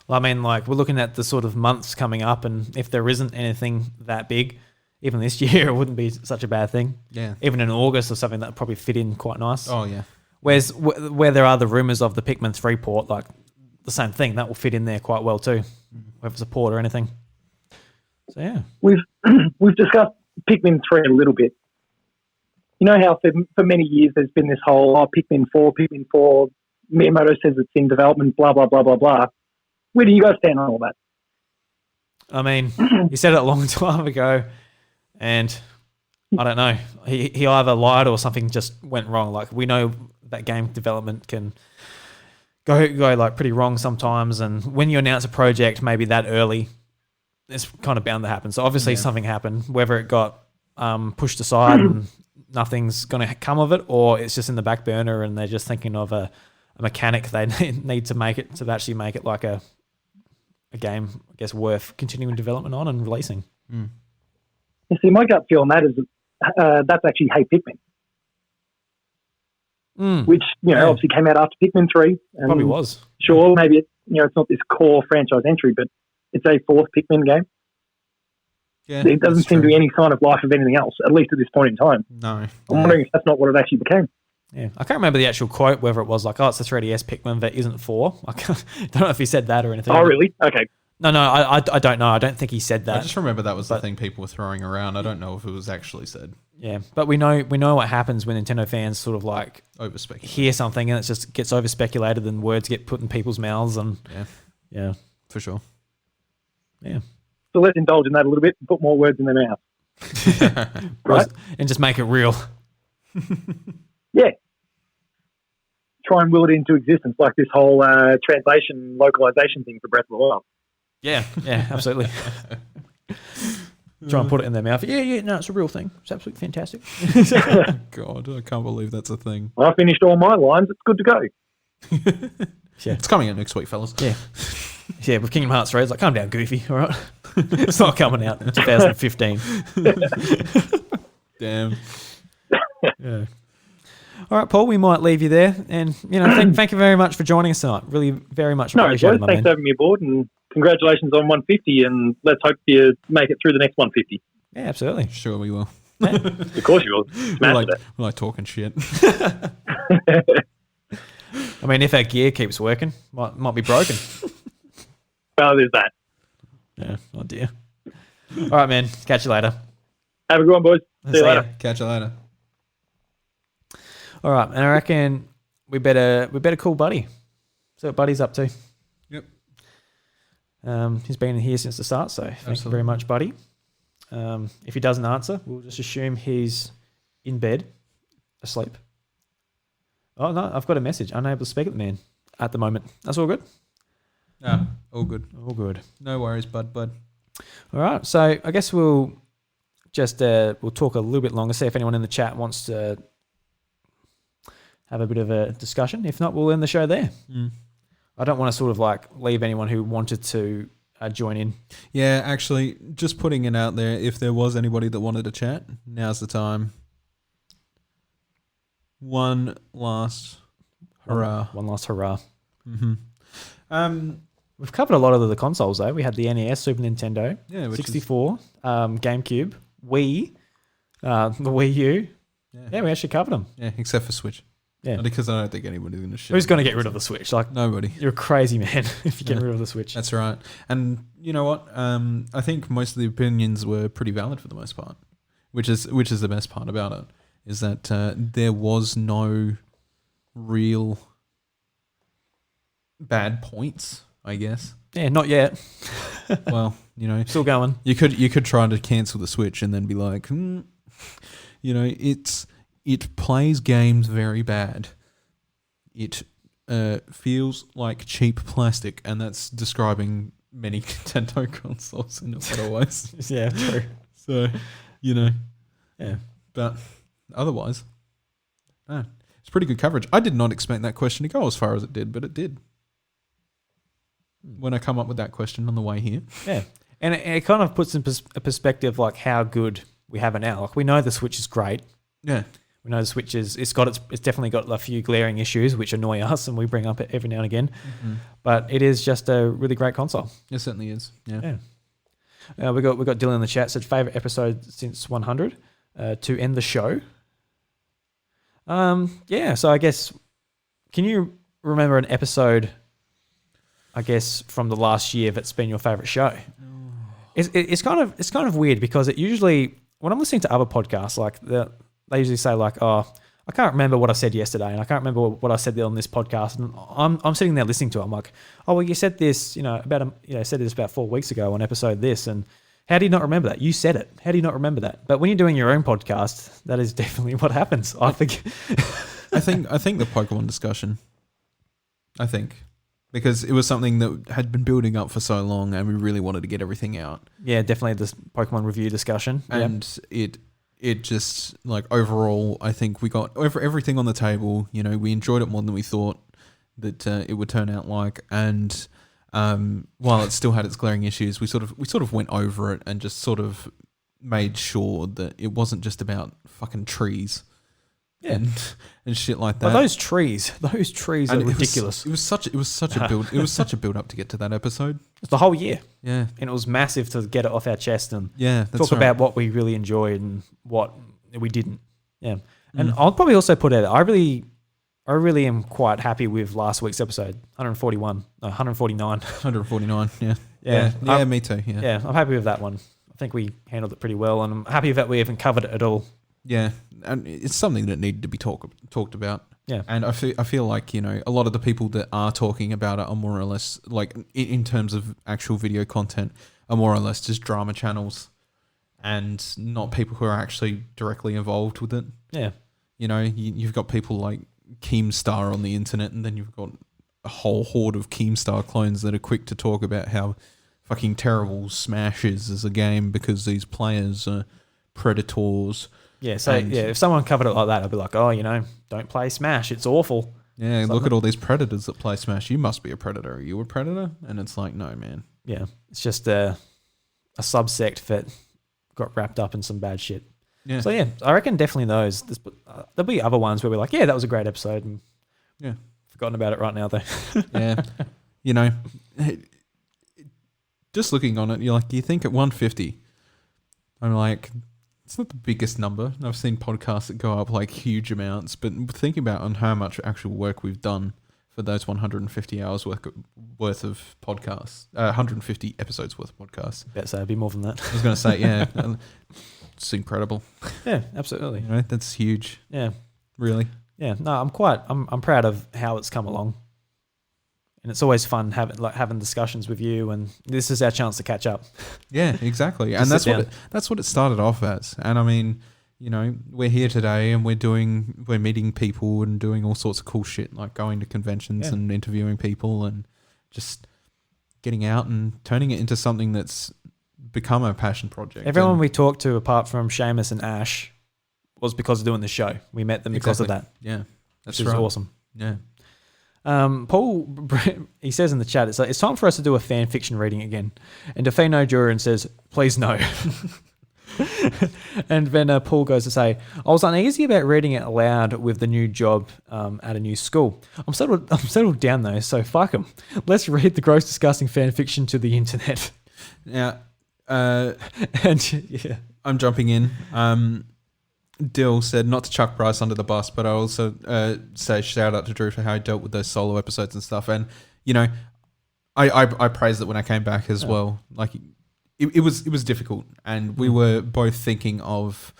Well, I mean, like, we're looking at the sort of months coming up, and if there isn't anything that big, even this year, it wouldn't be such a bad thing. Yeah. Even in August or something, that would probably fit in quite nice. Oh, yeah. Whereas where there are the rumours of the Pikmin 3 port, like the same thing, that will fit in there quite well too, whether it's a port or anything. So, yeah. We've discussed Pikmin 3 a little bit. You know how for many years there's been this whole, Pikmin 4, Miyamoto says it's in development, blah, blah, blah, blah, blah. Where do you guys stand on all that? I mean, he said it a long time ago, and I don't know. He either lied or something just went wrong. Like, we know that game development can go like pretty wrong sometimes, and when you announce a project maybe that early, it's kind of bound to happen. So obviously something happened, whether it got pushed aside and nothing's going to come of it, or it's just in the back burner and they're just thinking of a mechanic they need to make it, to actually make it like a game, I guess, worth continuing development on and releasing. You see, my gut feel on that is that's actually Hey Pikmin, which obviously came out after Pikmin 3. And probably was. Sure, maybe it's not this core franchise entry, but it's a fourth Pikmin game. Yeah, it doesn't seem to be any sign of life of anything else, at least at this point in time. No. I'm wondering if that's not what it actually became. Yeah, I can't remember the actual quote, whether it was like, it's the 3DS Pikmin that isn't 4. I don't know if he said that or anything. Oh, really? Okay. No, I don't know. I don't think he said that. I just remember that was the thing people were throwing around. I don't know if it was actually said. Yeah, but we know what happens when Nintendo fans sort of like hear something and it just gets over-speculated and words get put in people's mouths. And yeah, for sure. Yeah. So let's indulge in that a little bit and put more words in their mouth. Right? And just make it real. Yeah. Try and will it into existence, like this whole translation, localization thing for Breath of the Wild. Yeah, absolutely. Try and put it in their mouth. Yeah, no, it's a real thing. It's absolutely fantastic. God, I can't believe that's a thing. I finished all my lines. It's good to go. Yeah. It's coming out next week, fellas. Yeah. Yeah, with Kingdom Hearts 3, it's like, calm down, Goofy, all right? It's not coming out in 2015. Damn. Yeah. All right, Paul, we might leave you there. And, thank you very much for joining us tonight. Really, very much appreciated, my man. Thanks for having me aboard, and congratulations on 150, and let's hope you make it through the next 150. Yeah, absolutely. Sure we will. Yeah. Of course you will. We like talking shit. I mean, if our gear keeps working, might be broken. Well, there's that. Yeah, oh dear. All right, man. Catch you later. Have a good one, boys. See you later. Catch you later. All right, and I reckon we better call Buddy. See what Buddy's up to. Yep. He's been here since the start, so thank you very much, Buddy. If he doesn't answer, we'll just assume he's in bed, asleep. Oh no, I've got a message. Unable to speak at the man at the moment. That's all good. No, all good. All good. No worries, bud. All right, so I guess we'll just we'll talk a little bit longer. See if anyone in the chat wants to have a bit of a discussion. If not, we'll end the show there. I don't want to sort of like leave anyone who wanted to join in. Yeah, actually, just putting it out there. If there was anybody that wanted to chat, now's the time. One last hurrah. One last hurrah. Mm-hmm. We've covered a lot of the consoles though. We had the NES, Super Nintendo, 64, GameCube, Wii, the Wii U. Yeah, we actually covered them. Yeah, except for Switch. Yeah, because I don't think anybody's going to shit. Who's going to get rid of the Switch? Like nobody. You're a crazy man if you get rid of the Switch. That's right. And you know what? I think most of the opinions were pretty valid for the most part, which is the best part about it, is that there was no real bad points, I guess. Yeah, not yet. Well, you know, still going. You could try to cancel the Switch and then be like, you know, it plays games very bad. It feels like cheap plastic, and that's describing many Nintendo consoles in a lot of ways. Yeah, true. So, you know, yeah. But otherwise, it's pretty good coverage. I did not expect that question to go as far as it did, but it did. When I come up with that question on the way here. Yeah. And it kind of puts in a perspective like how good we have it now. Like we know the Switch is great. Yeah. We know the Switch it's definitely got a few glaring issues which annoy us and we bring up every now and again. Mm-hmm. But it is just a really great console. It certainly is. Yeah. We got Dylan in the chat said favorite episode since 100 to end the show. So I guess can you remember an episode I guess from the last year that's been your favorite show? It's kind of weird because it usually when I'm listening to other podcasts like they usually say like, oh, I can't remember what I said yesterday and I can't remember what I said on this podcast. And I'm sitting there listening to it. I'm like, oh, well, you said this, said this about 4 weeks ago on episode this. And how do you not remember that? You said it. How do you not remember that? But when you're doing your own podcast, that is definitely what happens. I think. I think the Pokemon discussion. Because it was something that had been building up for so long and we really wanted to get everything out. Yeah, definitely this Pokemon review discussion. And it just, like, overall, I think we got everything on the table. You know, we enjoyed it more than we thought that it would turn out like. And while it still had its glaring issues, we sort of went over it and just sort of made sure that it wasn't just about fucking trees. Yeah. And shit like that. But those trees are ridiculous. It was such a build. It was such a build up to get to that episode. It's the whole year. Yeah, and it was massive to get it off our chest and that's talk about what we really enjoyed and what we didn't. Yeah, and Mm. I'll probably also put it. I really am quite happy with last week's episode, 149. 149. Yeah. Me too. Yeah, I'm happy with that one. I think we handled it pretty well, and I'm happy that we even covered it at all. Yeah, and it's something that needed to be talked about. Yeah, and I feel like, you know, a lot of the people that are talking about it are more or less like in terms of actual video content are more or less just drama channels, and not people who are actually directly involved with it. Yeah, you know, you've got people like Keemstar on the internet, and then you've got a whole horde of Keemstar clones that are quick to talk about how fucking terrible Smash is as a game because these players are predators. Yeah, so if someone covered it like that, I'd be like, oh, you know, don't play Smash. It's awful. Yeah, look at all these predators that play Smash. You must be a predator. Are you a predator? And it's like, no, man. Yeah, it's just a subsect that got wrapped up in some bad shit. Yeah. So, yeah, I reckon definitely those. There'll be other ones where we're like, yeah, that was a great episode. And yeah. Forgotten about it right now, though. Yeah. You know, just looking on it, you're like, you think at 150, I'm like, it's not the biggest number. I've seen podcasts that go up like huge amounts, but thinking about on how much actual work we've done for those 150 hours worth of podcasts, 150 episodes worth of podcasts. Bet so it'd be more than that. I was going to say, yeah, it's incredible. Yeah, absolutely. You know, that's huge. Yeah, really. Yeah, no, I'm proud of how it's come along, and it's always fun having discussions with you, and this is our chance to catch up. Yeah, exactly, and that's what it started off as. And I mean, you know, we're here today, and we're meeting people and doing all sorts of cool shit, like going to conventions and interviewing people, and just getting out and turning it into something that's become a passion project. Everyone we talked to, apart from Seamus and Ash, was because of doing the show. We met them because of that. Yeah, that's which is awesome. Yeah. Paul, he says in the chat, it's time for us to do a fan fiction reading again. And Defino Duran says, please no. And then Paul goes to say, I was uneasy about reading it aloud with the new job at a new school. I'm settled down though, so fuck them. Let's read the gross, disgusting fan fiction to the internet. Now, and yeah, I'm jumping in. Dill said not to chuck Bryce under the bus, but I also say shout out to Drew for how he dealt with those solo episodes and stuff. And you know, I praised it when I came back as well. Like it was difficult, and we were both thinking of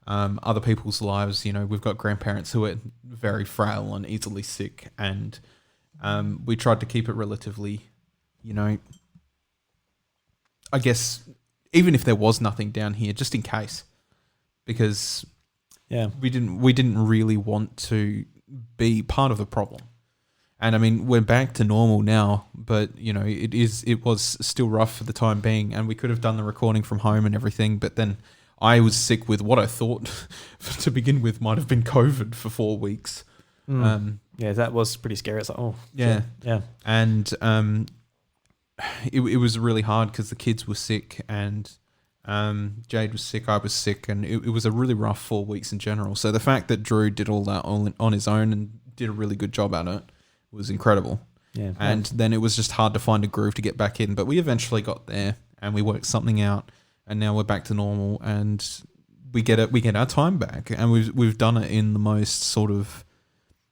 other people's lives. You know, we've got grandparents who are very frail and easily sick, and we tried to keep it relatively, you know, I guess even if there was nothing down here, just in case, because. Yeah, we didn't really want to be part of the problem, and I mean we're back to normal now. But you know it was still rough for the time being, and we could have done the recording from home and everything. But then I was sick with what I thought to begin with might have been COVID for 4 weeks. Yeah, that was pretty scary. It's like, oh yeah, shit. Yeah, and it was really hard because the kids were sick and. Jade was sick, I was sick, and it was a really rough 4 weeks in general. So the fact that Drew did all that on his own and did a really good job at it was incredible. Yeah, and then it was just hard to find a groove to get back in, but we eventually got there and we worked something out, and now we're back to normal and we get our time back, and we've done it in the most sort of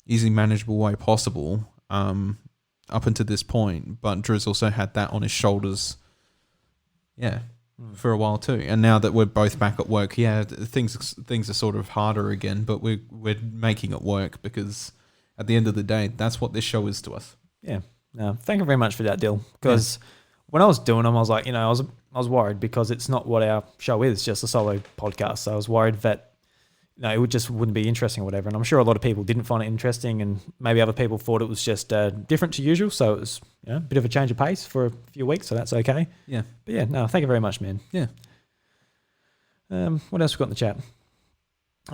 easy manageable way possible up until this point. But Drew's also had that on his shoulders. Yeah. For a while too, and now that we're both back at work, things are sort of harder again, but we're making it work because at the end of the day, that's what this show is to us. Yeah. No, thank you very much for that, Dill. Because when I was doing them, I was like, you know, I was worried because it's not what our show is, just a solo podcast. So I was worried that it wouldn't be interesting or whatever. And I'm sure a lot of people didn't find it interesting, and maybe other people thought it was just different to usual. So it was a bit of a change of pace for a few weeks, so that's okay. Yeah. But yeah, no, thank you very much, man. Yeah. What else we got in the chat?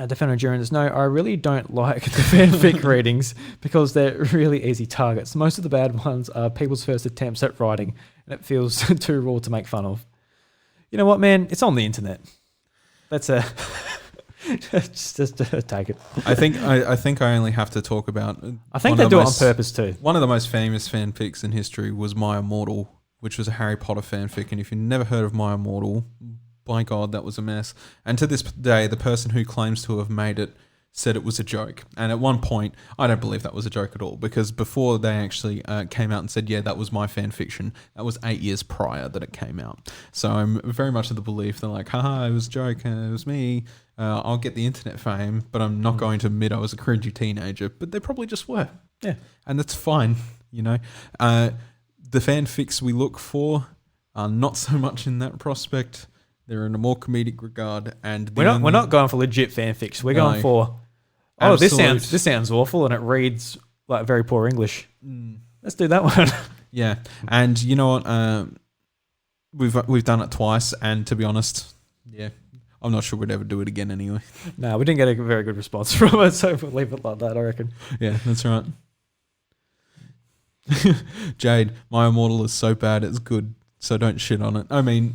Defender Endurance, no, I really don't like the fanfic readings because they're really easy targets. Most of the bad ones are people's first attempts at writing, and it feels too raw to make fun of. You know what, man? It's on the internet. That's just take it. I think I only have to talk about. I think they do it on purpose too. One of the most famous fanfics in history was My Immortal, which was a Harry Potter fanfic. And if you've never heard of My Immortal, by God, that was a mess. And to this day, the person who claims to have made it said it was a joke. And at one point, I don't believe that was a joke at all, because before they actually came out and said, yeah, that was my fan fiction, that was 8 years prior that it came out. So I'm very much of the belief they're like, haha, it was a joke, it was me, I'll get the internet fame, but I'm not going to admit I was a cringy teenager. But they probably just were. Yeah. And that's fine, you know. The fanfics we look for are not so much in that prospect. They're in a more comedic regard, and we're not going for legit fanfics. We're going for this sounds awful, and it reads like very poor English. Let's do that one. Yeah, and you know what? We've done it twice, and to be honest, yeah, I'm not sure we'd ever do it again anyway. No, we didn't get a very good response from it, so we'll leave it like that, I reckon. Yeah, that's right. Jade, My Immortal is so bad it's good, so don't shit on it. I mean,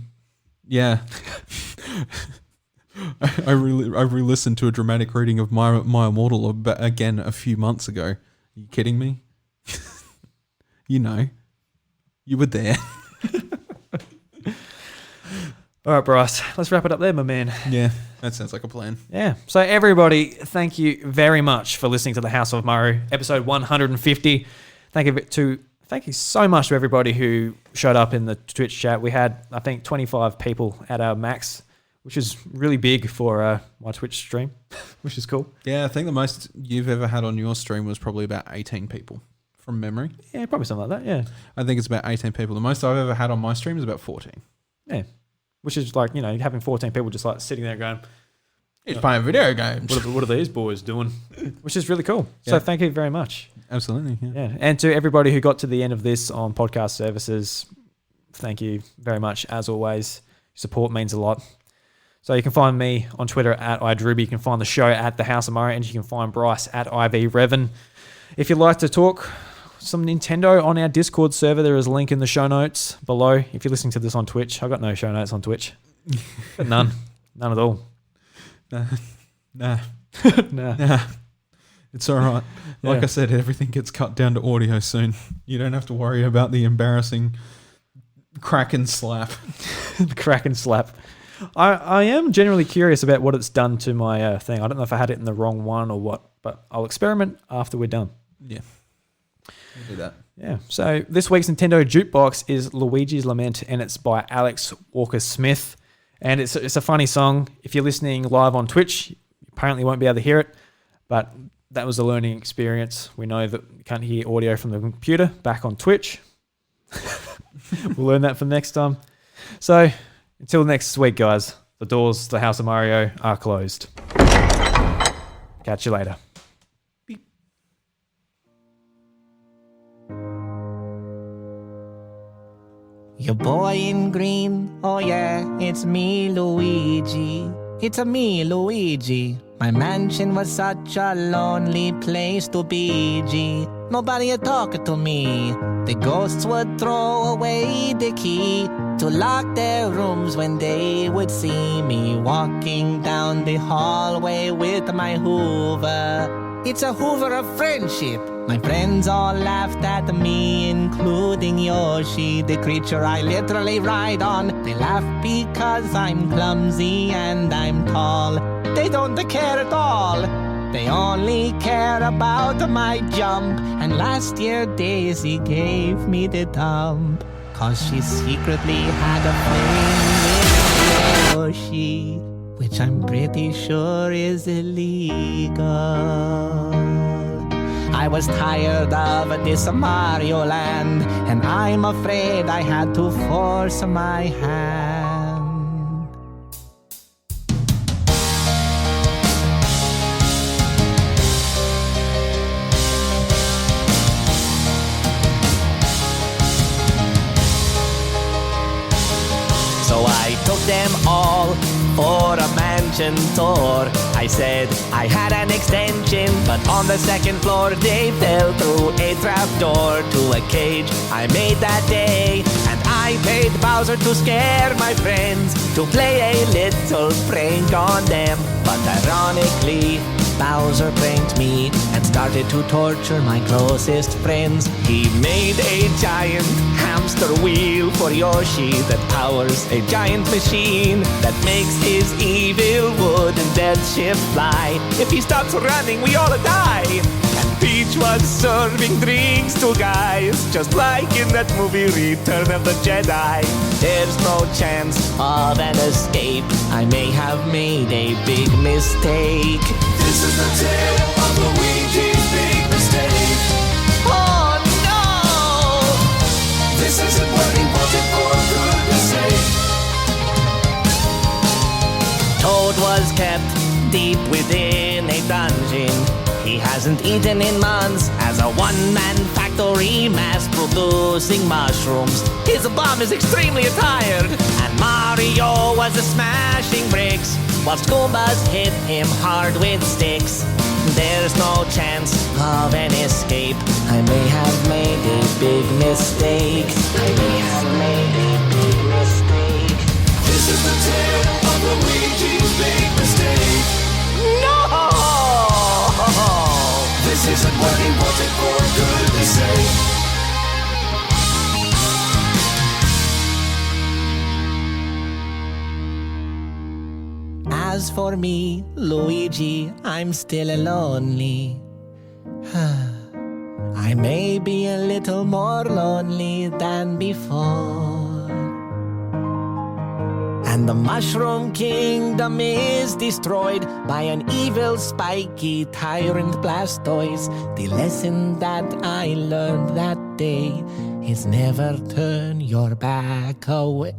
yeah. I re-listened to a dramatic reading of My Immortal again a few months ago. Are you kidding me? You know, you were there. All right, Bryce, let's wrap it up there, my man. Yeah, that sounds like a plan. Yeah. So everybody, thank you very much for listening to the House of Mario, episode 150. thank you so much to everybody who showed up in the Twitch chat. We had, I think, 25 people at our max, which is really big for my Twitch stream, which is cool. Yeah, I think the most you've ever had on your stream was probably about 18 people from memory. Yeah, probably something like that, yeah. I think it's about 18 people. The most I've ever had on my stream is about 14. Yeah, which is like, having 14 people just like sitting there going, he's playing video games. What are these boys doing? Which is really cool. Yeah. So thank you very much. Absolutely, yeah. And to everybody who got to the end of this on podcast services, thank you very much. As always, support means a lot. So you can find me on Twitter at iDruby. You can find the show at The House of Mario, and you can find Bryce at IVRevan. If you'd like to talk some Nintendo on our Discord server, there is a link in the show notes below. If you're listening to this on Twitch, I've got no show notes on Twitch. None at all. Nah. Nah. It's all right. Like I said, everything gets cut down to audio soon. You don't have to worry about the embarrassing Crackin slap. The Crackin slap. I am generally curious about what it's done to my thing. I don't know if I had it in the wrong one or what, but I'll experiment after we're done. Yeah. We'll do that. Yeah. So this week's Nintendo Jukebox is Luigi's Lament, and it's by Alex Walker-Smith. And it's a funny song. If you're listening live on Twitch, you apparently won't be able to hear it, but that was a learning experience. We know that you can't hear audio from the computer back on Twitch. We'll learn that for next time. So until next week, guys, the doors to the House of Mario are closed. Catch you later. Your boy in green, oh yeah, it's me, Luigi. It's a me, Luigi. My mansion was such a lonely place to be, G. Nobody had talked to me. The ghosts would throw away the key to lock their rooms when they would see me walking down the hallway with my Hoover. It's a Hoover of friendship. My friends all laughed at me, including Yoshi, the creature I literally ride on. They laugh because I'm clumsy and I'm tall. They don't care at all. They only care about my jump. And last year Daisy gave me the dump, 'cause she secretly had a fling with Yoshi, which I'm pretty sure is illegal. I was tired of this Mario Land, and I'm afraid I had to force my hand. So I took them all for a mansion tour. I said I had an extension, but on the second floor they fell through a trapdoor to a cage I made that day. And I paid Bowser to scare my friends, to play a little prank on them. But ironically, Bowser pranked me and started to torture my closest friends. He made a giant hamster wheel for Yoshi that powers a giant machine that makes his evil wooden death ship fly. If he stops running, we all die. And Peach was serving drinks to guys, just like in that movie Return of the Jedi. There's no chance of an escape. I may have made a big mistake. This is the tale of Luigi's big mistake. Oh no! This isn't what he wanted, for goodness sake. Toad was kept deep within a dungeon. He hasn't eaten in months as a one-man factory mass-producing mushrooms. His bomb is extremely tired, and Mario was smashing bricks whilst Goombas hit him hard with sticks. There's no chance of an escape. I may have made a big mistake. I may have made a big mistake. This is the tale of Luigi's big mistake. No! This isn't what he wanted, for goodness sake. As for me, Luigi, I'm still lonely. I may be a little more lonely than before. And the Mushroom Kingdom is destroyed by an evil, spiky tyrant Blastoise. The lesson that I learned that day is never turn your back away.